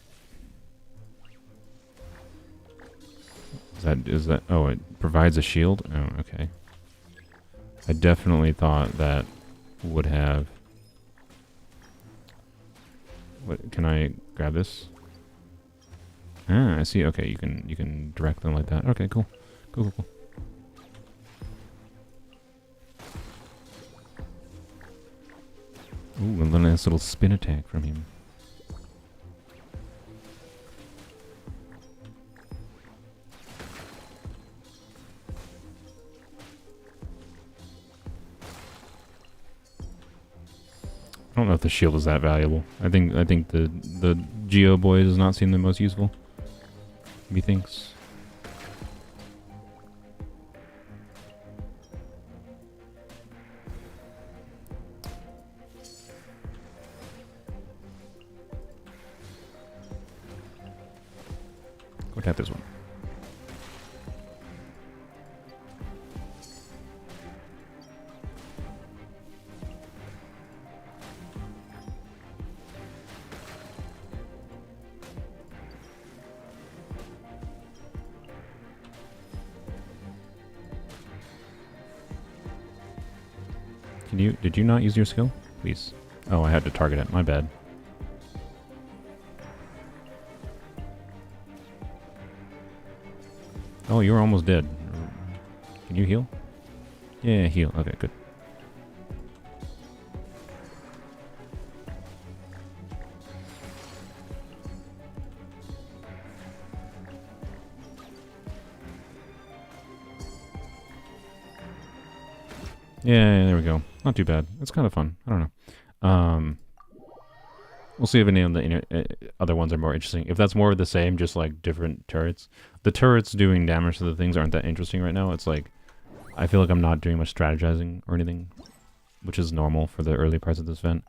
Is that... Oh, it provides a shield? Oh, okay. I definitely thought that would have... What, can I grab this? Ah, I see. Okay, you can direct them like that. Okay, cool. Cool. Ooh, a nice little spin attack from him. I don't know if the shield is that valuable. I think the Geo Boy does not seem the most useful. Methinks. Go tap this one. Did you not use your skill? Please. Oh, I had to target it. My bad. Oh, you were almost dead. Can you heal? Yeah, heal. Okay, good. Yeah, there we go. Not too bad. It's kind of fun. I don't know. We'll see if any of the other ones are more interesting. If that's more of the same, just like different turrets. The turrets doing damage to the things aren't that interesting right now. It's like, I feel like I'm not doing much strategizing or anything, which is normal for the early parts of this event.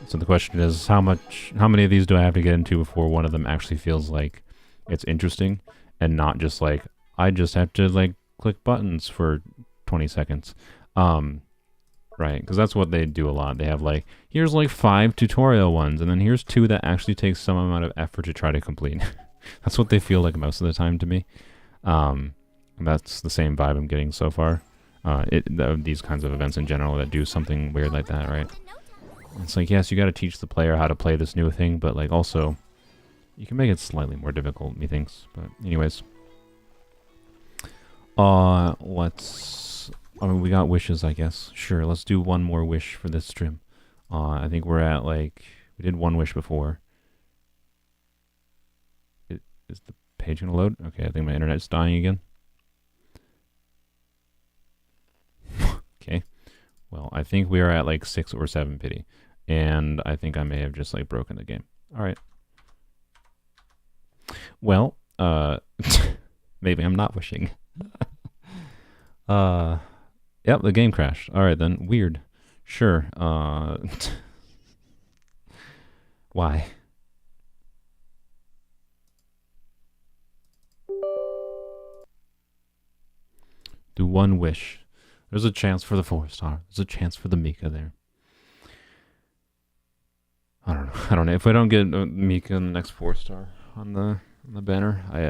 So the question is, how many of these do I have to get into before one of them actually feels like it's interesting and not just like, I just have to like click buttons for 20 seconds. Right, because that's what they do a lot. They have like, here's like 5 tutorial ones, and then here's 2 that actually take some amount of effort to try to complete. That's what they feel like most of the time to me. That's the same vibe I'm getting so far. These kinds of events in general that do something weird like that, right? It's like, yes, you got to teach the player how to play this new thing, but like also, you can make it slightly more difficult, methinks. But anyways, I mean, we got wishes, I guess. Sure, let's do one more wish for this stream. I think we're at, like... We did one wish before. Is the page gonna load? Okay, I think my internet's dying again. Okay. Well, I think we are at, like, 6 or 7 pity. And I think I may have just, like, broken the game. Alright. Well, Maybe I'm not wishing. Yep, the game crashed. Alright then, weird. Sure, why? Do one wish. There's a chance for the 4-star. There's a chance for the Mika there. I don't know. I don't know. If I don't get Mika in the next 4-star on the banner, I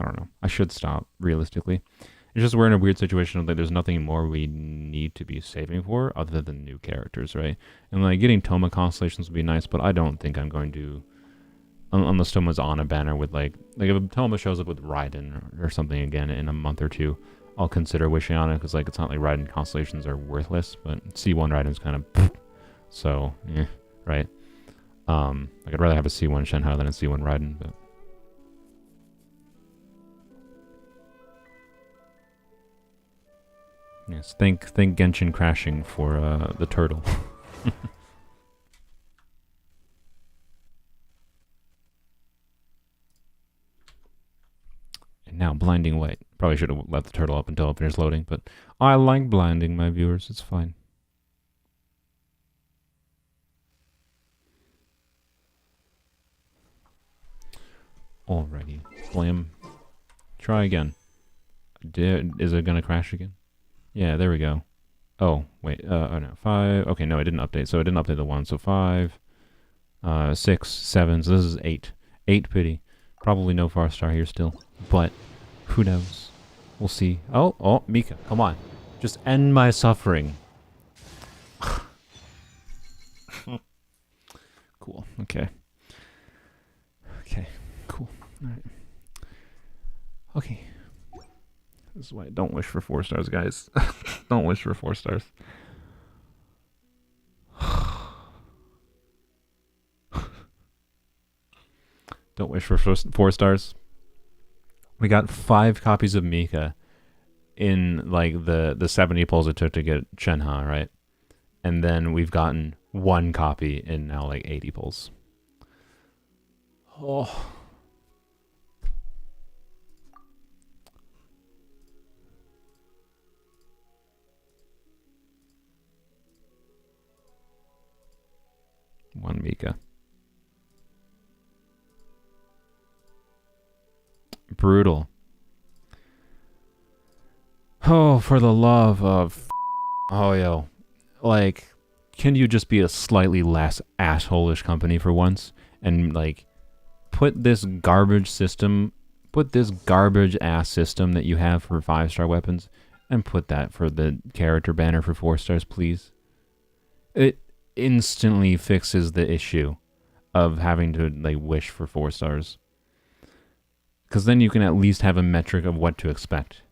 don't know. I should stop, realistically. It's just we're in a weird situation of like there's nothing more we need to be saving for other than new characters, right? And like getting Toma constellations would be nice, but I don't think I'm going to, unless Toma's on a banner with like if Toma shows up with Raiden or something again in a month or two, I'll consider wishing on it because like it's not like Raiden constellations are worthless, but C1 Raiden's kind of so yeah, right? Like I'd rather have a C1 Shenhe than a C1 Raiden, but. Yes, thank Genshin crashing for the turtle. And now blinding white. Probably should have left the turtle up until it finished loading, but I like blinding my viewers. It's fine. Alrighty, Blam. Try again. Is it gonna crash again? Yeah, there we go. Oh, wait, oh no, 5, okay, no, it didn't update, so it didn't update the 1, so 5, 6, 7, so this is 8. 8 pity. Probably no 4-star here still, but who knows? We'll see. Oh, Mika, come on. Just end my suffering. Cool, okay. Okay, cool, alright. Okay. This is why I don't wish for 4-stars, guys. Don't wish for 4-stars. Don't wish for 4-stars. We got 5 copies of Mika in like the 70 pulls it took to get Shenhe, right? And then we've gotten 1 copy in now like 80 pulls. Oh. One Mika. Brutal. Oh, for the love of... Oh, yo. Like, can you just be a slightly less asshole-ish company for once? And, like, put this garbage system... Put this garbage-ass system that you have for 5-star weapons and put that for the character banner for 4-stars, please. It instantly fixes the issue of having to like wish for 4-stars, because then you can at least have a metric of what to expect.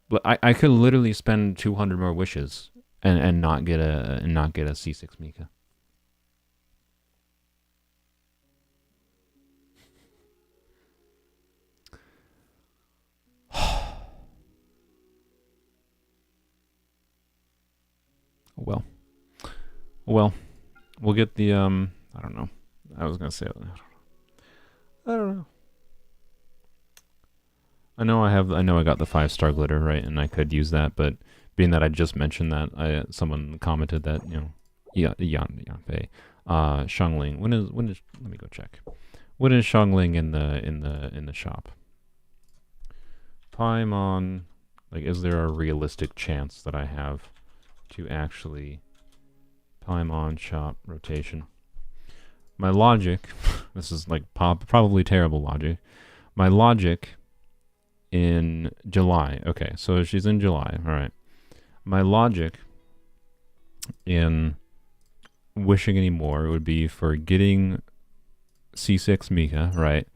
But I could literally spend 200 more wishes and not get a C6 Mika. Well, we'll get the, I don't know. I was going to say, I don't know. I know I got the 5-star glitter, right? And I could use that, but being that I just mentioned that, someone commented that, you know, Yanfei, Shangling, when is, let me go check. When is Shangling in the shop? Paimon, like, is there a realistic chance that I have to actually Paimon shop rotation? My logic, this is like probably terrible logic. My logic in July. Okay, so she's in July. All right. My logic in wishing anymore would be for getting C6 Mika, right?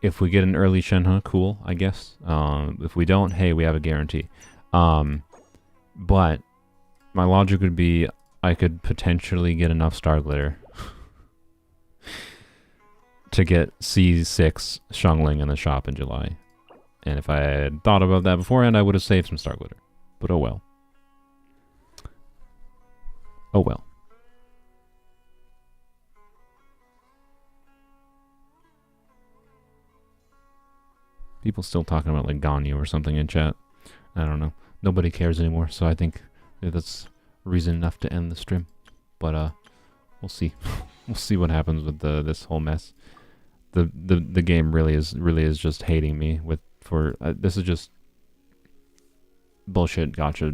If we get an early Shenhe, cool, I guess. If we don't, hey, we have a guarantee. But my logic would be I could potentially get enough Star Glitter to get C6 Shangling in the shop in July. And if I had thought about that beforehand, I would have saved some Star Glitter. But oh well. Oh well. People still talking about like Ganyu or something in chat. I don't know. Nobody cares anymore, so I think that's reason enough to end the stream. But we'll see. We'll see what happens with this whole mess. The game really is just hating me with this is just bullshit gotcha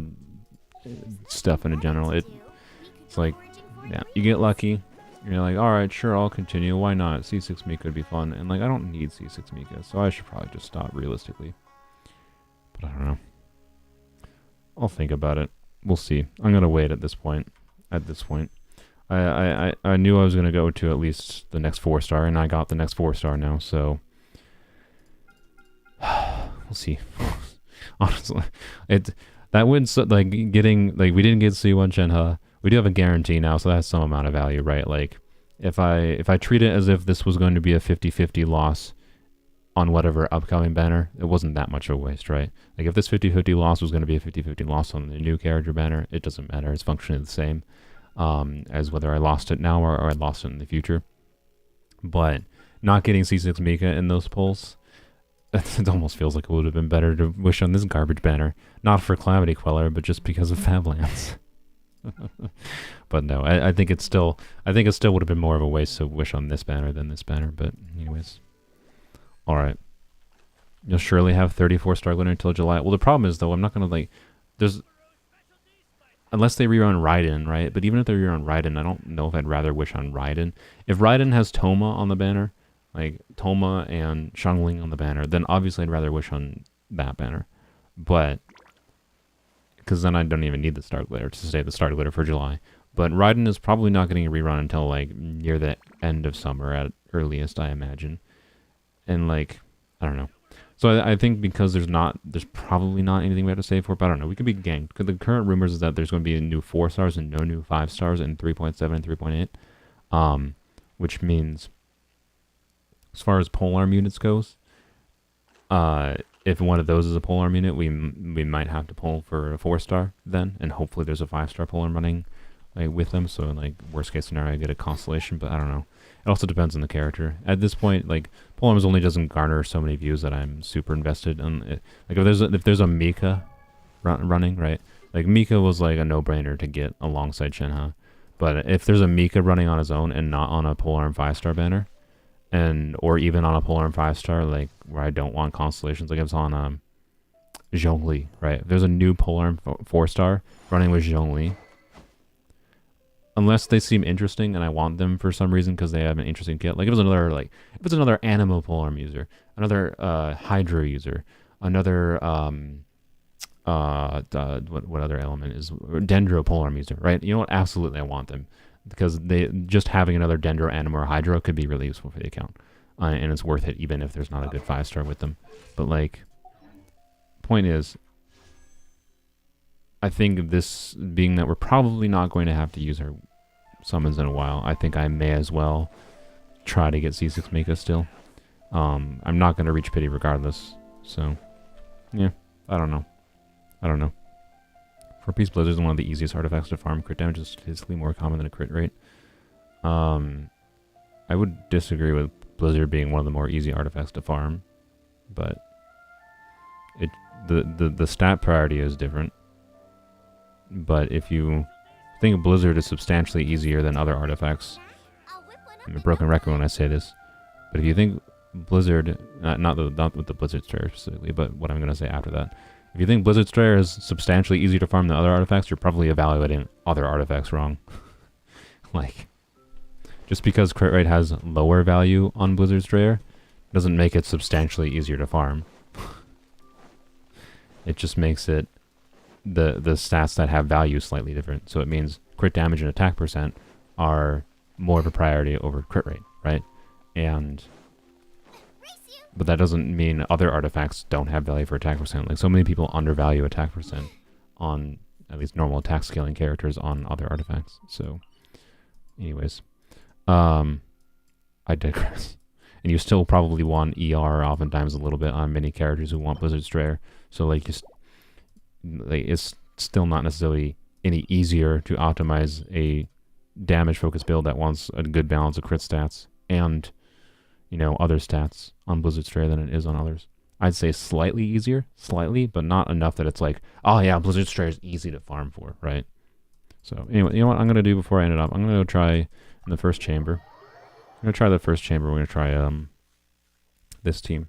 stuff in general. It's like, yeah, you get lucky. You're like, all right, sure, I'll continue. Why not? C6 Mika would be fun. And like, I don't need C6 Mika, so I should probably just stop realistically. But I don't know. I'll think about it. We'll see. I'm gonna wait at this point. I knew I was gonna go to at least the next 4-star, and I got the next 4-star now, so we'll see. Honestly, that would like getting like we didn't get C1 Shenhe. We do have a guarantee now, so that's some amount of value, right? Like if I treat it as if this was going to be a 50-50 loss on whatever upcoming banner, it wasn't that much of a waste, right? Like if this 50-50 loss was going to be a 50-50 loss on the new character banner, it doesn't matter. It's functionally the same as whether I lost it now or I lost it in the future. But not getting C6 Mika in those polls, it almost feels like it would have been better to wish on this garbage banner. Not for Calamity Queller, but just because of Fablands. But no, I think it still would have been more of a waste to wish on this banner than this banner. But anyways, all right. You'll surely have 34-star glitter until July. Well, the problem is though, I'm not gonna like. Unless they rerun Raiden, right? But even if they rerun Raiden, I don't know if I'd rather wish on Raiden. If Raiden has Toma on the banner, like Toma and Xiangling on the banner, then obviously I'd rather wish on that banner. But because then I don't even need the Star Glitter to stay the Star Glitter for July. But Raiden is probably not getting a rerun until like near the end of summer at earliest, I imagine. And like, I don't know. So I think because there's probably not anything we have to save for, but I don't know. We could be ganked. Because the current rumors is that there's going to be a new 4-stars and no new 5-stars in 3.7 and 3.8. Which means, as far as polearm units goes, if one of those is a polearm unit, we might have to pull for a 4-star then, and hopefully there's a 5-star polearm running like with them. So in like worst case scenario, I get a constellation, but I don't know. It also depends on the character. At this point, like Polearms Only doesn't garner so many views that I'm super invested in it. Like if there's a Mika running, right? Like Mika was like a no-brainer to get alongside Shenhe. But if there's a Mika running on his own and not on a Polearm 5-star banner, or even on a Polearm 5-star, like where I don't want constellations, like if it's on Zhongli, right? If there's a new Polearm 4-star running with Zhongli, unless they seem interesting and I want them for some reason because they have an interesting kit. Like if it's another Animo Polearm user, another Hydra user, another what other element is Dendro Polearm user, right? You know what? Absolutely, I want them because they just having another Dendro, Animo, or Hydra could be really useful for the account, and it's worth it even if there's not a good 5-star with them. But like, point is, I think this being that we're probably not going to have to use our summons in a while, I think I may as well try to get C6 Mika still. I'm not going to reach pity regardless, so yeah, I don't know. For Peace Blizzard is one of the easiest artifacts to farm. Crit damage is statistically more common than a crit rate. I would disagree with Blizzard being one of the more easy artifacts to farm, but the stat priority is different. But if you think Blizzard is substantially easier than other artifacts, I'm a broken record when I say this, but if you think Blizzard, not with the Blizzard Strayer specifically, but what I'm going to say after that, if you think Blizzard Strayer is substantially easier to farm than other artifacts, you're probably evaluating other artifacts wrong. Like, just because crit rate has lower value on Blizzard Strayer doesn't make it substantially easier to farm. It just makes it the stats that have value slightly different. So it means crit damage and attack percent are more of a priority over crit rate, right? But that doesn't mean other artifacts don't have value for attack percent. Like so many people undervalue attack percent on at least normal attack scaling characters on other artifacts. So anyways, I digress. And you still probably want ER oftentimes a little bit on many characters who want Blizzard Strayer. So like just it's still not necessarily any easier to optimize a damage focused build that wants a good balance of crit stats and, you know, other stats on Blizzard Strayer than it is on others. I'd say slightly easier, slightly, but not enough that it's like, oh yeah, Blizzard Stray is easy to farm for, right? So anyway, you know what I'm gonna do before I end it up? I'm gonna go try in the first chamber. I'm gonna try the first chamber. We're gonna try this team.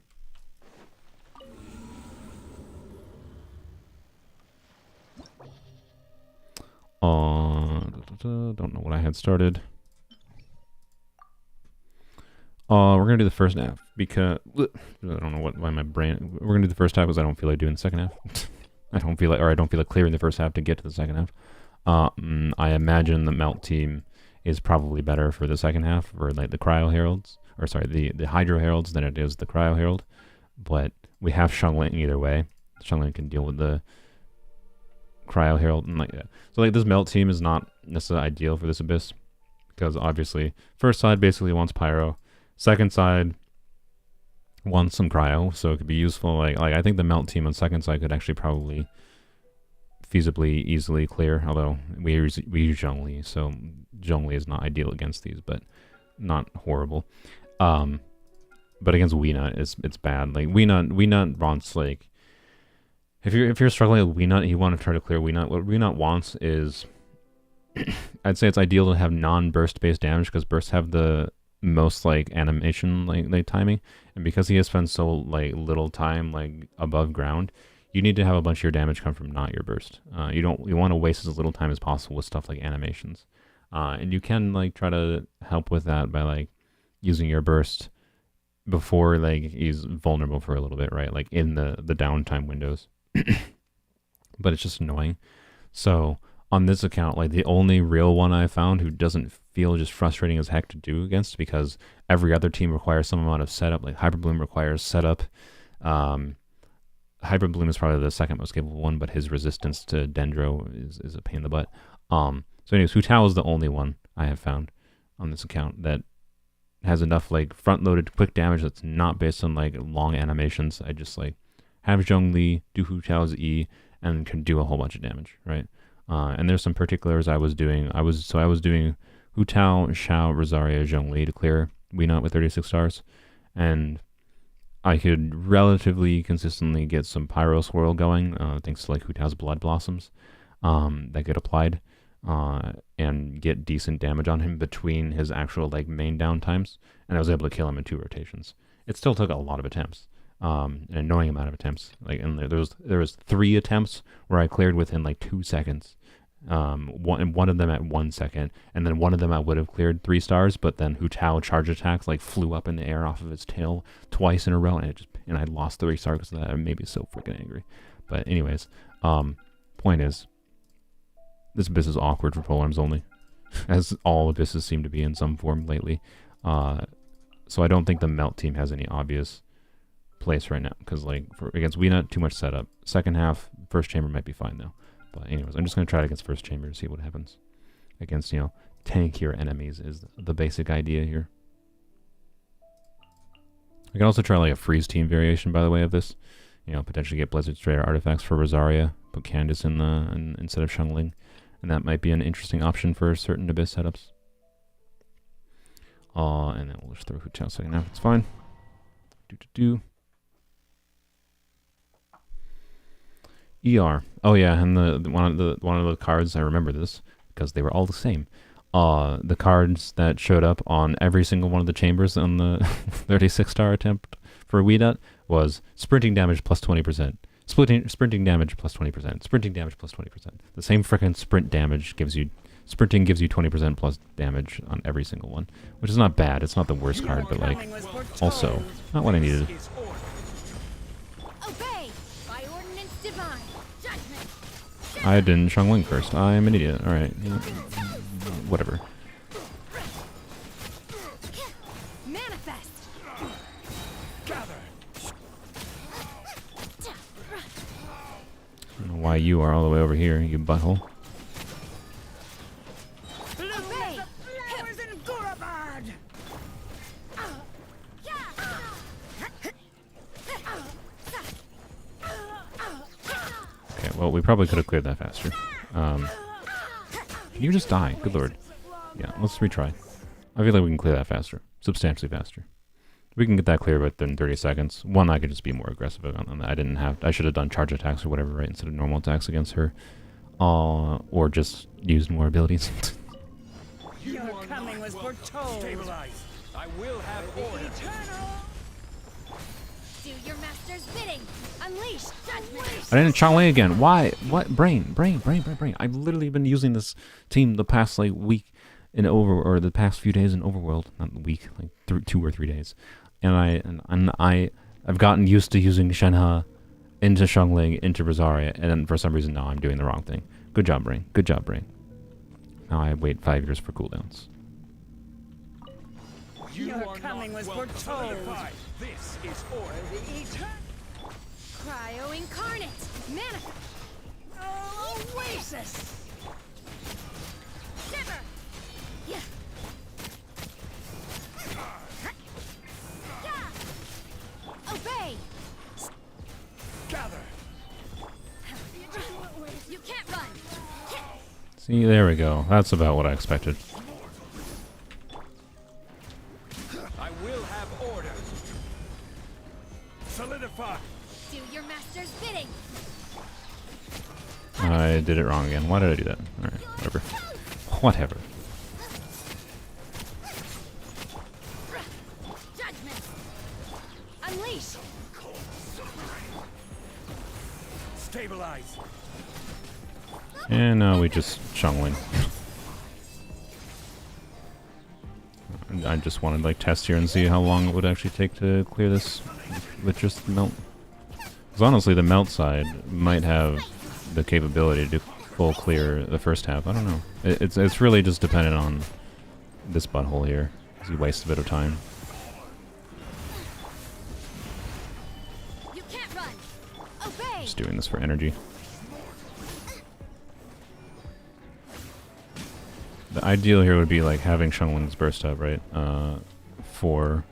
Don't know what I had started. We're gonna do the first half because I don't know why my brain. We're gonna do the first half because I don't feel like doing the second half. I don't feel like clearing the first half to get to the second half. I imagine the Melt team is probably better for the second half for like the Cryo Heralds, or sorry, the Hydro Heralds than it is the Cryo Herald. But we have Shungling either way. Shungling can deal with the Cryo Herald and like that. So like this Melt team is not necessarily ideal for this Abyss because obviously first side basically wants Pyro. Second side wants some cryo, so it could be useful. Like I think the Melt team on second side could actually probably feasibly easily clear. Although we use Zhongli, so Zhongli is not ideal against these, but not horrible. But against Weenut, it's bad. Like Weenut wants like if you're struggling with Weenut, you want to try to clear Weenut. What Weenut wants is I'd say it's ideal to have non-burst based damage because bursts have the most like animation like timing, and because he has spent so like little time like above ground, you need to have a bunch of your damage come from not your burst. You want to waste as little time as possible with stuff like animations, and you can like try to help with that by like using your burst before like he's vulnerable for a little bit, right? Like in the downtime windows. But it's just annoying. So on this account, like the only real one I found who doesn't feel just frustrating as heck to do against because every other team requires some amount of setup. Like Hyperbloom requires setup. Hyperbloom is probably the second most capable one, but his resistance to Dendro is a pain in the butt. So anyways, Hu Tao is the only one I have found on this account that has enough like front-loaded quick damage that's not based on like long animations. I just like have Zhongli do Hu Tao's E and can do a whole bunch of damage, right? And there's some particulars I was doing. I was doing Hu Tao, Xiao, Rosaria, Zhongli to clear Weenut with 36 stars, and I could relatively consistently get some Pyro Swirl going, thanks to like Hu Tao's Blood Blossoms that get applied, and get decent damage on him between his actual like main downtimes, and I was able to kill him in 2 rotations. It still took a lot of attempts. An annoying amount of attempts. Like, and there was 3 attempts where I cleared within like 2 seconds. One of them at 1 second, and then one of them I would have cleared 3 stars, but then Hu Tao charge attacks like flew up in the air off of its tail twice in a row, and I lost 3 stars because of that. It made me so freaking angry. But anyways, point is, this Abyss is awkward for Polearms Only, as all Abysses seem to be in some form lately. So I don't think the Melt team has any obvious place right now, because like against Weenut, too much setup. Second half, first chamber might be fine though. But anyways, I'm just gonna try it against first chamber to see what happens. Against, you know, tankier enemies is the basic idea here. I can also try like a freeze team variation, by the way, of this. You know, potentially get Blizzard Stray or artifacts for Rosaria, put Candace in instead of Shungling, and that might be an interesting option for certain Abyss setups. And then we'll just throw Hu Tao second half. It's fine. ER. Oh yeah, and the one of the cards, I remember this because they were all the same. The cards that showed up on every single one of the chambers on the 36-star attempt for Weenut was sprinting damage plus 20%, sprinting damage plus 20%, sprinting damage plus 20%. The same frickin' sprint damage sprinting gives you 20% plus damage on every single one, which is not bad. It's not the worst card, but like also not what I needed. Obey by ordinance divine. Judgment. I didn't Shungling first. I'm an idiot. All right, whatever. Manifest. Gather. I don't know why you are all the way over here, you butthole. Obey. Flowers in Gurabad! Okay, well, we probably could have cleared that faster. Can you just die? Good lord. Yeah, let's retry. I feel like we can clear that faster. Substantially faster. We can get that clear within 30 seconds. One, I could just be more aggressive on that. I should have done charge attacks or whatever, right, instead of normal attacks against her. Or just used more abilities. Your coming was foretold. Stabilize. I will have order. Do your master's bidding. Unleash judgment. I didn't Changwei again. Why? What? Brain. I've literally been using this team the past like week or the past few days in Overworld. Not the week, like 2 or 3 days. And I've gotten used to using Shenhe into Xiangling, into Rosaria, and then for some reason now I'm doing the wrong thing. Good job, Brain. Good job, Brain. Now I wait 5 years for cooldowns. Your coming was foretold. This is order. Cryo incarnate. Manifest. Oasis. Shiver. Yeah. Obey. Gather. You can't run. See, there we go. That's about what I expected. I will have order. Solidify. Do your master's bidding. I did it wrong again. Why did I do that? Alright, whatever. Whatever. Judgment. Unleash. Stabilize. And now we just Xiangling. I just wanted like test here and see how long it would actually take to clear this with just melt. Because honestly, the melt side might have the capability to full clear the first half. I don't know. It's really just dependent on this butthole here, because he wastes a bit of time. You can't run. Obey. Just doing this for energy. The ideal here would be like having Xiangling's burst up, right? For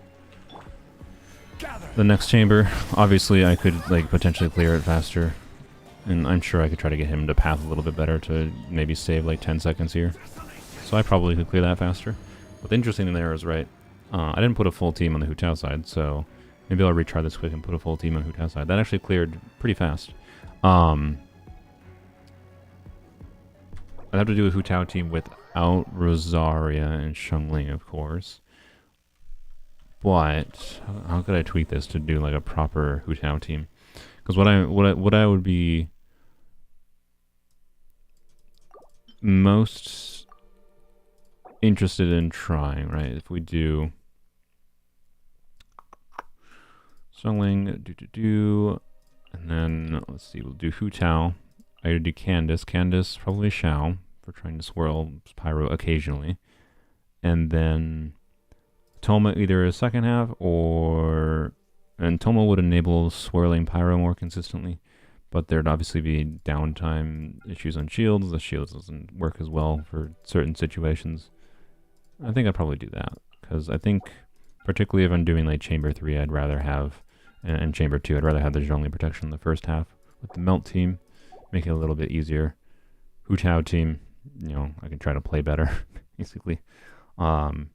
the next chamber. Obviously, I could like potentially clear it faster, and I'm sure I could try to get him to path a little bit better to maybe save like 10 seconds here. So I probably could clear that faster. But the interesting thing there is, right, I didn't put a full team on the Hu Tao side, so maybe I'll retry this quick and put a full team on the Hu Tao side. That actually cleared pretty fast. I'd have to do a Hu Tao team without Rosaria and Xiangling, of course. But how could I tweak this to do like a proper Hu Tao team? Because what I would be most interested in trying, right? If we do Xiangling, and then let's see, we'll do Hu Tao. I would do Candace, probably Xiao for trying to swirl Pyro occasionally, and then Toma either a second half and Toma would enable swirling Pyro more consistently, but there'd obviously be downtime issues on shields. The shields doesn't work as well for certain situations. I think I'd probably do that, because I think particularly if I'm doing like Chamber 3, I'd rather have, and Chamber 2, I'd rather have the Zhongli protection in the first half. With the Melt team, make it a little bit easier. Hu Tao team, you know, I can try to play better, basically. Trying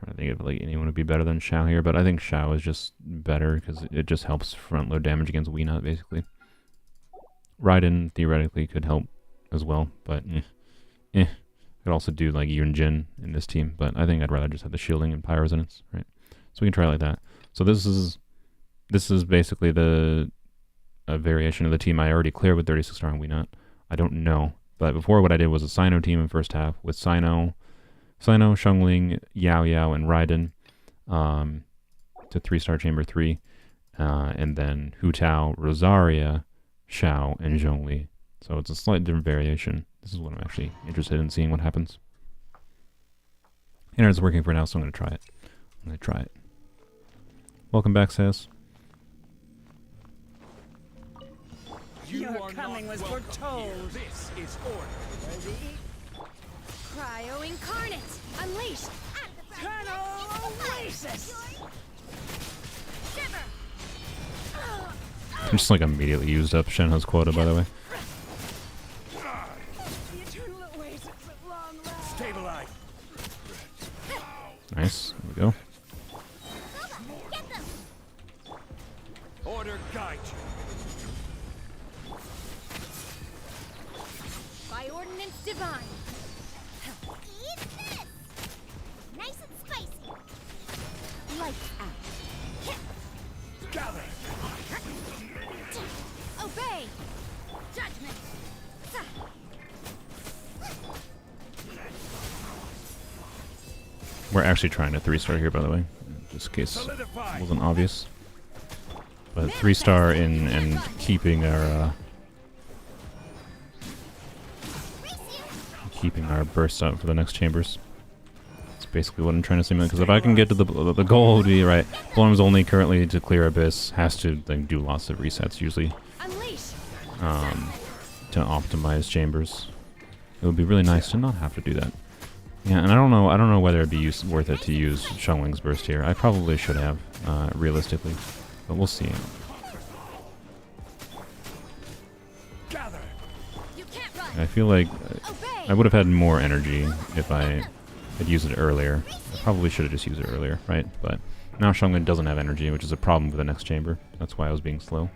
to think if like anyone would be better than Xiao here, but I think Xiao is just better because it just helps front load damage against Weenot, basically. Raiden theoretically could help as well, but could also do like Yun Jin in this team, but I think I'd rather just have the shielding and Pyro Resonance, right? So we can try it like that. So this is basically a variation of the team I already cleared with 36-star and Weenot. I don't know, but before what I did was a Sino team in first half with Sino, Xiangling, Yao Yao, and Raiden to 3-star Chamber 3, and then Hu Tao, Rosaria, Xiao, and Zhongli. So it's a slightly different variation. This is what I'm actually interested in seeing what happens. And it's working for now, so I'm going to try it. Welcome back, Sass. Your coming was foretold. This is order. Cryo incarnate. Unleash. Eternal Oasis. Shiver. I'm just like immediately used up Shenhe's quota, by the way. The eternal Oasis at long last. Stabilize. Nice. There we go. Dominance divine. Eat this! Nice and spicy. Lights out. Gather. Obey. Judgment. We're actually trying to 3-star here, by the way, just in case it Solidify. wasn't obvious. But 3-star in and keeping our burst up for the next chambers. That's basically what I'm trying to simulate. Because if I can get to the goal would be right. Polearms Only currently to clear Abyss has to like do lots of resets usually Unleash. to optimize chambers. It would be really nice to not have to do that. Yeah, and I don't know whether it'd be worth it to use Xiangling's burst here. I probably should have, realistically, but we'll see. Gather. You can't run. I feel like Obey. I would have had more energy if I had used it earlier. I probably should have just used it earlier, right? But now Xiangling doesn't have energy, which is a problem for the next chamber. That's why I was being slow.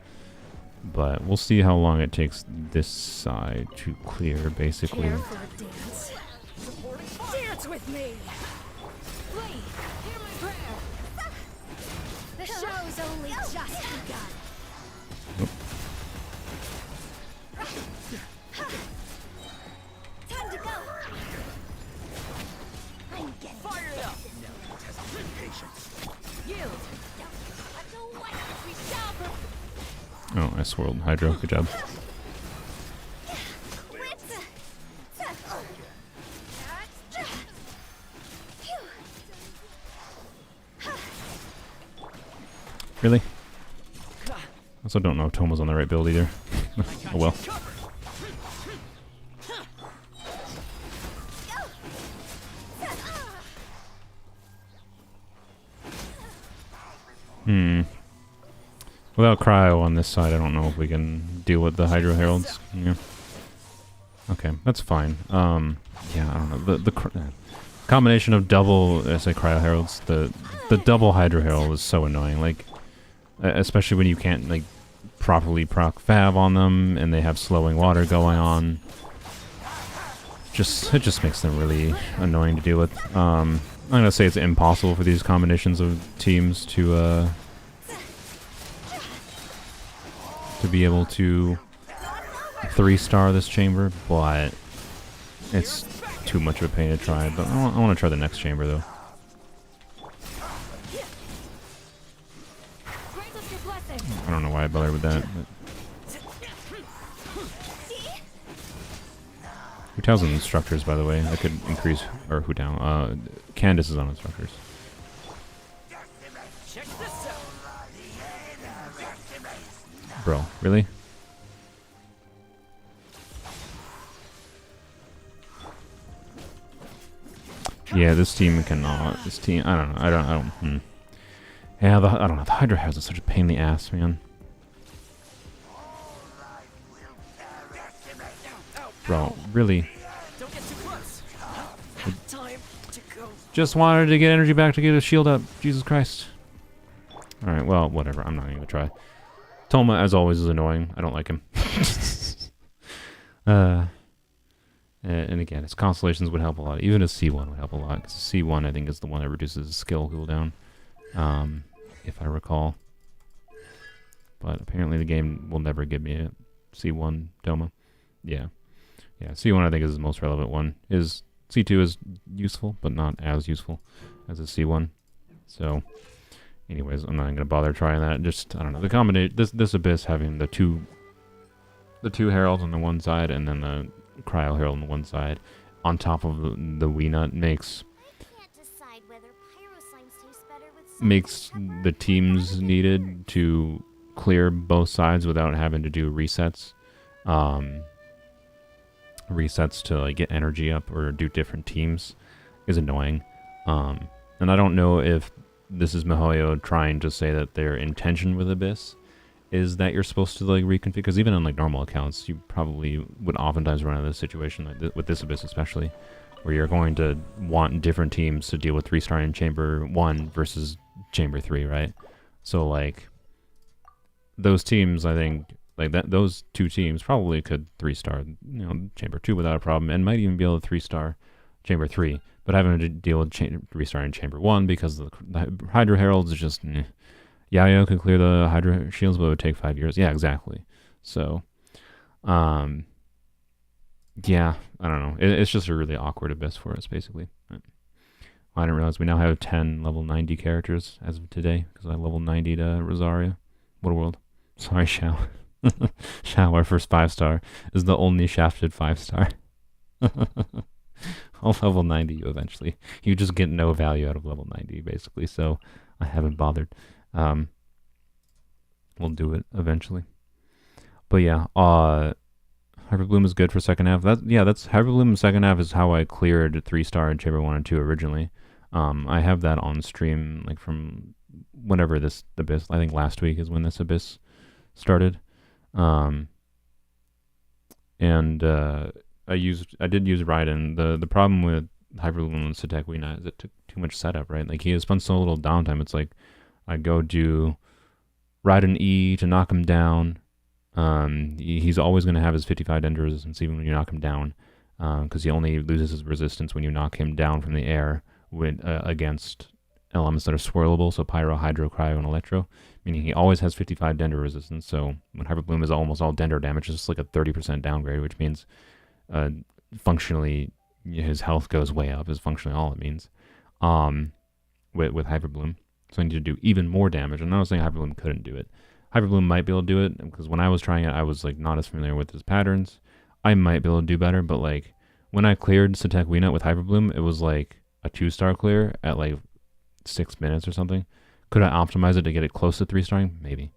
But we'll see how long it takes this side to clear, basically. Care for a dance. Dance with me. Wait, hear my prayer. The show's only just begun. Time to go. I'm getting Fire it up. No test of patience. you. Let the white we shall prove. Oh, I swirled Hydro. Good job. Quit. Really? Also don't know if Toma's on the right build either. Oh well. Without Cryo on this side, I don't know if we can deal with the Hydro Heralds. Yeah. Okay, that's fine. Yeah, I don't know. The combination of double, I say Cryo Heralds, the double Hydro Herald is so annoying. Like, especially when you can't like properly proc Fav on them, and they have slowing water going on. It just makes them really annoying to deal with. I'm gonna say it's impossible for these combinations of teams to be able to 3-star this chamber, but it's too much of a pain to try. But I want to try the next chamber though. Grant us your blessing. I don't know why I bothered with that. Hu Tao's on instructors, by the way. I could increase, or Hu Tao. Candace is on instructors. Check this out. Bro, really? Yeah, this team cannot. This team, I don't know. I don't. Yeah, I don't know. The Hydra has such a pain in the ass, man. Bro, really? Don't get too close. Time to go. Just wanted to get energy back to get a shield up. Jesus Christ. Alright, well, whatever. I'm not even gonna try. Toma, as always, is annoying. I don't like him. And again, his constellations would help a lot. Even a C1 would help a lot. Because C1, I think, is the one that reduces his skill cooldown. If I recall. But apparently the game will never give me a C1 Toma. Yeah. Yeah, C1 I think is the most relevant one. C2 is useful, but not as useful as a C1. So, anyways, I'm not going to bother trying that. Just, I don't know, the combination, this Abyss having the two heralds on the one side and then the Cryo Herald on the one side on top of the Wii Nut makes the teams needed to clear both sides without having to do resets. Resets to like get energy up or do different teams is annoying. And I don't know if this is miHoYo trying to say that their intention with Abyss is that you're supposed to like reconfigure, because even on like normal accounts you probably would oftentimes run into this situation like with this Abyss especially, where you're going to want different teams to deal with 3-star in chamber 1 versus chamber 3, right? So like those teams I think like that. Those two teams probably could 3-star, Chamber 2 without a problem, and might even be able to 3-star Chamber 3. But having to deal with 3-star in Chamber 1 because the Hydra Heralds is just. Yayo could clear the Hydra shields, but it would take 5 years. Yeah, exactly. So, yeah, I don't know. It's just a really awkward abyss for us, basically. I didn't realize we now have 10 level 90 characters as of today, because I leveled 90 to Rosaria. What a world. Sorry, Shao. Shao, our first 5-star, is the only shafted 5-star. I'll level 90 you eventually. You just get no value out of level 90, basically, so I haven't bothered. We'll do it eventually. But yeah, Hyperbloom is good for second half. That's Hyperbloom in second half is how I cleared 3-star in Chamber 1 and 2 originally. I have that on stream like from whenever this abyss, I think last week is when this abyss started. And I did use Raiden. The problem with Hyperbloom and Setequina is it took too much setup, right? Like he has spent so little downtime. It's like I go do Raiden E to knock him down. He's always going to have his 55 Dendro resistance even when you knock him down, because he only loses his resistance when you knock him down from the air against elements that are swirlable, so Pyro, Hydro, Cryo, and Electro, meaning he always has 55 Dendro resistance. So when Hyperbloom is almost all Dendro damage, it's just like a 30% downgrade, which means functionally his health goes way up, is functionally all it means with Hyperbloom. So I need to do even more damage. I'm not saying Hyperbloom couldn't do it. Hyperbloom might be able to do it, because when I was trying it, I was like not as familiar with his patterns. I might be able to do better, but like when I cleared Setequina with Hyperbloom, it was like a 2-star clear at like 6 minutes or something. Could I optimize it to get it close to 3-starring? Maybe.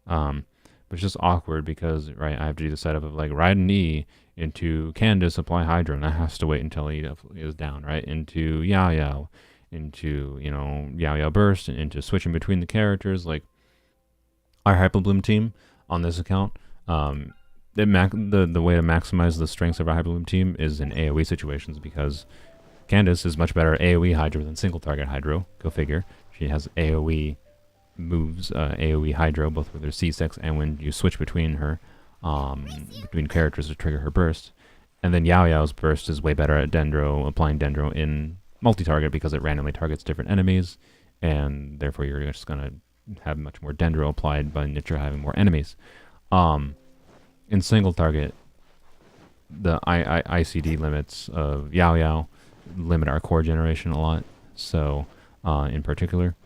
But it's just awkward because, right, I have to do the setup of like Raiden E into Candace, apply Hydro, and I have to wait until he is down, right? Into Yao Yao, into, Yao Yao Burst, and into switching between the characters. Like, our Hyperbloom team on this account, the way to maximize the strengths of our Hyperbloom team is in AoE situations, because Candace is much better AoE Hydro than single target Hydro. Go figure. She has AoE moves, AoE Hydro, both with her C6 and when you switch between her, between characters to trigger her burst. And then Yao Yao's burst is way better at Dendro, applying Dendro in multi-target, because it randomly targets different enemies, and therefore you're just going to have much more Dendro applied by nature having more enemies. In single target, the ICD limits of Yao Yao limit our core generation a lot, so in particular.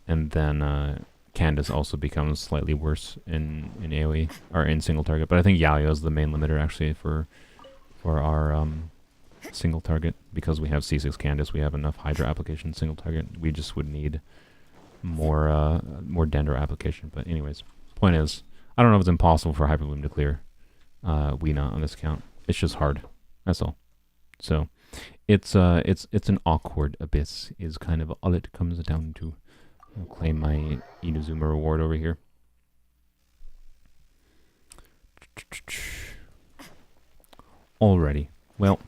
And then Candace also becomes slightly worse in AoE, or in single target. But I think Yao Yao is the main limiter actually for our single target, because we have C6 Candace, we have enough Hydra application single target. We just would need more Dendro application. But anyways, point is, I don't know if it's impossible for Hyperbloom to clear Weena on this account. It's just hard. That's all. So it's an awkward abyss is kind of all it comes down to. I'll claim my Inazuma reward over here. Alrighty. Well,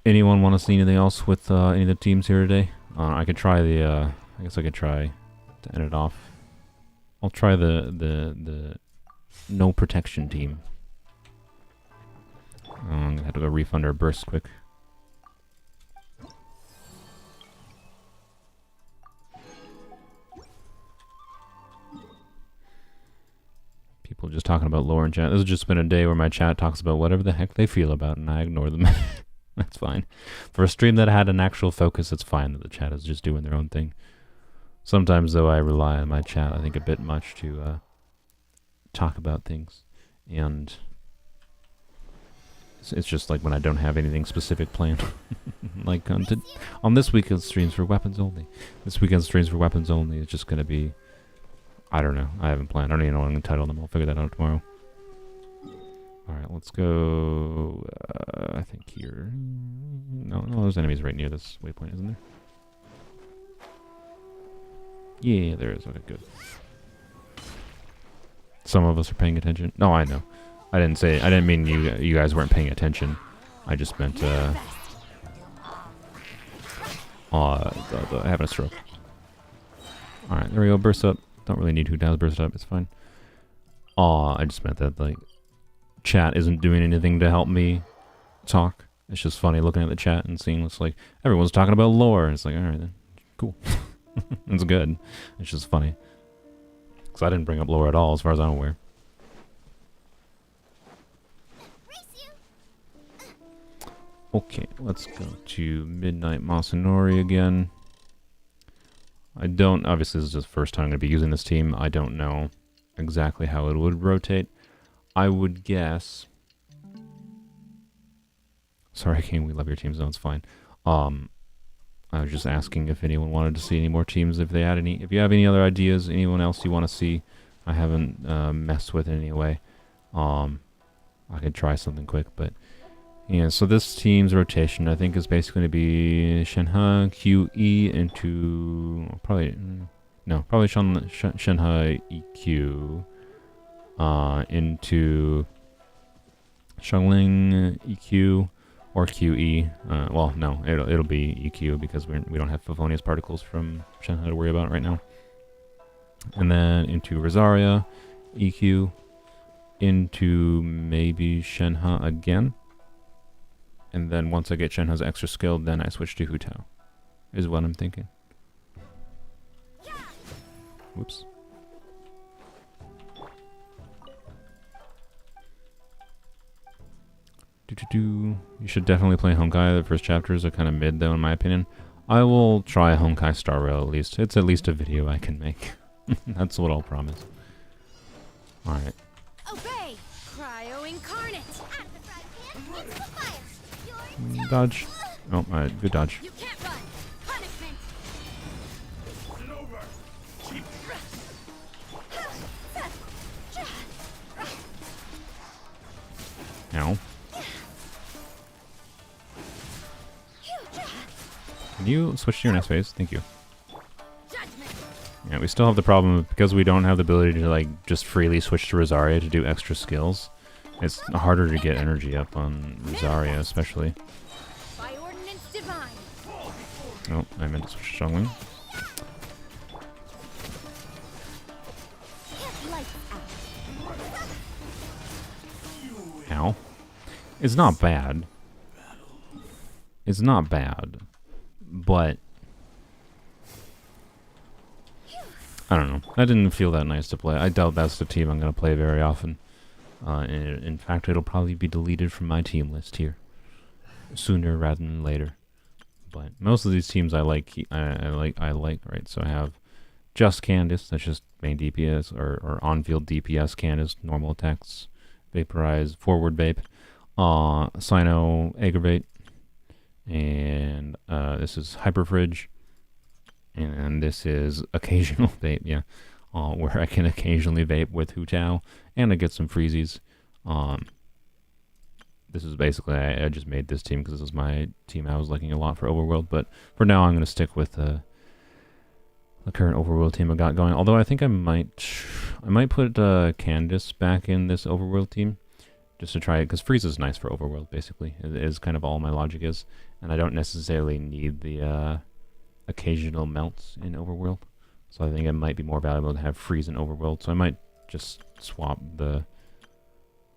anyone want to see anything else with any of the teams here today? I could try the. I guess I could try to end it off. I'll try the no protection team. I'm gonna have to go refund our burst quick. People just talking about lore in chat. This has just been a day where my chat talks about whatever the heck they feel about, and I ignore them. That's fine. For a stream that had an actual focus, it's fine that the chat is just doing their own thing. Sometimes, though, I rely on my chat, I think, a bit much to talk about things. And it's just like when I don't have anything specific planned. Like on this weekend's streams for Weapons Only. This weekend's streams for Weapons Only is just going to be... I don't know. I haven't planned. I don't even know what I'm going to title them. I'll figure that out tomorrow. Alright, let's go... I think here... No, there's enemies right near this waypoint, isn't there? Yeah, there is. Okay, good. Some of us are paying attention. No, I know. I didn't mean you guys weren't paying attention. I just meant having a stroke. Alright, there we go. Burst up. Don't really need who does burst up. It's fine. I just meant that, like, chat isn't doing anything to help me talk. It's just funny looking at the chat and seeing it's like, everyone's talking about lore. It's like, alright then. Cool. It's good. It's just funny. Because I didn't bring up lore at all, as far as I'm aware. Okay, let's go to Midnight Masanori again. I don't, obviously this is just the first time I'm going to be using this team. I don't know exactly how it would rotate. I would guess... Sorry, King, we love your teams, no, it's fine. I was just asking if anyone wanted to see any more teams, if they had any. If you have any other ideas, anyone else you want to see, I haven't messed with it anyway. I could try something quick, but... Yeah, so this team's rotation, I think, is basically going to be Shenhe, QE into... Probably Shenhe, EQ into Xiangling, EQ, or QE. Well, no, it'll be EQ because we don't have Favonius particles from Shenhe to worry about right now. And then into Rosaria, EQ, into maybe Shenhe again. And then once I get Shenhe's extra skill, then I switch to Hu Tao, is what I'm thinking. Whoops. You should definitely play Honkai. The first chapters are kind of mid, though, in my opinion. I will try Honkai Star Rail at least. It's at least a video I can make. That's what I'll promise. Alright. Obey! Cryo incarnate! Dodge. Oh, alright, good dodge. You can't run! Punishment! Ow. Can you switch to your next phase? Thank you. Yeah, we still have the problem of, because we don't have the ability to like just freely switch to Rosaria to do extra skills. It's harder to get energy up on Rosaria, especially. By ordinance divine. Oh, I meant to switch to Xiangling. Ow. It's not bad. It's not bad. But I don't know. That didn't feel that nice to play. I doubt that's the team I'm going to play very often. In fact, it'll probably be deleted from my team list here sooner rather than later. But most of these teams I like. Right. So I have just Candace, that's just main DPS, or on-field DPS Candace, normal attacks, Vaporize, forward vape, Sino aggravate, and this is Hyperfridge, and this is occasional vape, yeah, where I can occasionally vape with Hu Tao, and I get some freezies. This is basically, I just made this team because this is my team I was liking a lot for Overworld, but for now I'm going to stick with the current Overworld team I got going. Although I think I might put Candace back in this Overworld team, just to try it, because freeze is nice for Overworld, basically. It is kind of all my logic is, and I don't necessarily need the occasional melts in Overworld, so I think it might be more valuable to have freeze in Overworld, so I might just swap the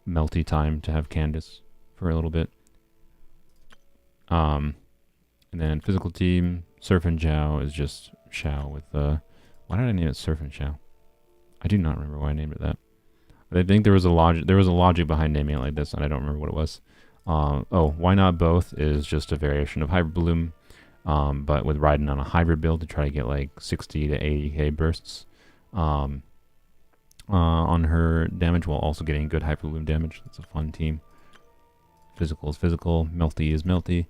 melty time to have Candace for a little bit. And then physical team, Surf and Zhao is just Xiao with why did I name it Surf and Xiao? I do not remember why I named it that. I think there was a logic behind naming it like this, and I don't remember what it was. Oh, why not both is just a variation of Hybrid Bloom, but with riding on a hybrid build to try to get like 60 to 80k bursts on her damage, while also getting good Hybrid Bloom damage. It's a fun team. Physical is physical, melty is melty,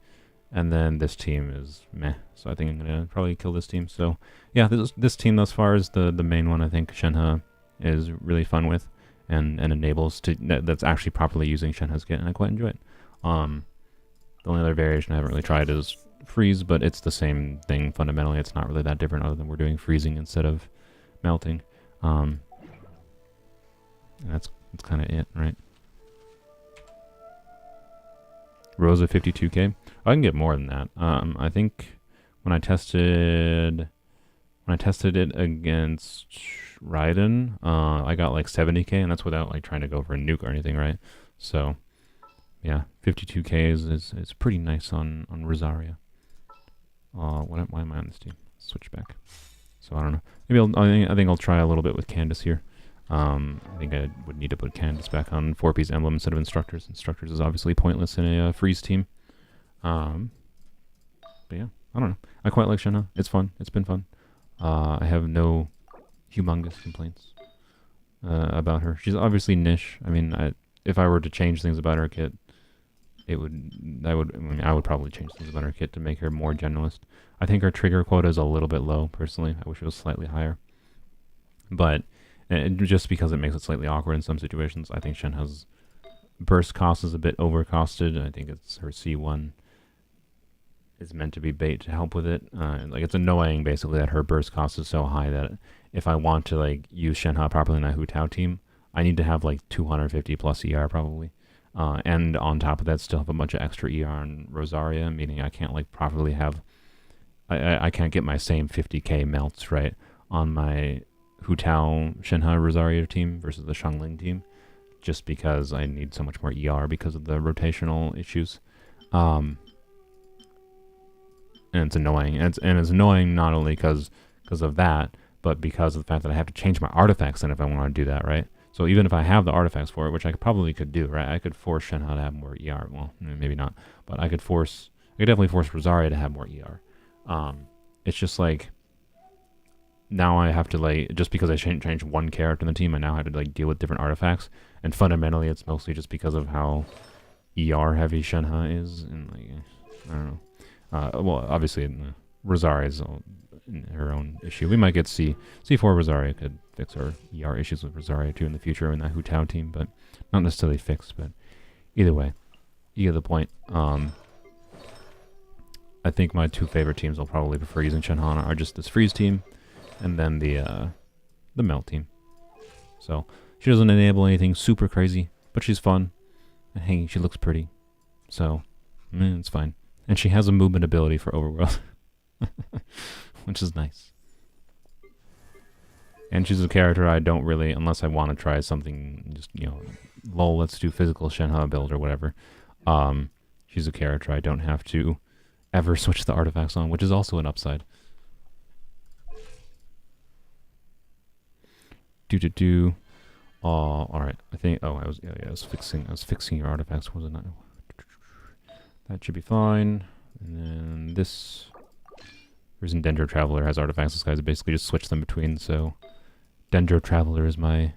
and then this team is meh. So I think I'm gonna probably kill this team. So yeah, this team thus far is the main one. I think Shenhe is really fun with, and enables to that's actually properly using Shenhe's kit, and I quite enjoy it. The only other variation I haven't really tried is freeze, but it's the same thing fundamentally. It's not really that different, other than we're doing freezing instead of melting. And that's kind of it, right? Rosa 52k. I can get more than that. I think when I tested when I tested it against Raiden, I got like 70k, and that's without like trying to go for a nuke or anything, right? So, yeah, 52k is pretty nice on Rosaria. Why am I on this team? Switch back. So I don't know. Maybe I think I'll try a little bit with Candace here. I think I would need to put Candace back on 4-piece emblem instead of Instructors. Instructors is obviously pointless in a freeze team. But yeah, I don't know. I quite like Shenhe. It's fun. It's been fun. I have no humongous complaints about her. She's obviously niche. I mean, if I were to change things about her kit, I would probably change things about her kit to make her more generalist. I think her trigger quota is a little bit low, personally. I wish it was slightly higher. But just because it makes it slightly awkward in some situations, I think Shenhe's burst cost is a bit overcosted. I think it's her C1 is meant to be bait to help with it. Like, it's annoying, basically, that her burst cost is so high that if I want to, like, use Shenhe properly in a Hu Tao team, I need to have, like, 250 plus ER, probably. And on top of that, still have a bunch of extra ER on Rosaria, meaning I can't, like, properly have... I can't get my same 50k melts, right, on my Hu Tao Shenhe Rosaria team versus the Xiangling team, just because I need so much more ER because of the rotational issues. And it's annoying. And it's annoying not only because of that, but because of the fact that I have to change my artifacts then if I want to do that, right? So even if I have the artifacts for it, which I probably could do, right? I could force Shenhe to have more ER. Well, maybe not. But I could definitely force Rosaria to have more ER. It's just like, now I have to, like, just because I changed one character in the team, I now have to, like, deal with different artifacts. And fundamentally, it's mostly just because of how ER heavy Shenhe is. And, like, I don't know. Well, obviously, Rosaria is her own issue. We might get C4 Rosaria could fix our ER issues with Rosaria too in the future in that Hu Tao team, but not necessarily fixed. But either way, you get the point. I think my two favorite teams I'll probably prefer using Shenhe on are just this freeze team and then the melt team. So she doesn't enable anything super crazy, but she's fun and hanging. She looks pretty, so it's fine. And she has a movement ability for Overworld, which is nice. And she's a character I don't really, unless I want to try something, just, lol, let's do physical Shenhe build or whatever. She's a character I don't have to ever switch the artifacts on, which is also an upside. Alright, I think, I was fixing your artifacts, wasn't I? That should be fine. And then this... reason Dendro Traveler has artifacts, this guy's basically just switch them between, so... Dendro Traveler is my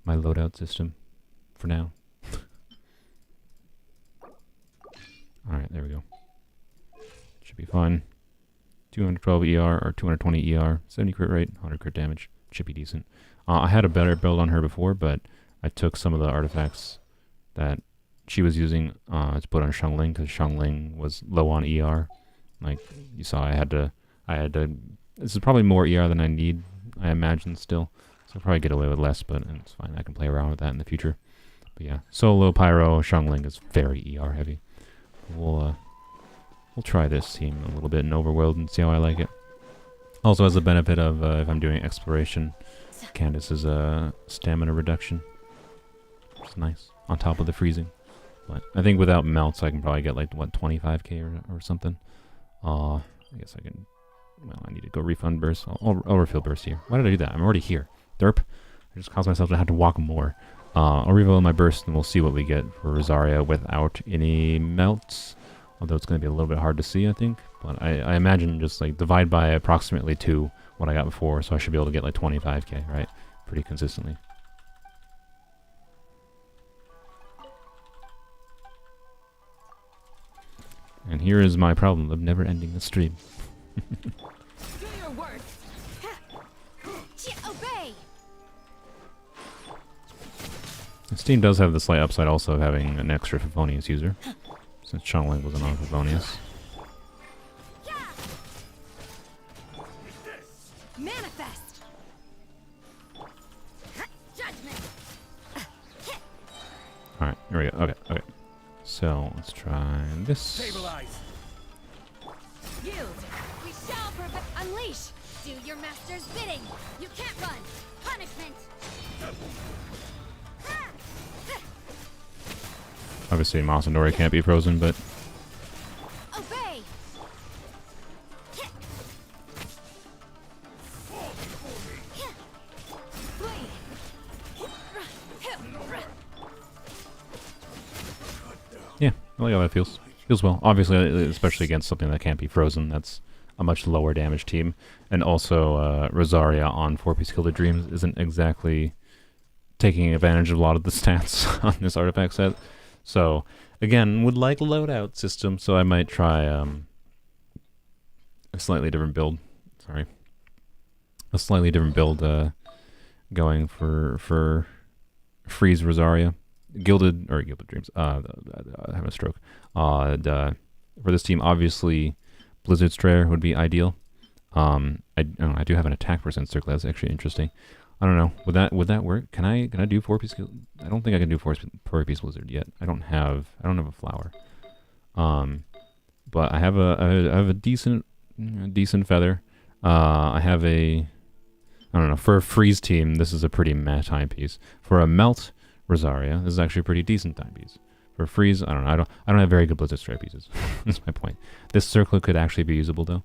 loadout system. For now. Alright, there we go. Should be fine. 212 ER, or 220 ER, 70 crit rate, 100 crit damage. Should be decent. I had a better build on her before, but I took some of the artifacts that she was using to put on Xiangling, because Xiangling was low on ER. Like you saw, I had to. This is probably more ER than I need, I imagine still. So I'll probably get away with less, but it's fine. I can play around with that in the future. But yeah, solo Pyro Xiangling is very ER heavy. We'll try this team a little bit in Overworld and see how I like it. Also has the benefit of if I'm doing exploration, Candace is a stamina reduction, which is nice on top of the freezing. But I think without melts, I can probably get like, what, 25k or something. I guess I can... Well, I need to go refund burst. I'll refill burst here. Why did I do that? I'm already here. Derp. I just caused myself to have to walk more. I'll refill my burst and we'll see what we get for Rosaria without any melts. Although it's going to be a little bit hard to see, I think. But I imagine just like divide by approximately 2 what I got before, so I should be able to get like 25k, right? Pretty consistently. And here is my problem of never ending the stream. Do your work. Obey. Steam does have the slight upside also of having an extra Favonius user, since Xiangling wasn't on Favonius. Manifest. Judgment. Alright, here we go. Okay. So, let's try this. Stabilize. Yield. We shall unleash. Do your master's bidding. You can't run. Punishment. Obviously, Masanori can't be frozen, but Obey. yeah, I like how that feels. Feels well. Obviously, especially against something that can't be frozen. That's a much lower damage team. And also, Rosaria on 4-piece Gilded Dreams isn't exactly taking advantage of a lot of the stats on this artifact set. So, again, would like a loadout system, so I might try a slightly different build. Sorry. A slightly different build going for Freeze Rosaria. Gilded Dreams. I have a stroke. For this team, obviously, Blizzard Strayer would be ideal. I do have an attack percent circle. That's actually interesting. I don't know. Would that work? Can I do 4-piece? I don't think I can do 4-piece Blizzard yet. I don't have a flower. But I have a decent feather. I have I don't know, for a freeze team, this is a pretty meh timepiece. For a melt Rosaria, this is actually a pretty decent timepiece. For freeze, I don't know. I don't have very good Blizzard Strike pieces. That's my point. This circlet could actually be usable though,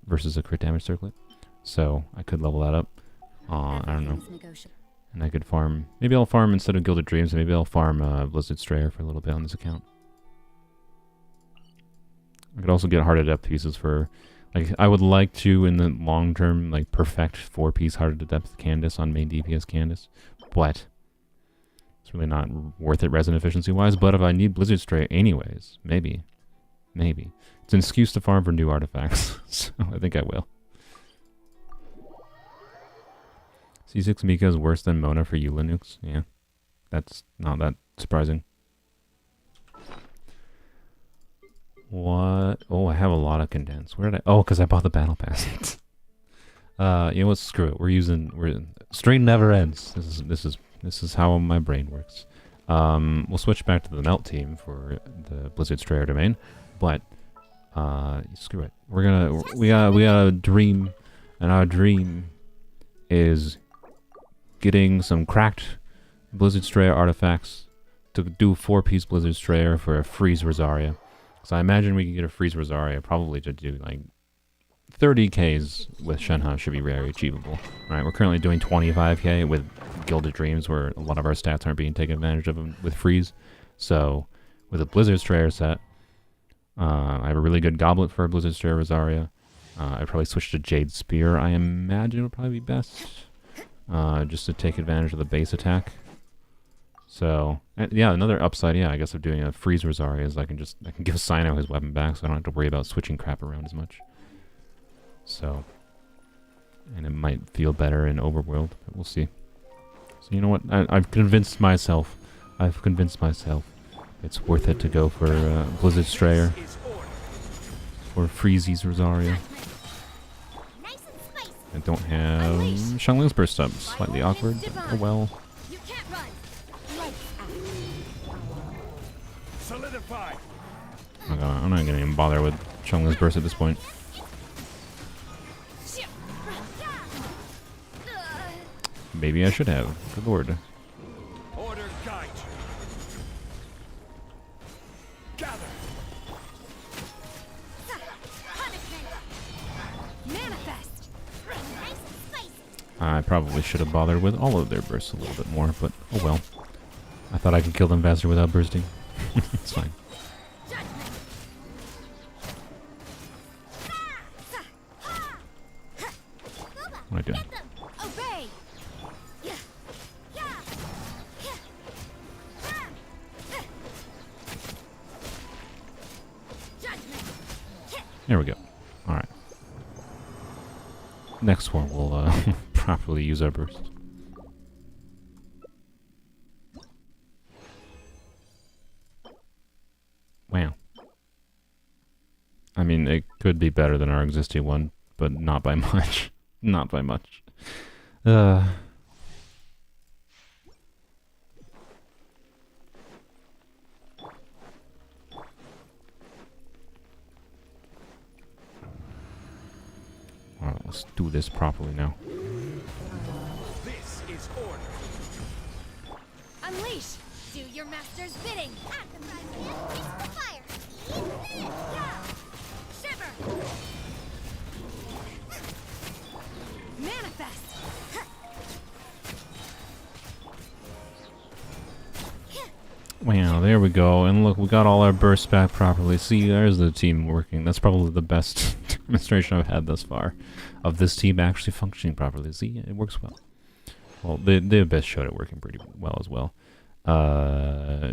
versus a crit damage circlet. So I could level that up. I don't know. And I could farm. Maybe I'll farm instead of Gilded Dreams. Maybe I'll farm Blizzard Strayer for a little bit on this account. I could also get Heart of Depth pieces for, like, I would like to in the long term, like, perfect 4-piece Heart of Depth Candace on main DPS Candace, but it's really not worth it resin efficiency wise. But if I need Blizzard Strayer anyways, maybe it's an excuse to farm for new artifacts. So I think I will. C6 Mika is worse than Mona for Eula nukes. Yeah, that's not that surprising. What? Oh, I have a lot of condense. Where did I? Oh, because I bought the battle pass. You know what? Screw it. We're string never ends. This is how my brain works. We'll switch back to the melt team for the Blizzard Strayer domain, but screw it. We got a dream, and our dream is getting some cracked Blizzard Strayer artifacts to do 4-piece Blizzard Strayer for a freeze Rosaria. So I imagine we can get a freeze Rosaria probably to do like 30Ks with Shenhe should be very achievable. Alright, we're currently doing 25K with Gilded Dreams where a lot of our stats aren't being taken advantage of with freeze. So with a Blizzard Strayer set, I have a really good goblet for a Blizzard Strayer Rosaria. I'd probably switch to Jade Spear. I imagine would probably be best. Just to take advantage of the base attack. So, yeah, another upside, yeah, I guess of doing a freeze Rosaria is I can give Sino his weapon back, so I don't have to worry about switching crap around as much. So, and it might feel better in Overworld, but we'll see. So you know what? I've convinced myself. It's worth it to go for Blizzard Strayer or Freezy's Rosaria. I don't have Xiangling's Burst up. Slightly awkward, but oh well. You can't run. Solidify. I'm not gonna even bother with Xiangling's Burst at this point. Maybe I should have. Good lord. Order guide. Gather. Manifest. I probably should have bothered with all of their bursts a little bit more, but oh well. I thought I could kill them faster without bursting. It's fine. What am I doing? Obey. There we go. Alright. Next one we'll properly use our burst. Wow. I mean, it could be better than our existing one, but not by much. Not by much. Alright, let's do this properly now. This is order. Unleash! Do your master's bidding! Fire! Shiver! Manifest! Wow, there we go. And look, we got all our bursts back properly. See, there's the team working. That's probably the best demonstration I've had thus far of this team actually functioning properly. See, it works well. Well, the Abyss showed it working pretty well as well.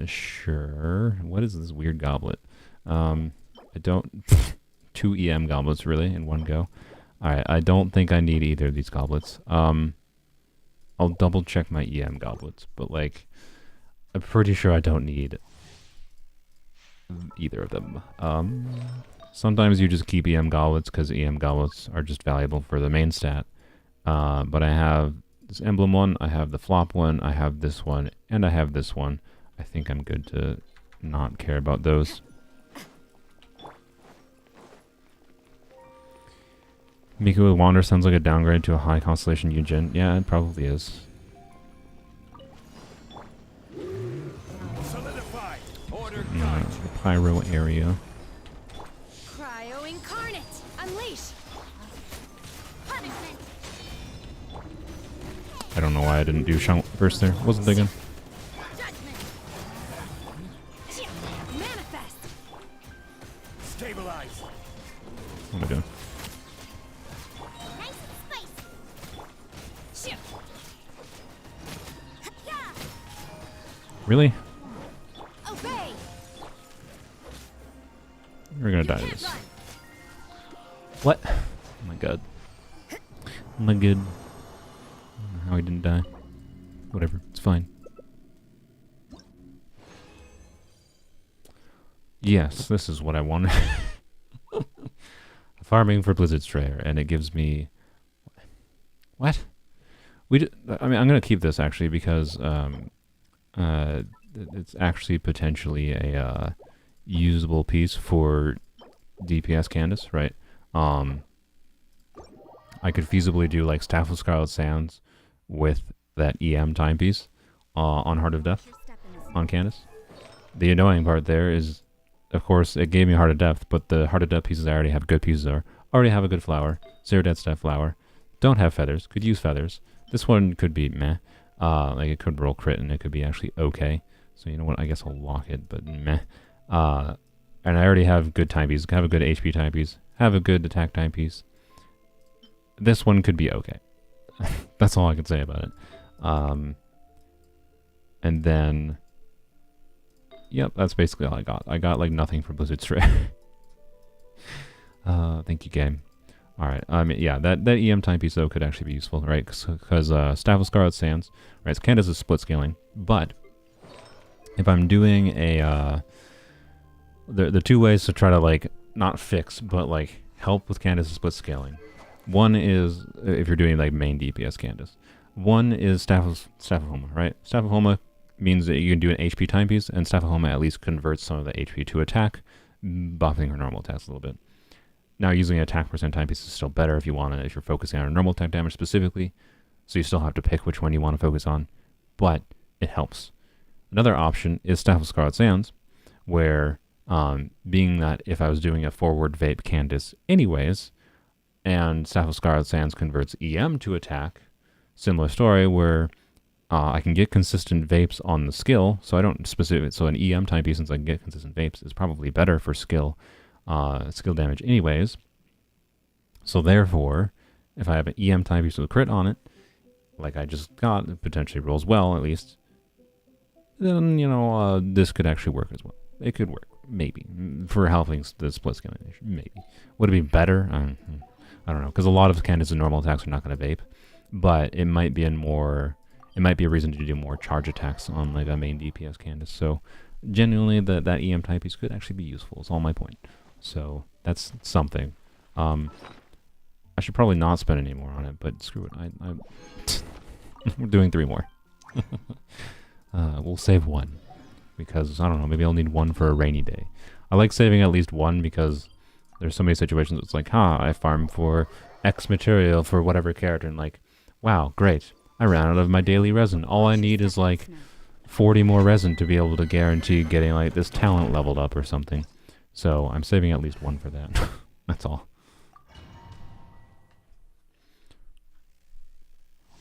Sure. What is this weird goblet? I don't... 2 EM goblets, really, in one go. Alright, I don't think I need either of these goblets. I'll double check my EM goblets, but, like, I'm pretty sure I don't need either of them. Sometimes you just keep EM goblets, because EM goblets are just valuable for the main stat. But I have this emblem one, I have the flop one, I have this one, and I have this one. I think I'm good to not care about those. Miku with Wander sounds like a downgrade to a high constellation Yujin. Yeah, it probably is. Solidify. Order The guide. pyro area. Cryo incarnate! Unleash! Punishment! I don't know why I didn't do Shunk first there. Wasn't thinking. Judgment! Manifest! Stabilize. What am I doing? Nice and spicy! Shift! Really? Obey! We're gonna die to Can't this. run! What? Oh my god. Oh my god. I don't know how he didn't die. Whatever, it's fine. Yes, this is what I wanted. Farming for Blizzard Strayer, and it gives me... What? I mean, I'm gonna keep this actually because it's actually potentially a usable piece for DPS Candace, right? I could feasibly do like Staff of Scarlet Sands with that EM timepiece on Heart of Death on Candace. The annoying part there is, of course, it gave me Heart of Depth, but the Heart of Depth pieces I already have good pieces are. Already have a good flower. Zero Dead Staff flower. Don't have feathers. Could use feathers. This one could be meh. Like it could roll crit and it could be actually okay. So you know what? I guess I'll lock it, but meh. And I already have good timepiece. Have a good HP timepiece. Have a good attack timepiece. This one could be okay. That's all I can say about it. And then... Yep, that's basically all I got. I got like nothing for Blizzard Stray. Thank you, game. Alright, yeah, that EM timepiece though could actually be useful, right? Because Staff of Scarlet Sands, right, so Candace is split scaling, but if I'm doing a, the two ways to try to like, not fix, but like help with Candace's split scaling. One is, if you're doing like main DPS Candace. One is Staff of Homa, right? Staff of Homa means that you can do an HP timepiece, and Staff of Homa at least converts some of the HP to attack, buffing her normal attacks a little bit. Now, using an attack percent timepiece is still better if you want to, if you're focusing on normal attack damage specifically. So you still have to pick which one you want to focus on, but it helps. Another option is Staff of Scarlet Sands, where being that if I was doing a forward vape Candace anyways, and Staff of Scarlet Sands converts EM to attack, similar story where I can get consistent vapes on the skill, so I don't specifically, so an EM timepiece, since I can get consistent vapes, is probably better for skill damage anyways. So therefore, if I have an EM timepiece with a crit on it, like I just got, it potentially rolls well at least, then, you know, this could actually work as well. It could work, maybe, for helping the split scaling, maybe. Would it be better? I don't know, because a lot of Candace's normal attacks are not going to vape, but it might be it might be a reason to do more charge attacks on like a main DPS Candace. So genuinely, that EM timepiece could actually be useful. Is all my point. So that's something. I should probably not spend any more on it, but screw it. We're doing 3 more. We'll save 1 because I don't know. Maybe I'll need 1 for a rainy day. I like saving at least 1 because there's so many situations. It's like, I farm for X material for whatever character, and like, wow, great. I ran out of my daily resin. All I need is like 40 more resin to be able to guarantee getting like this talent leveled up or something. So I'm saving at least one for that. That's all.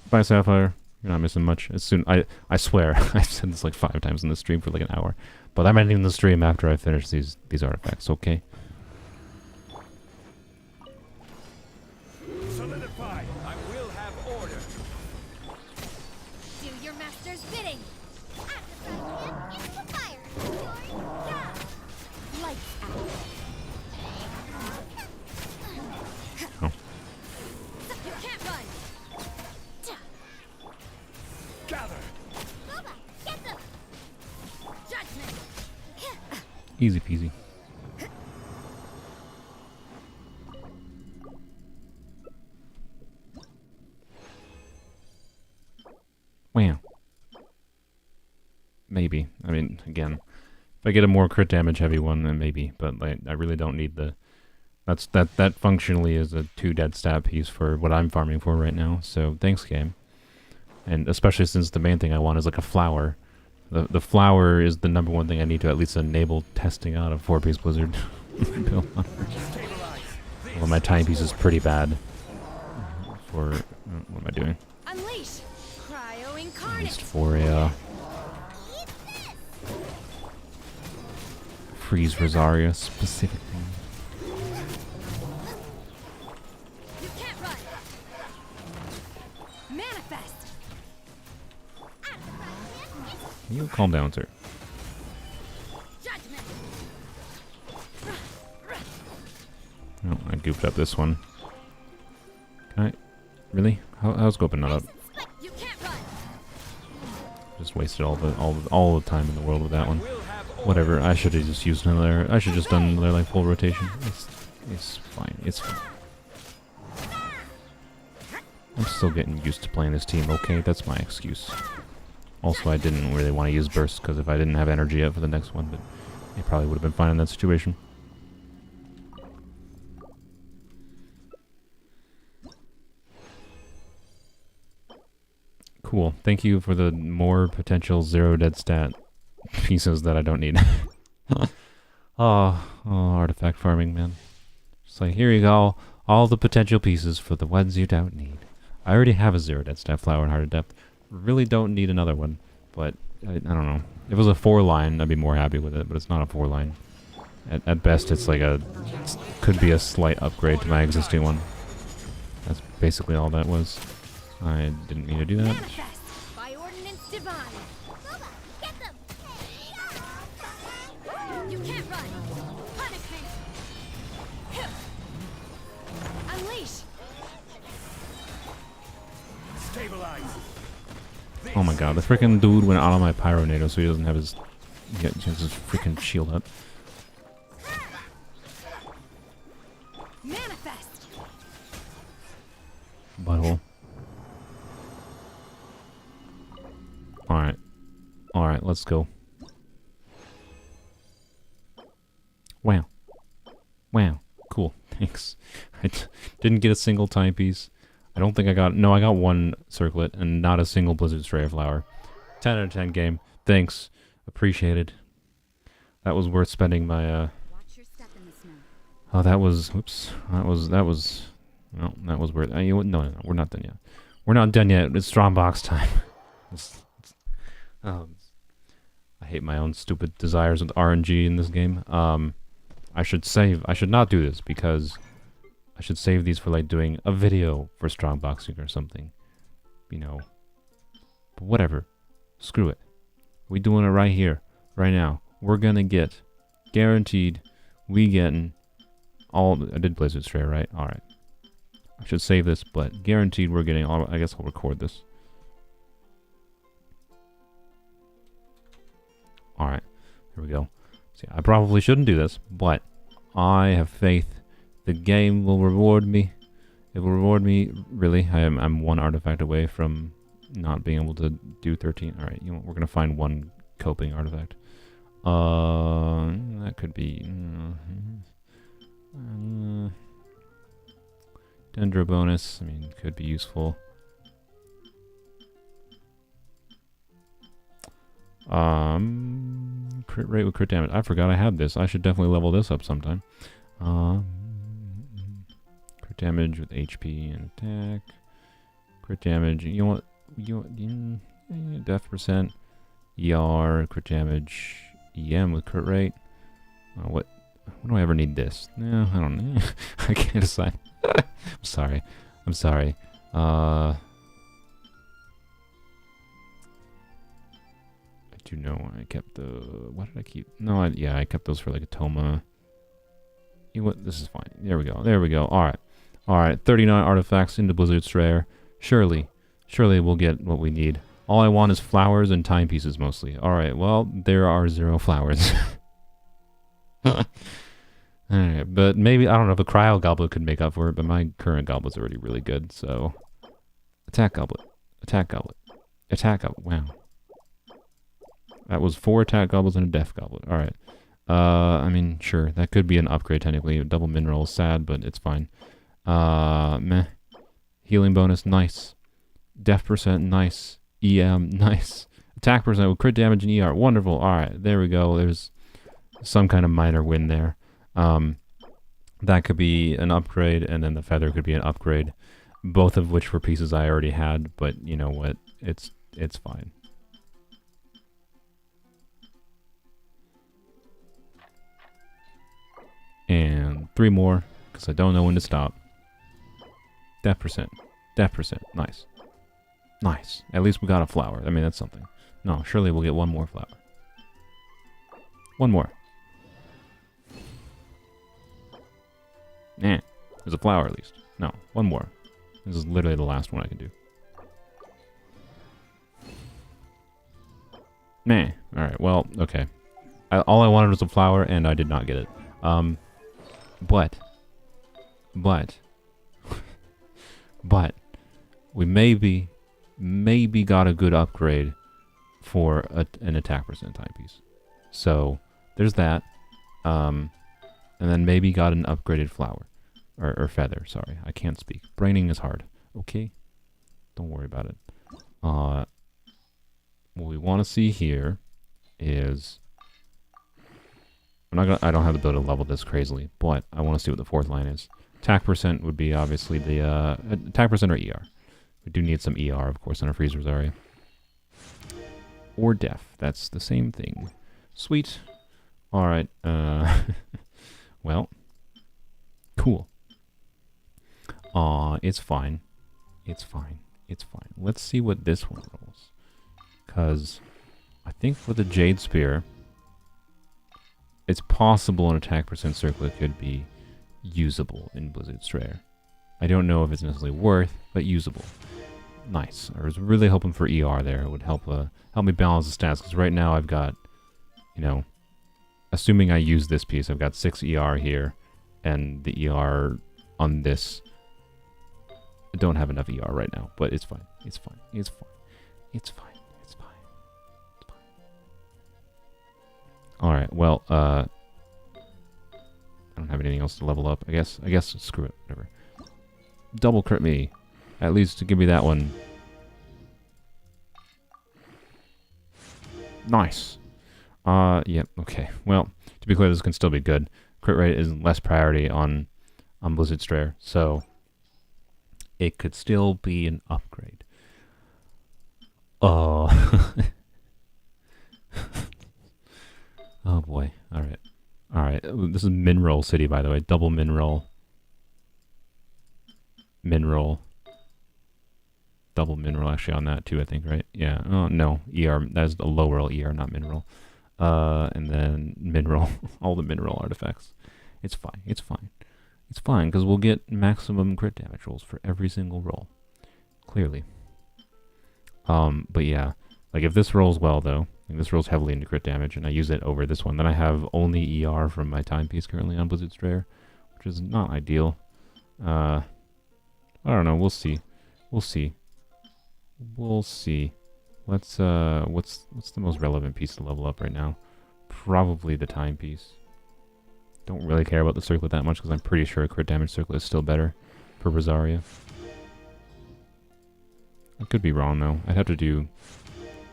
Bye, Sapphire. You're not missing much. As soon I swear I've said this like 5 times in the stream for like an hour, but I'm ending the stream after I finish these artifacts. Okay. Solidify. I will have order. Do your master's bidding. After into the fire. Lights out. Oh. You can't run. Gather. Boba, get them. Judgment. Easy peasy. Wow. Maybe. I mean, again, if I get a more crit damage heavy one, then maybe. But like, I really don't need the. That functionally is a 2 dead stat piece for what I'm farming for right now. So thanks, game. And especially since the main thing I want is like a flower. The flower is the #1 thing I need to at least enable testing out of 4-piece blizzard. Build on. Well, my timepiece is pretty bad. For what am I doing? Unleash. Cryo At incarnate. least for a freeze Rosaria specifically. You can't run. Manifest. Can you calm down, sir? Judgment. Oh, I goofed up this one. Can I? Really? How's Gopin not up? You can't run. Just wasted all the time in the world with that one. Whatever. I should have just used another. I should just done another like full rotation. It's fine. It's fine. I'm still getting used to playing this team. Okay, that's my excuse. Also, I didn't really want to use burst because if I didn't have energy up for the next one, but it probably would have been fine in that situation. Cool. Thank you for the more potential 0 dead stat pieces that I don't need. Oh, artifact farming, man. Just like, here you go. All the potential pieces for the ones you don't need. I already have a 0 dead stat flower in Heart of Depth. Really don't need another one. But, I don't know. If it was a 4-line, I'd be more happy with it. But it's not a 4-line. At best, it's like could be a slight upgrade to my existing one. That's basically all that was. I didn't mean to do that. Manifest. By ordinance divine. Boba, get them. You can't run. Punishment. Unleash. Stabilize. Oh my god, the freaking dude went out of my Pyronado so he doesn't have his... He has his freaking shield up. Manifest. Butthole. Alright. Alright, let's go. Wow. Wow. Cool. Thanks. I didn't get a single timepiece. I don't think I got... No, I got 1 circlet and not a single Blizzard Stray flower. 10 out of 10 game. Thanks. Appreciated. That was worth spending my... Watch your step in the snow. Oh, that was... Oops. That was... No, that was worth... No, we're not done yet. We're not done yet. It's Strongbox time. I hate my own stupid desires with RNG in this game. I should save... I should not do this because... I should save these for like doing a video for Strongboxing or something. You know. But whatever. Screw it. We doing it right here. Right now. We're gonna get... Guaranteed. We getting... All... I did Blizzard Stray, right? Alright. I should save this, but guaranteed we're getting all... I guess I'll record this. Alright. Here we go. See, I probably shouldn't do this, but I have faith the game will reward me. It will reward me, really. I'm 1 artifact away from not being able to do 13. Alright, you know what? We're going to find 1 coping artifact. That could be... Dendro bonus, I mean, could be useful. Crit rate with crit damage. I forgot I had this. I should definitely level this up sometime. Crit damage with HP and attack. Crit damage. You know what? Def percent. ER. Crit damage. EM with crit rate. What do I ever need this? No, I don't know. I can't decide. I'm sorry. I'm sorry. I do know I kept the... What did I keep? No, yeah, I kept those for like a Toma. You know what? This is fine. There we go. There we go. Alright. Alright, 39 artifacts into Blizzard's Strayer. Surely we'll get what we need. All I want is flowers and timepieces mostly. Alright, well, there are 0 flowers. Alright, but maybe, I don't know, if a Cryo Goblet could make up for it, but my current Goblet's already really good, so... Attack Goblet. Attack Goblet. Attack Goblet. Wow. That was 4 attack goblets and a death goblet. Alright. I mean, sure. That could be an upgrade technically. Double mineral is sad, but it's fine. Meh. Healing bonus, nice. Death percent, nice. EM, nice. Attack percent with crit damage and ER. Wonderful. Alright, there we go. There's some kind of minor win there. That could be an upgrade, and then the feather could be an upgrade. Both of which were pieces I already had, but you know what? It's fine. And 3 more, because I don't know when to stop. Death percent. Death percent. Nice. Nice. At least we got a flower. I mean, that's something. No, surely we'll get 1 more flower. 1 more. Nah. There's a flower at least. No, 1 more. This is literally the last one I can do. Nah. Alright, well, okay. All I wanted was a flower, and I did not get it. But, we maybe got a good upgrade for an attack percent timepiece. So, there's that. And then maybe got an upgraded flower. Or feather, sorry. I can't speak. Braining is hard. Okay? Don't worry about it. What we want to see here is... I don't have the ability to level this crazily, but I want to see what the 4th line is. Attack percent would be obviously the attack percent or ER. We do need some ER, of course, in our freezers area. Or def. That's the same thing. Sweet. Alright, well. Cool. It's fine. It's fine. It's fine. Let's see what this one rolls. Because I think for the Jade Spear... It's possible an attack percent circlet could be usable in Blizzard Strayer. I don't know if it's necessarily worth, but usable. Nice. I was really hoping for ER there. It would help me balance the stats, because right now I've got, you know, assuming I use this piece, I've got 6 ER here, and the ER on this. I don't have enough ER right now, but it's fine. It's fine. It's fine. It's fine. Alright, well, I don't have anything else to level up. I guess, screw it, whatever. Double crit me. At least to give me that one. Nice. Yep, okay. Well, to be clear, this can still be good. Crit rate is less priority on Blizzard Strayer, so it could still be an upgrade. Oh. Oh boy. Alright. Alright. This is Mineral City, by the way. Double mineral. Mineral. Double mineral actually on that too, I think, right? Yeah. Oh, no. ER. That is a low roll ER, not mineral. And then mineral. All the mineral artifacts. It's fine. It's fine. It's fine, because we'll get maximum crit damage rolls for every single roll. Clearly. But yeah. Like, if this rolls well, though, like this rolls heavily into crit damage, and I use it over this one, then I have only ER from my timepiece currently on Blizzard Strayer, which is not ideal. I don't know. We'll see. We'll see. We'll see. Let's, what's the most relevant piece to level up right now? Probably the timepiece. Don't really care about the circlet that much, because I'm pretty sure a crit damage circlet is still better for Rosaria. I could be wrong though. I'd have to do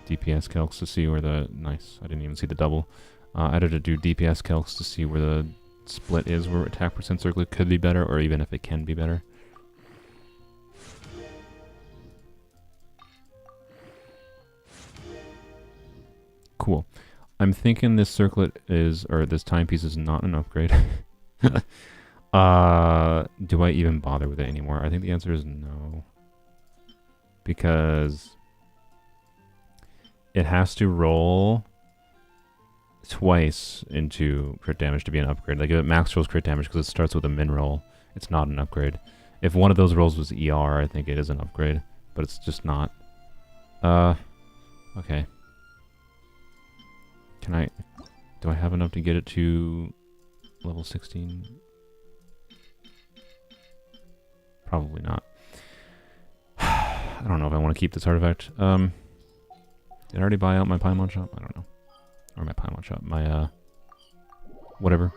DPS calcs to see where the... Nice, I didn't even see the double. I'd have to do DPS calcs to see where the split is, where attack percent circlet could be better, or even if it can be better. Cool. I'm thinking this circlet is, or this timepiece is not an upgrade. Do I even bother with it anymore? I think the answer is no. Because it has to roll twice into crit damage to be an upgrade. Like if it max rolls crit damage because it starts with a min roll, it's not an upgrade. If one of those rolls was ER, I think it is an upgrade, but it's just not. Okay. Do I have enough to get it to level 16? Probably not. I don't know if I want to keep this artifact. Did I already buy out my Paimon shop? I don't know. Or my Paimon shop. My, whatever.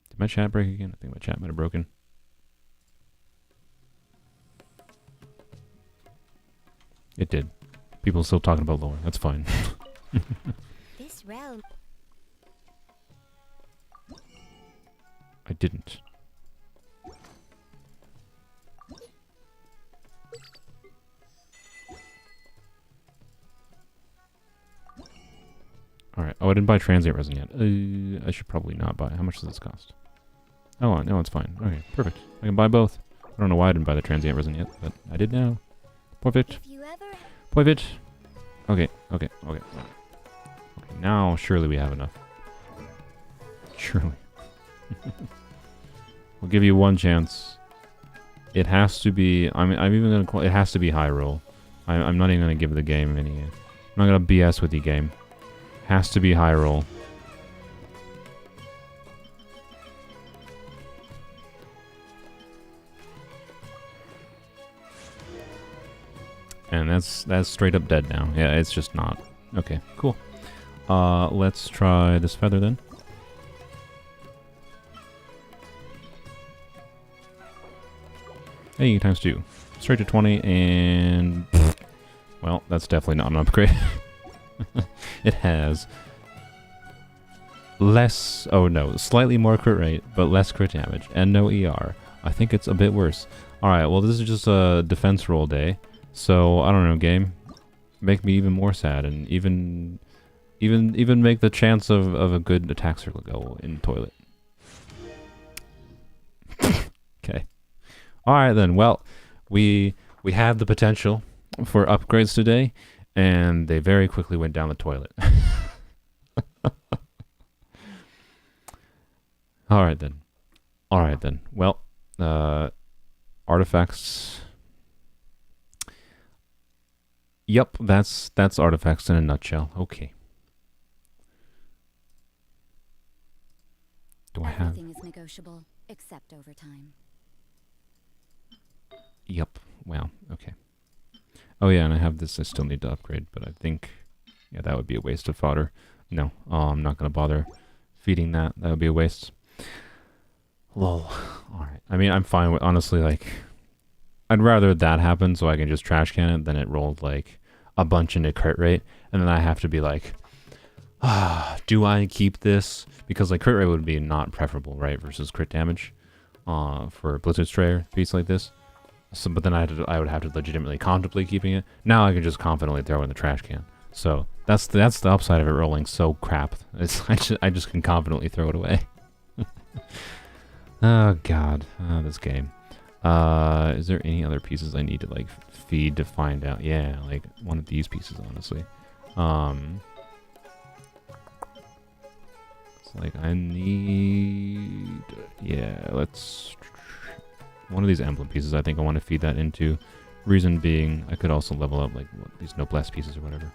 Did my chat break again? I think my chat might have broken. It did. People still talking about lore. That's fine. This realm. I didn't. Alright. Oh, I didn't buy transient resin yet. I should probably not buy. How much does this cost? Oh, no, it's fine. Okay, perfect. I can buy both. I don't know why I didn't buy the transient resin yet, but I did now. Perfect. If you ever Pivot. Okay. Now, surely we have enough. Surely. We'll give you one chance. It has to be... I'm even gonna call... It has to be high roll. I'm not even gonna give the game any... I'm not gonna BS with the game. Has to be high roll. And that's straight up dead now. Yeah, it's just not. Okay, cool. Let's try this feather then. Hey, times 2. Straight to 20 and... Well, that's definitely not an upgrade. It has less... Oh no, slightly more crit rate, but less crit damage, and no ER. I think it's a bit worse. Alright, well this is just a defense roll day. So, I don't know, game. Make me even more sad, and even make the chance of a good attack circle go in the toilet. Okay. Alright then, well, we had the potential for upgrades today, and they very quickly went down the toilet. Alright then. Well, artifacts... Yep, that's artifacts in a nutshell. Okay. Do I have... Everything is negotiable, except overtime. Yep. Wow. Okay. Oh yeah, and I have this I still need to upgrade, but I think... Yeah, that would be a waste of fodder. No, I'm not going to bother feeding that. That would be a waste. Lol. Alright. I mean, I'm fine with... Honestly, like... I'd rather that happen so I can just trash can it than it rolled like a bunch into crit rate, and then I have to be like, do I keep this? Because like crit rate would be not preferable, right, versus crit damage for a Blizzard Strayer piece like this. So, but then I would have to legitimately contemplate keeping it. Now I can just confidently throw it in the trash can. So that's the upside of it rolling so crap. I just can confidently throw it away. Oh god, this game. Is there any other pieces I need to like feed to find out? Yeah, like one of these pieces, honestly. It's like I need... Yeah, let's... One of these emblem pieces, I think I want to feed that into. Reason being, I could also level up like these noblesse pieces or whatever.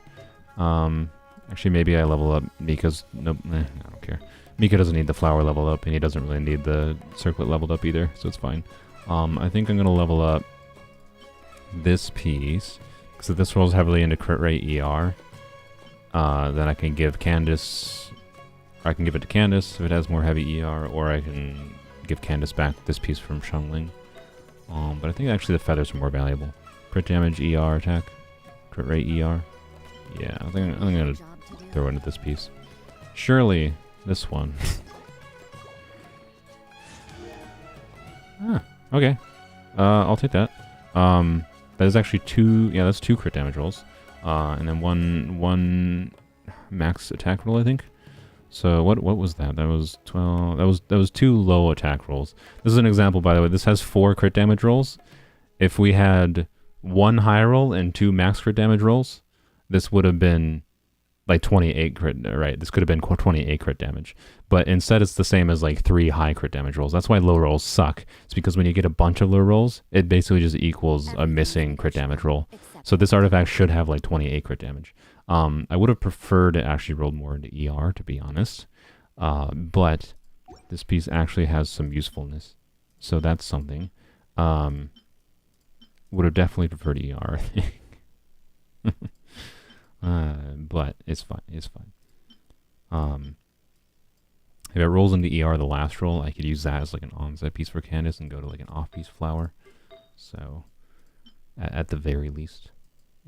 Actually, maybe I level up Mika's... Nope, I don't care. Mika doesn't need the flower leveled up, and he doesn't really need the circlet leveled up either, so it's fine. I think I'm going to level up this piece, because if this rolls heavily into crit rate ER, then I can give Candace... I can give it to Candace if it has more heavy ER, or I can give Candace back this piece from Shangling. But I think actually the feathers are more valuable. Crit damage, ER attack, crit rate, ER. Yeah, I think I'm gonna throw it into this piece. Surely this one. Okay. I'll take that. That is actually two. Yeah, that's 2 crit damage rolls. And then one max attack roll, I think. So what was that? That was 12. That was 2 low attack rolls. This is an example, by the way. This has 4 crit damage rolls. If we had 1 high roll and 2 max crit damage rolls, this would have been like 28 crit. Right? This could have been 28 crit damage. But instead, it's the same as like 3 high crit damage rolls. That's why low rolls suck. It's because when you get a bunch of low rolls, it basically just equals a missing crit damage roll. So this artifact should have like 28 crit damage. I would have preferred to actually roll more into ER, to be honest. But this piece actually has some usefulness. So that's something. Would have definitely preferred ER, I think. But it's fine. It's fine. If it rolls into ER the last roll, I could use that as like an onset piece for Candace and go to like an off-piece flower. So, at the very least,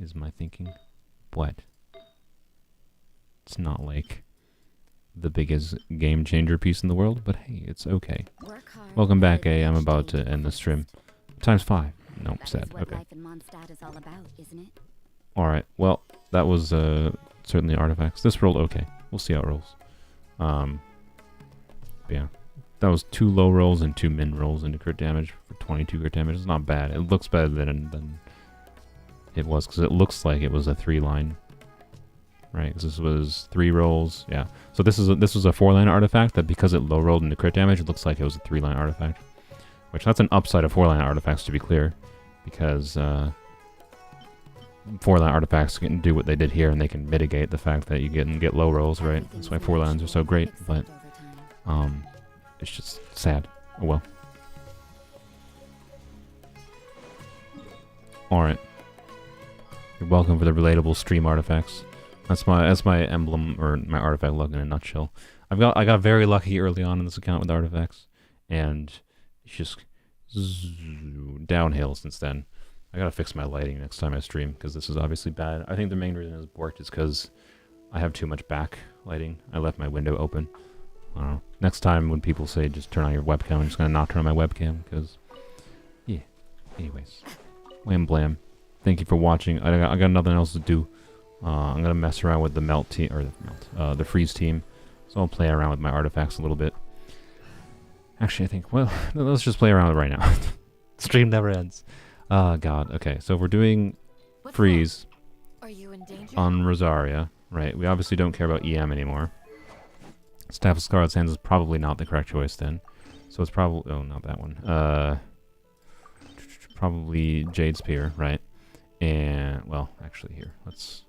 is my thinking. But it's not like the biggest game changer piece in the world, but hey, it's okay. Welcome back, A. I'm about to end the stream. Times 5. Nope, sad. Okay. Alright, well, that was certainly artifacts. This rolled okay. We'll see how it rolls. Yeah, that was 2 low rolls and 2 min rolls into crit damage for 22 crit damage. It's not bad. It looks better than it was, because it looks like it was a 3-line. Right, this was 3 rolls. Yeah, so this was a 4-line artifact that, because it low rolled into crit damage, it looks like it was a 3-line artifact. Which, that's an upside of 4-line artifacts, to be clear, because 4-line artifacts can do what they did here, and they can mitigate the fact that you get low rolls. Right, that's why 4-lines are so great. But it's just sad. Oh well. Alright. You're welcome for the relatable stream artifacts. That's my emblem, or my artifact luck in a nutshell. I got very lucky early on in this account with artifacts, and it's just downhill since then. I gotta fix my lighting next time I stream, because this is obviously bad. I think the main reason it's worked is because I have too much back lighting. I left my window open. I don't know. Next time when people say just turn on your webcam, I'm just gonna not turn on my webcam, because yeah. Anyways, wham blam. Thank you for watching. I got nothing else to do. I'm gonna mess around with the melt team, or the freeze team. So I'll play around with my artifacts a little bit. Actually, I think, well, let's just play around with it right now. Stream never ends. God. Okay, so if we're doing freeze on Rosaria, right? We obviously don't care about EM anymore. Staff of Scarlet Sands is probably not the correct choice then. So it's probably, oh, not that one. Probably Jade Spear, right? And, well, actually here, let's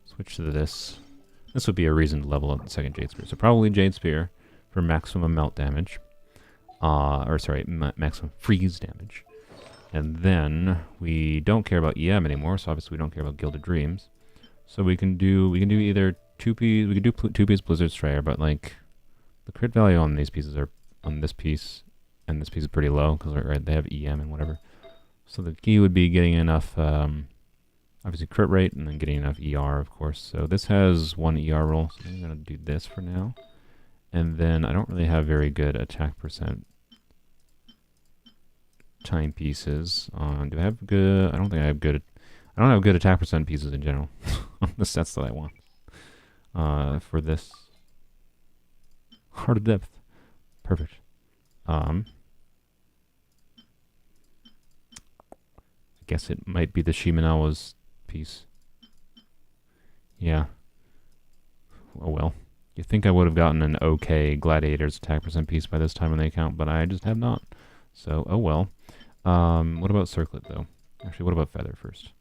switch to this. This would be a reason to level up the second Jade Spear. So probably Jade Spear for maximum melt damage. Maximum freeze damage. And then we don't care about EM anymore, so obviously we don't care about Gilded Dreams. So we can do either 2-piece, we can do 2-piece Blizzard Strayer, but like the crit value on these pieces are, on this piece and this piece is pretty low, because right, they have EM and whatever. So the key would be getting enough, obviously crit rate, and then getting enough ER, of course. So this has 1 ER roll, so I'm going to do this for now. And then I don't really have very good attack percent timepieces. Do I have good? I don't think I have good. I don't have good attack percent pieces in general. The sets that I want. For this. Heart of Depth. Perfect. I guess it might be the Shimenawa's piece. Yeah. Oh well. You think I would have gotten an okay Gladiator's attack percent piece by this time in the account, but I just have not. So, oh well. What about Circlet, though? Actually, what about Feather first?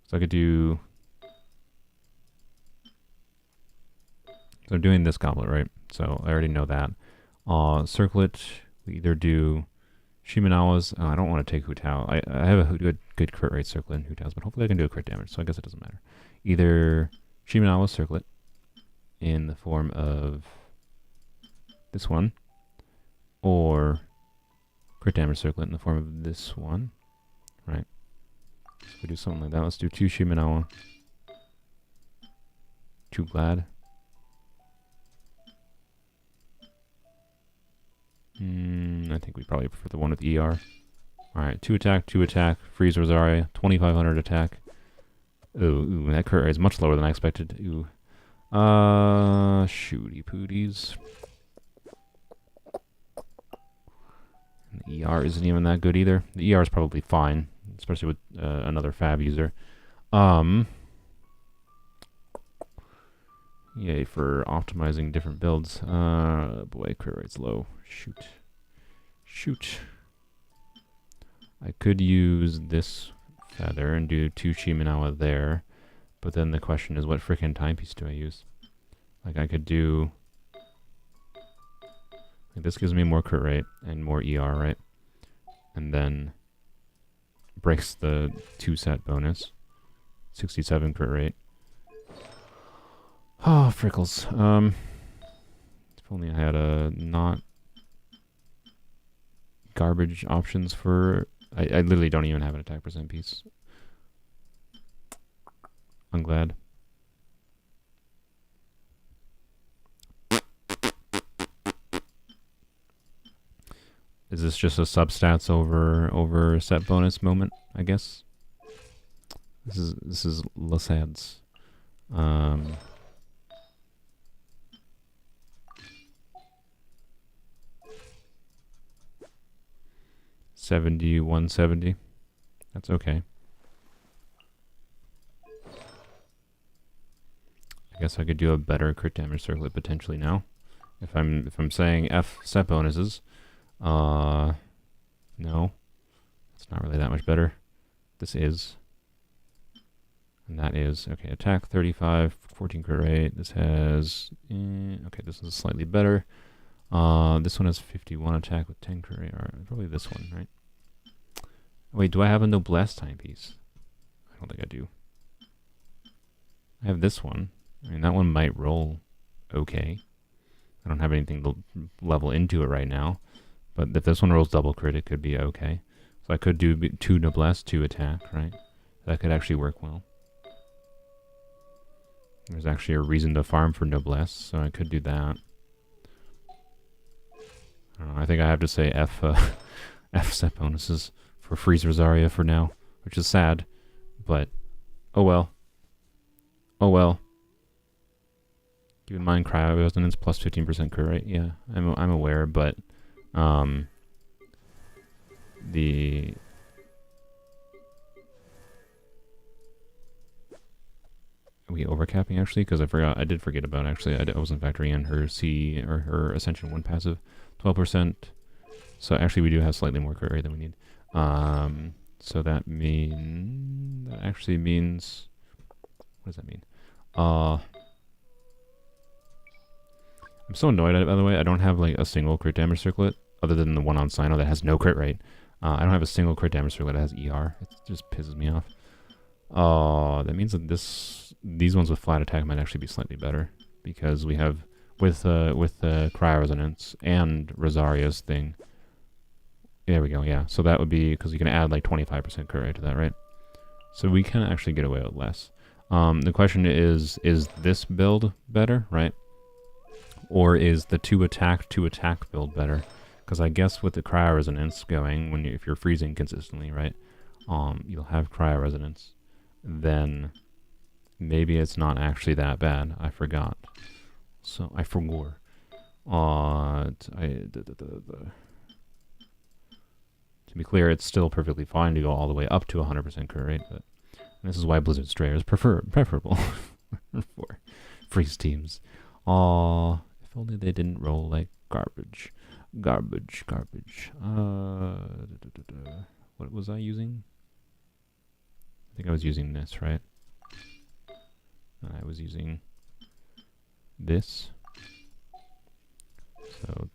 So I could do... So I'm doing this goblet, right? So I already know that. Circlet, we either do Shimenawa's. I don't want to take Hu Tao. I have a good crit rate Circlet and Hu Tao's, but hopefully I can do a crit damage, so I guess it doesn't matter. Either Shimenawa's Circlet in the form of this one, or crit damage circlet in the form of this one, right? So we do something like that. Let's do 2 Shimenawa. 2 Glad. I think we probably prefer the one with ER. Alright, 2 attack, 2 attack, freeze Rosaria, 2500 attack. Ooh, that crit rate is much lower than I expected. Ooh. Shooty pooties. And the ER isn't even that good either. The ER is probably fine, especially with another Fab user. Yay for optimizing different builds. Boy, crit rate's low. Shoot. I could use this feather and do 2 Shimenawa there, but then the question is, what frickin' timepiece do I use? Like, I could do... Like, this gives me more crit rate and more ER, right? And then breaks the 2 set bonus. 67 crit rate. Oh, frickles. If only I had a not garbage options for... I literally don't even have an attack percent piece. I'm glad. Is this just a substats over set bonus moment, I guess? This is Lasad's. 70, 170. That's okay. I guess I could do a better crit damage circlet potentially now. If I'm saying F set bonuses. No. It's not really that much better. This is. And that is. Okay, attack 35, 14 crit rate. This has... okay, this is slightly better. This one has 51 attack with 10 crit rate. Or probably this one, right? Wait, do I have a noblesse timepiece? I don't think I do. I have this one. I mean, that one might roll okay. I don't have anything to level into it right now. But if this one rolls double crit, it could be okay. So I could do 2 noblesse, 2 attack, right? That could actually work well. There's actually a reason to farm for noblesse, so I could do that. I don't know, I think I have to say F set bonuses for Freeze Rosaria for now, which is sad, but oh well. Oh well. Keep in mind, cryo resonance plus 15% crit rate. Yeah, I'm aware, but are we overcapping actually? Because I did forget about actually. I wasn't factoring in her C or her Ascension 1 passive, 12%. So actually, we do have slightly more crit rate than we need. So that actually means, what does that mean? I'm so annoyed, by the way. I don't have like a single crit damage circlet other than the one on Sino that has no crit rate. I don't have a single crit damage circlet that has ER. It just pisses me off. That means that these ones with flat attack might actually be slightly better because we have with the cryo resonance and Rosaria's thing. There we go. Yeah, so that would be because you can add like 25% crit rate to that, right? So we can actually get away with less. The question is this build better, right? Or is the 2 attack build better? Because I guess with the cryo resonance going, if you're freezing consistently, right? You'll have cryo resonance. Then maybe it's not actually that bad. I forgot. So I forgot. To be clear, it's still perfectly fine to go all the way up to 100% crit rate, but this is why Blizzard Strayer is preferable for freeze teams. If only they didn't roll like garbage. Garbage. What was I using? I think I was using this, right? I was using this. So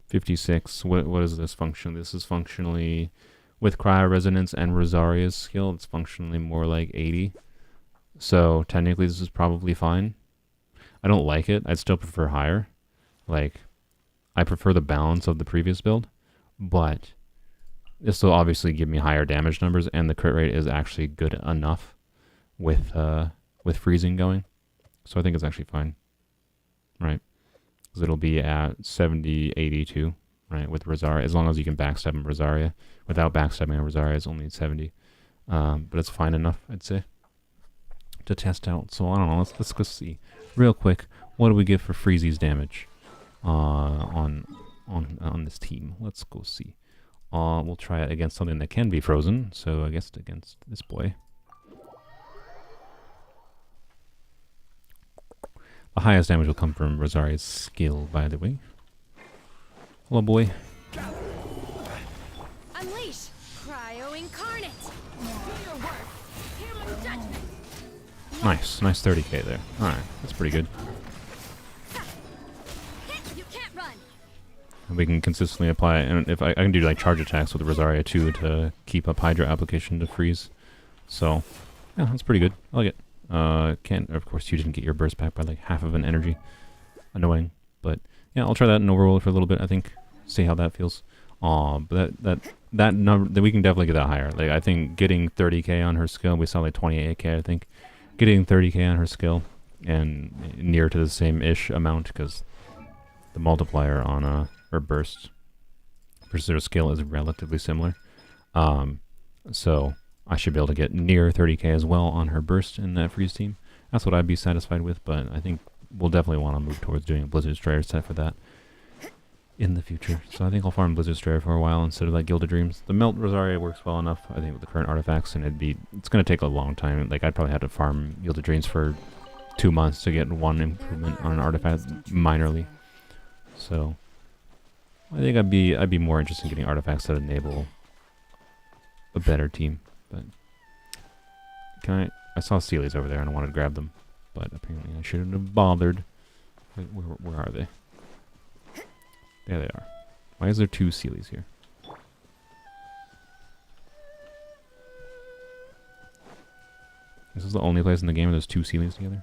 56. What is this function? This is functionally, with cryo resonance and Rosaria's skill, it's functionally more like 80. So technically this is probably fine. I don't like it. I'd still prefer higher. Like, I prefer the balance of the previous build, but this will obviously give me higher damage numbers, and the crit rate is actually good enough with freezing going. So I think it's actually fine, right? Because it'll be at 70, 82, right, with Rosaria, as long as you can backstab Rosaria. Without backstabbing Rosaria, it's only 70. But it's fine enough, I'd say, to test out. So I don't know, let's go see. Real quick, what do we get for Freezy's damage on this team? Let's go see. We'll try it against something that can be frozen, so I guess against this boy. The highest damage will come from Rosaria's skill, by the way. Hello, boy. Unleash! Cryo incarnate! Do your work! Hear my judgment! Nice 30k there. Alright, that's pretty good. You can't run! And we can consistently apply it, and if I can do like charge attacks with Rosaria too to keep up Hydra application to freeze. So, yeah, that's pretty good. I like it. Of course, you didn't get your burst back by like half of an energy. Annoying, but yeah, I'll try that in Overworld for a little bit. I think, see how that feels. But that number, that we can definitely get that higher. Like I think getting 30k on her skill, we saw like 28k. I think getting 30k on her skill and near to the same-ish amount, because the multiplier on her burst versus her skill is relatively similar. So I should be able to get near 30k as well on her burst in that freeze team. That's what I'd be satisfied with, but I think we'll definitely want to move towards doing a Blizzard Destroyer set for that in the future. So I think I'll farm Blizzard Destroyer for a while instead of like Gilded Dreams. The Melt Rosaria works well enough, I think, with the current artifacts, and it's going to take a long time. Like I'd probably have to farm Gilded Dreams for 2 months to get one improvement on an artifact minorly. So I think I'd be more interested in getting artifacts that enable a better team. But I saw Sealies over there and I wanted to grab them, but apparently I shouldn't have bothered. Where are they? There they are. Why is there 2 Sealies here? This is the only place in the game where there's 2 Sealies together?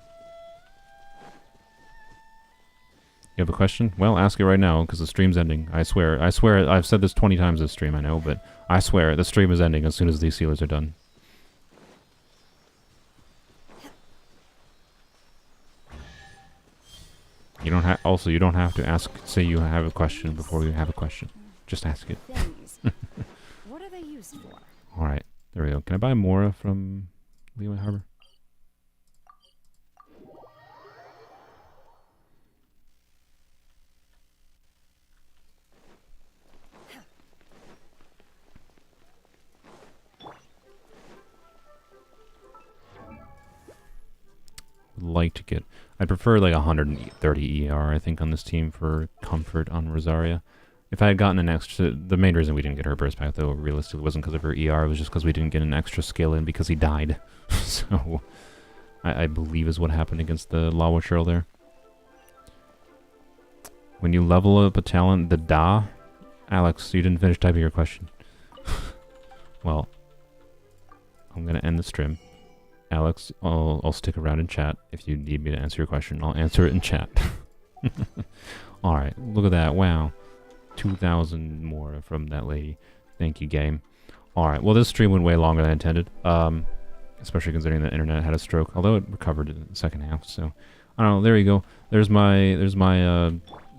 You have a question? Well, ask it right now, because the stream's ending. I swear, I've said this 20 times this stream, I know, but I swear, the stream is ending as soon as these Sealers are done. You don't have. Also, you don't have to ask. Say you have a question before you have a question. Just ask it. What are they used for? All right, there we go. Can I buy Mora from Leeway Harbor? Like to get, I'd prefer like 130 ER I think on this team for comfort on Rosaria. If I had gotten an extra, the main reason we didn't get her burst back though realistically wasn't because of her ER, it was just because we didn't get an extra skill in because he died. So I believe is what happened against the Lawa Churl there. When you level up a talent, the Da, Alex, you didn't finish typing your question. Well, I'm gonna end the stream. Alex, I'll stick around in chat. If you need me to answer your question, I'll answer it in chat. Alright, look at that. Wow. 2,000 more from that lady. Thank you, game. Alright, well this stream went way longer than I intended. Especially considering the internet had a stroke. Although it recovered in the second half, so... I don't know, there you go. There's my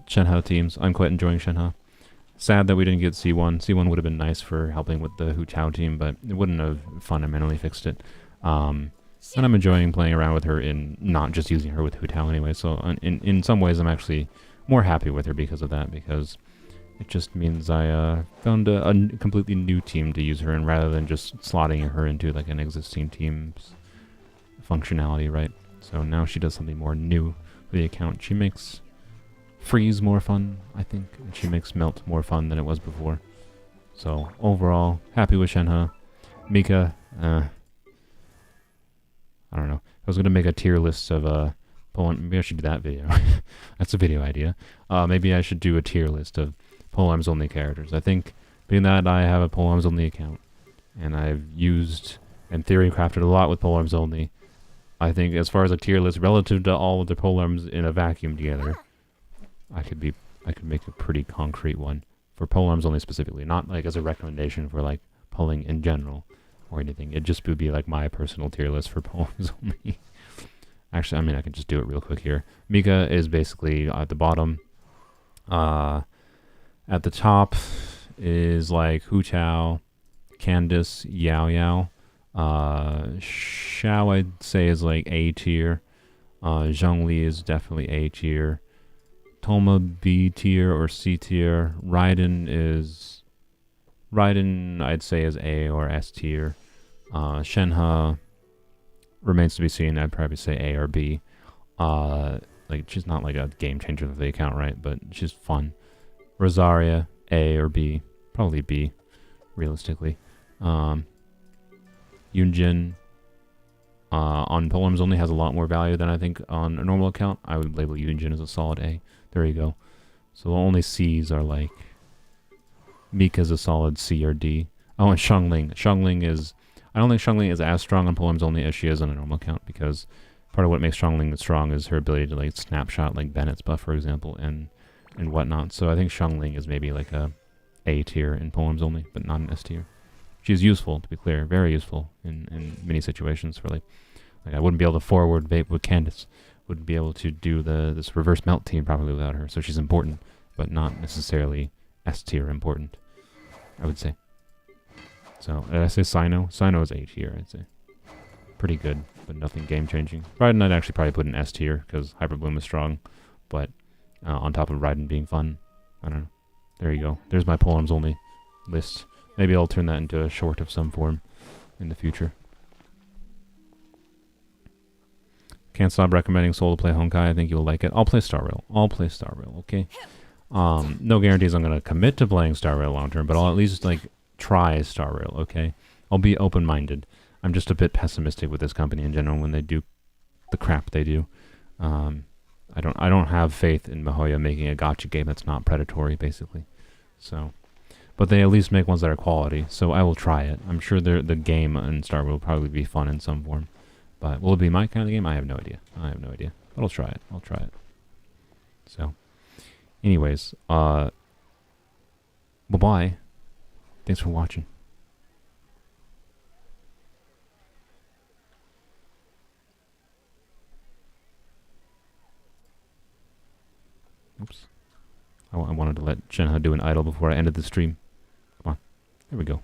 Shenhe teams. I'm quite enjoying Shenhe. Sad that we didn't get C1. C1 would have been nice for helping with the Hu Tao team, but it wouldn't have fundamentally fixed it. And I'm enjoying playing around with her in not just using her with Hu Tao anyway, so in some ways I'm actually more happy with her because of that, because it just means I found a completely new team to use her in rather than just slotting her into like an existing team's functionality, right? So now she does something more new for the account. She makes freeze more fun, I think, and she makes melt more fun than it was before. So overall, happy with Shenhe. Mika, I don't know. I was going to make a tier list of maybe I should do that video. That's a video idea. Maybe I should do a tier list of Polearms Only characters. I think, being that I have a Polearms Only account, and I've used and theory crafted a lot with Polearms Only, I think as far as a tier list relative to all of the Polearms in a vacuum together, I could be I could make a pretty concrete one for Polearms Only specifically, not like as a recommendation for like pulling in general or anything. It just would be like my personal tier list for Polearms Only. Actually, I mean, I can just do it real quick here. Mika is basically at the bottom. At the top is like Hu Tao, Candice, Yao Yao. Xiao, I'd say, is like A tier. Zhongli is definitely A tier. Toma B tier or C tier. Raiden, I'd say, is A or S tier. Shenhe remains to be seen. I'd probably say A or B. Like, she's not like a game changer for the account, right? But she's fun. Rosaria, A or B. Probably B, realistically. Yunjin on Polearms Only has a lot more value than I think on a normal account. I would label Yunjin as a solid A. There you go. So the only C's are like Mika's a solid C or D. Oh, and Xiangling. I don't think Xiangling is as strong on Polearms Only as she is on a normal account, because part of what makes Xiangling strong is her ability to like snapshot like Bennett's buff, for example, and whatnot. So I think Xiangling is maybe like A tier in Polearms Only, but not an S tier. She's useful, to be clear, very useful in many situations. For like I wouldn't be able to forward vape with Candice, wouldn't be able to do this reverse melt team properly without her. So she's important, but not necessarily S tier important, I would say. So did I say Sino? Sino is A tier, I'd say. Pretty good, but nothing game changing. Raiden I'd actually probably put in S tier because Hyper Bloom is strong, but on top of Raiden being fun, I don't know. There you go. There's my Polearms Only list. Maybe I'll turn that into a short of some form in the future. Can't stop recommending Soul to play Honkai. I think you'll like it. I'll play Star Rail. Okay? No guarantees I'm going to commit to playing Star Rail long term, but I'll at least like try Star Rail, okay? I'll be open-minded. I'm just a bit pessimistic with this company in general when they do the crap they do. I don't have faith in Mihoyo making a gacha game that's not predatory, basically. So, but they at least make ones that are quality, so I will try it. I'm sure the game in Star Rail will probably be fun in some form. But will it be my kind of game? I have no idea. But I'll try it. So, anyways, bye-bye. Thanks for watching. Oops. I wanted to let Shenhe do an idle before I ended the stream. Come on. There we go.